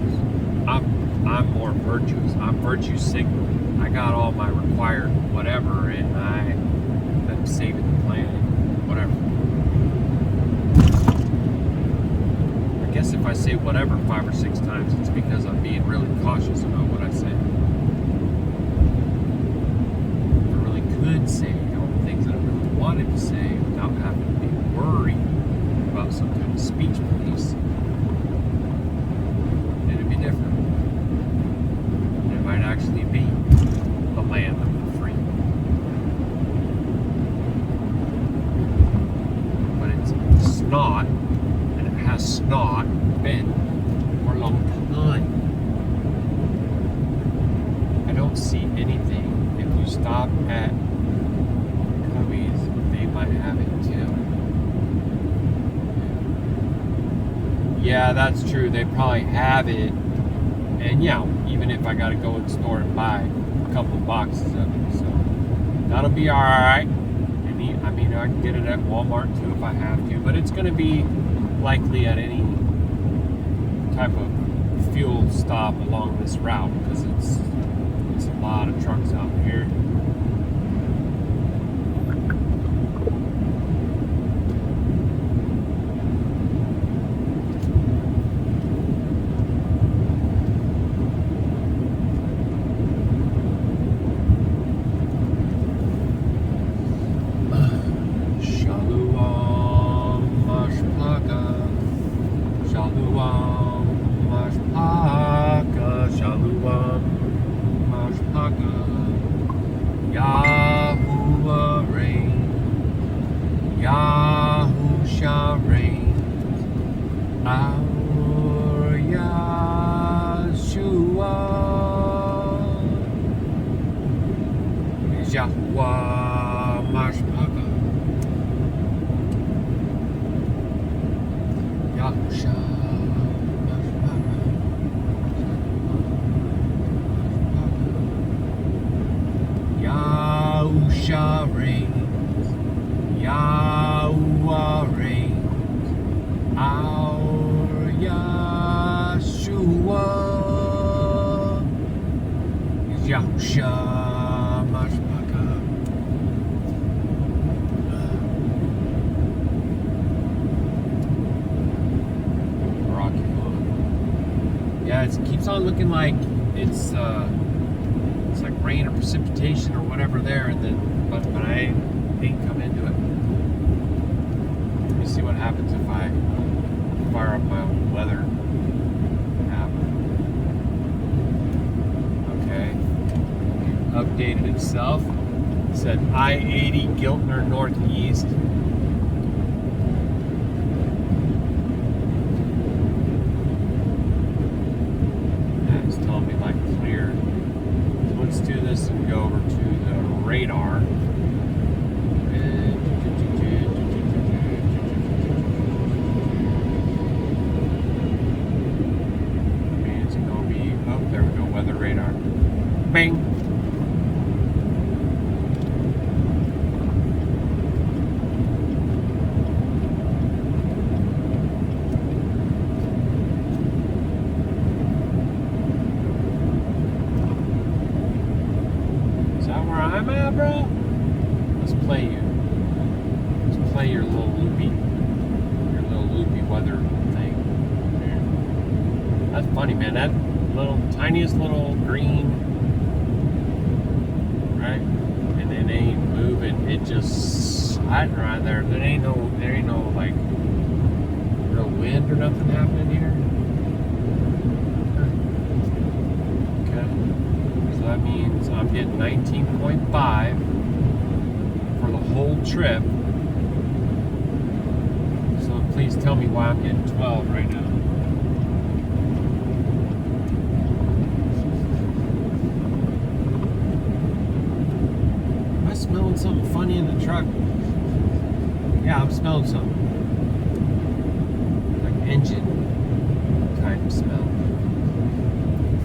I'm more virtuous. I'm virtue signaling. I got all my required whatever, and I'm saving the planet, whatever. I guess if I say whatever 5 or 6 times, it's because I'm being really cautious about what I say. I really could say all the things that I really wanted to say without having to be worried about some kind of speech police. It'd be different. It might actually be the land of the free. But it's not, and it has not been for a long time. I don't see anything. If you stop at Cubby's, they might have it too. Yeah, that's true. They probably have it. And yeah, even if I gotta go in the store and buy a couple of boxes of it, so that'll be alright. I mean, I can get it at Walmart too if I have to, but it's gonna be likely at any type of fuel stop along this route, because it's a lot of trucks out here. Yahusha reigns, our Yeshua is Yahuah Mashpaka. Yahusha Mashpaka. Yahusha reigns, Yahuah reigns, our Yeshua is Yahusha Mashpaka. Yeah, it keeps on looking like it's like rain or precipitation or whatever there, and then but I ain't come into it. Let me see what happens if I fire up my own weather app. Okay, updated itself. It said I-80 Giltner northeast. It's telling me like clear. So let's do this and go over to the radar. It's gonna be, oh, there we go, weather radar. Bang! I'm at, bro. Let's play you. Let's play your little loopy weather thing. That's funny, man. That little tiniest little green, right? And it ain't moving. It just sliding right there. There ain't no like real wind or nothing happening here. That means I'm getting 19.5 for the whole trip. So please tell me why I'm getting 12 right now. Am I smelling something funny in the truck? Yeah, I'm smelling something. Like engine kind of smell.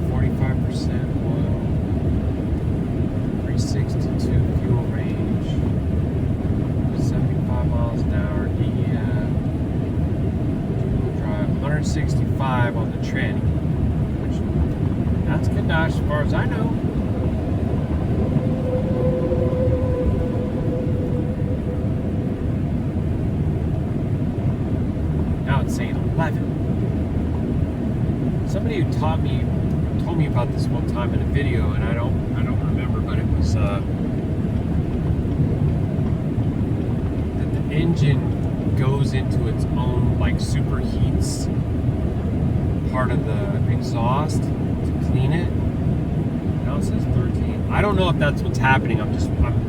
45% oil. 62 fuel range, 75 miles an hour, DEF, drive 165 on the tranny, which that's Qadash as far as I know. Now it's saying 11. Somebody who told me about this one time in a video, and I don't remember, but it was that the engine goes into its own like superheats part of the exhaust to clean it. Now it says 13. I don't know if that's what's happening. I'm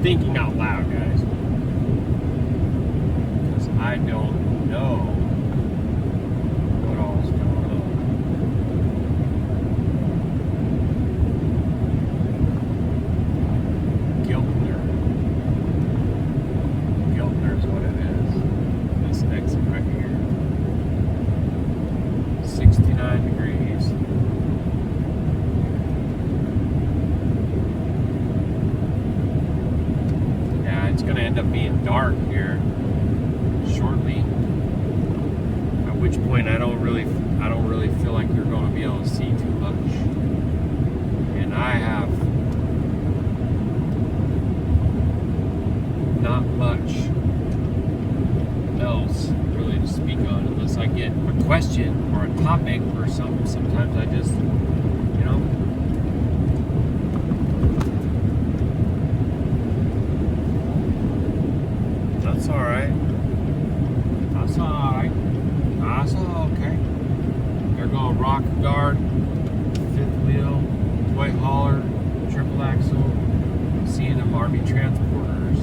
thinking out loud, guys, because I don't know what all's going on. Giltner is what it is. This exit right here. 69 degrees. Yeah, it's going to end up being dark here shortly. At which point I don't really feel like you're going to be able to see too much. And I have not much else really to speak on unless I get a question or a topic or something. Sometimes I just, that's alright. That's alright. That's all okay. They're going rock guard, fifth wheel, toy hauler, triple axle, seeing them Army transporters.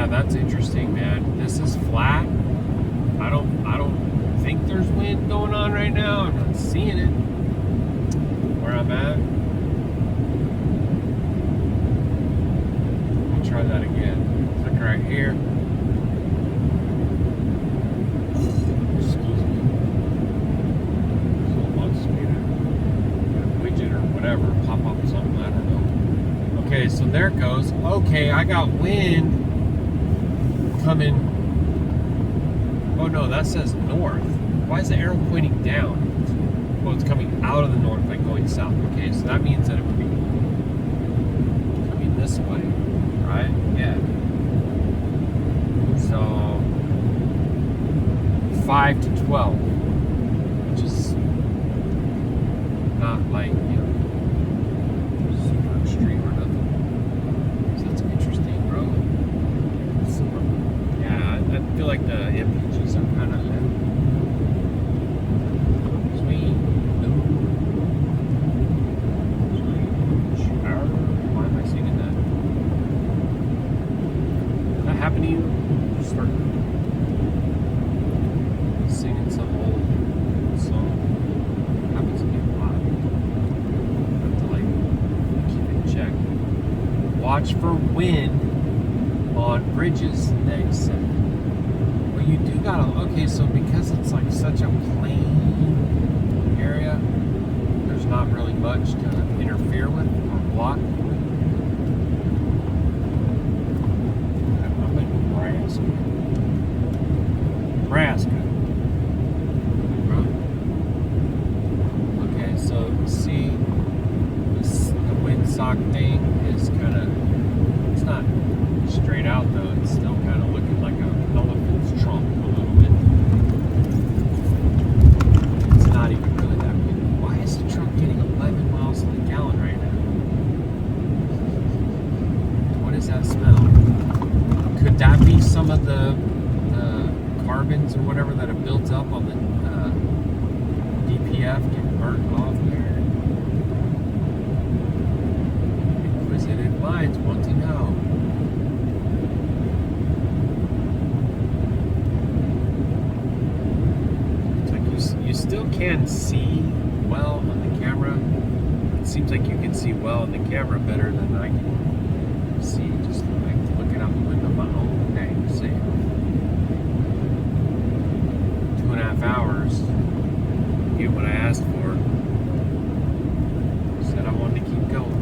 Yeah, that's interesting, man. This is flat. I don't think there's wind going on right now. I'm not seeing it where I'm at. Let me try that again. Click right here. Excuse me. Someone wants me to get a widget or whatever, pop up something, I don't know. Okay, so there it goes. Okay, I got wind coming. Oh no, that says north. Why is the arrow pointing down? Well, it's coming out of the north, like going south. Okay, so that means that it would be coming this way, right? Yeah. So 5 to 12, which is not like, super extreme or nothing. So that's interesting, bro. Yeah, I feel like the MPGs are kind of sweet. Why am I singing that? Did that happen to you? Just start singing some old song. Happens to me a lot. I have to keep it in check. Watch for wind on bridges, they said. Well, you do gotta, okay, so because it's like such a plain area, there's not really much to interfere with or block. I'm in Nebraska. Okay, so see, the windsock thing is kind of, it's not straight out though, it's still kind of looking like an elephant's trunk a little bit. It's not even really that big. Why is the truck getting 11 miles to the gallon right now? What does that smell? Could that be some of the carbons or whatever that have built up on the DPF getting burnt off there? Inquisitive minds want to know. You still can see well on the camera. It seems like you can see well on the camera better than I can see just like looking out the window of my own thing. See, 2.5 hours. Get what I asked for. Said I wanted to keep going.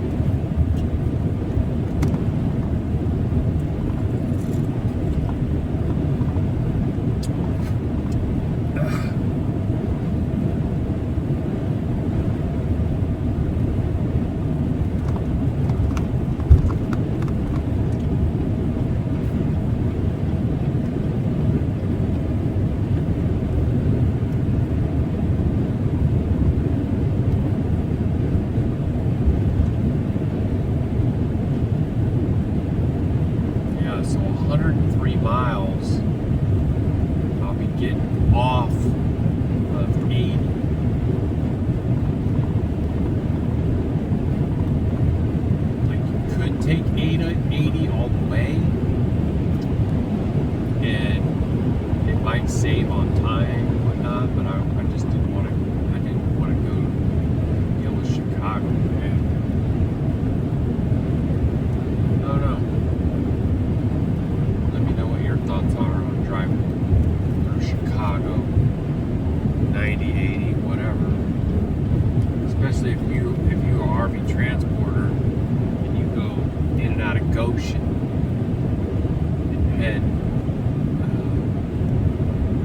So 103 miles, I'll be getting off of 80. Like you could take 80 all the way, and it might save on time and whatnot, but I just didn't want to go deal with Chicago, man. Thoughts are on driving through Chicago, 90, 80, whatever. Especially if you are an RV transporter and you go in and out of Goshen and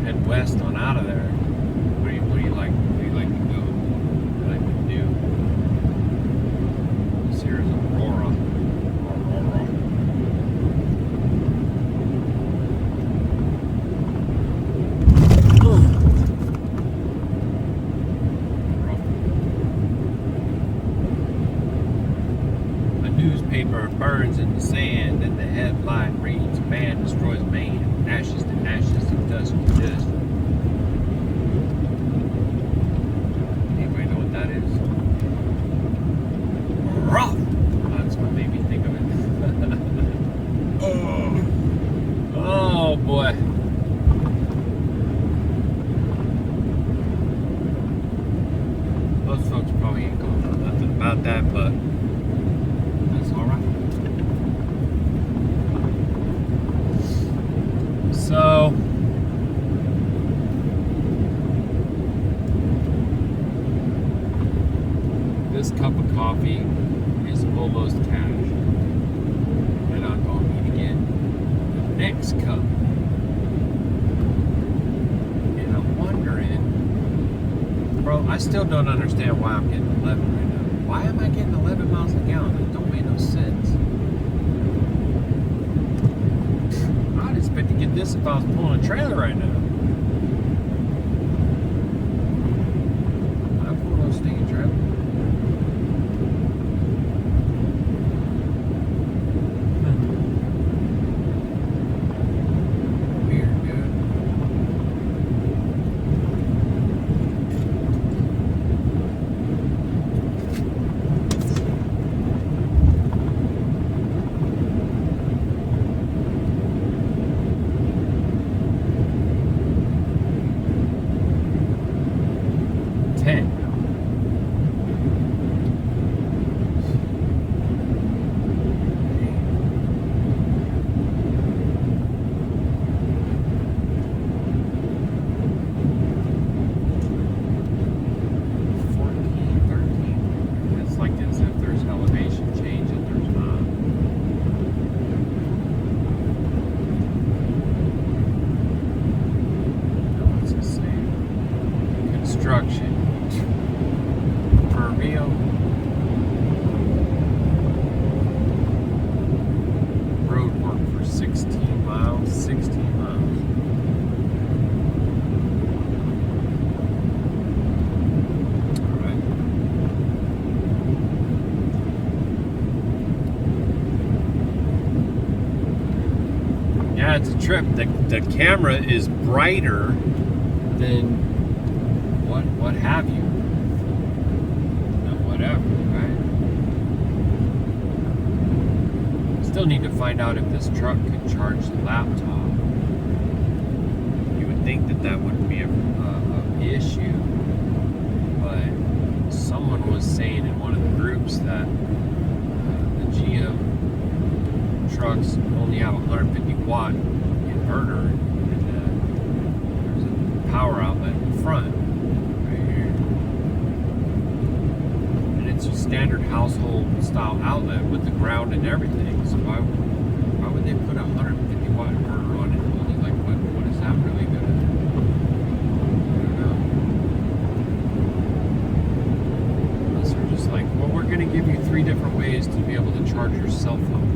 head west on out of there. What do you like? Where do you like to go? What I can do? This here is Aurora. Newspaper burns in the sand and the headline reads, "Man destroys man, ashes to ashes and dust to dust." Anybody know what that is? Rough! That's what made me think of it. Oh boy. Most folks probably ain't gonna know nothing about that, but that's alright. So this cup of coffee is almost cash. And I'm going to get the next cup. And I'm wondering, bro, I still don't understand why I'm getting 11 right now. Why am I getting 11 miles a gallon? It don't make no sense. I'd expect to get this if I was pulling a trailer right now. I pull no stinking trailer. Construction. For real. Road work for 16 miles. 16 miles. Alright. Yeah, it's a trip. The camera is brighter than what have you. No, whatever, right? Still need to find out if this truck can charge the laptop. You would think that wouldn't be an issue, but someone was saying in one of the groups that the GM trucks only have a 150 watt inverter, and there's a power outlet in front. It's a standard household style outlet with the ground and everything. So why would they put a 150 watt inverter on it? Only like what is that really good at? I don't know. Unless they're just like, well, we're gonna give you 3 different ways to be able to charge your cell phone.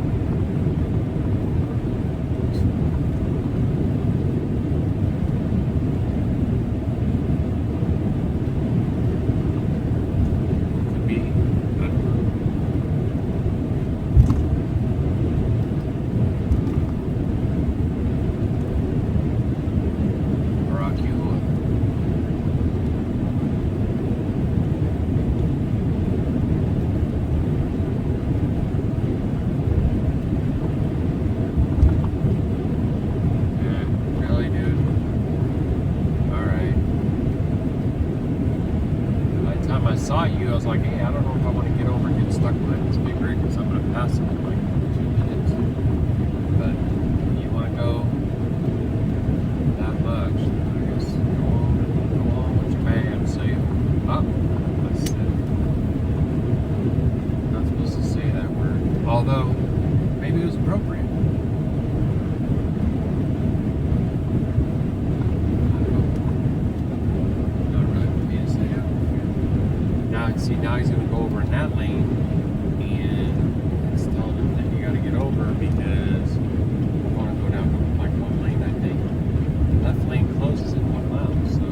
Saw you, I was like, hey, I don't know if I want to get over and get stuck behind this big rig because I'm going to pass it in like 2 minutes. But you want to go that much, I guess go on with your man. Say, oh, that's it. Not supposed to say that word. Although, maybe it was appropriate. See, now he's going to go over in that lane, and it's telling him that you got to get over because you want to go down like 1 lane, I think. Left lane closes in 1 mile, so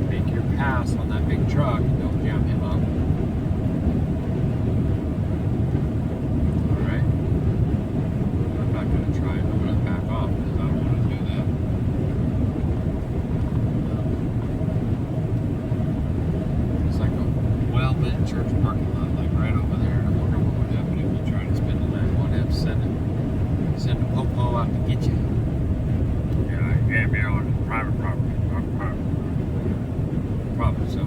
make your pass on that big truck and don't jam him up. Alright. I'm not going to try it. I'm going to back off because I don't want to do that. Well-lit church parking lot, like right over there. I wonder what would happen if you tried to spin the line. What if send a popo out to get you? private property. Probably so.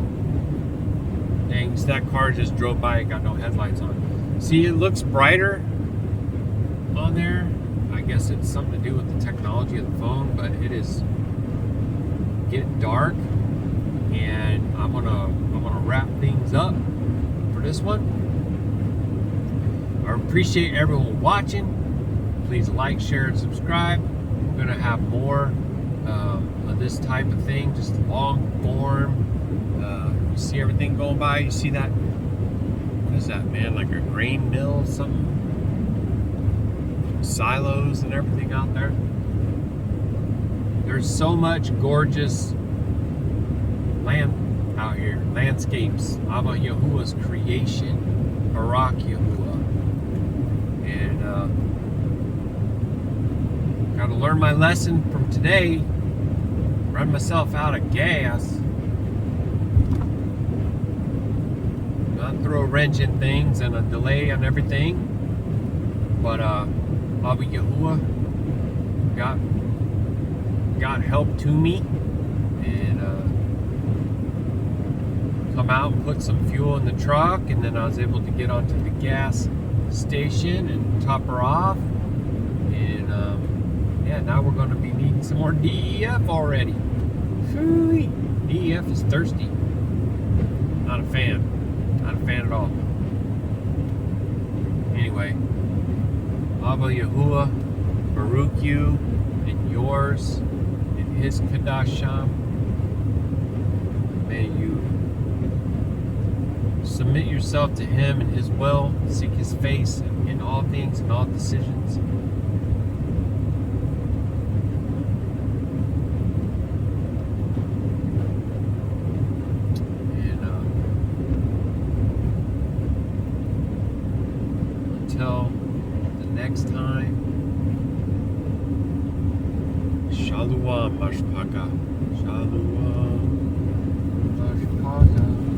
Dang, that car just drove by. It got no headlights on. See, it looks brighter on there. I guess it's something to do with the technology of the phone, but it is getting dark, and I'm gonna wrap things up for this one. I appreciate everyone watching. Please like, share, and subscribe. We're gonna have more of this type of thing, just long form. You see everything going by. You see that? What is that, man? Like a grain mill, something? Silos and everything out there. There's so much gorgeous land out here, landscapes. Abba Yahuah's creation, Baruk Yahuah, and got to learn my lesson from today. Run myself out of gas. Not throw a wrench in things and a delay on everything, but Abba Yahuah got help to me, and come out and put some fuel in the truck, and then I was able to get onto the gas station and top her off, and yeah, now we're going to be needing some more DEF already. Phooey. DEF is thirsty. Not a fan at all. Anyway, Abba Yahuah, Baruch you and yours in his Qadashayam. May you submit yourself to him and his will, seek his face in all things and all decisions. And until the next time, Shalom, Mashpaka. Shalom, Mashpaka.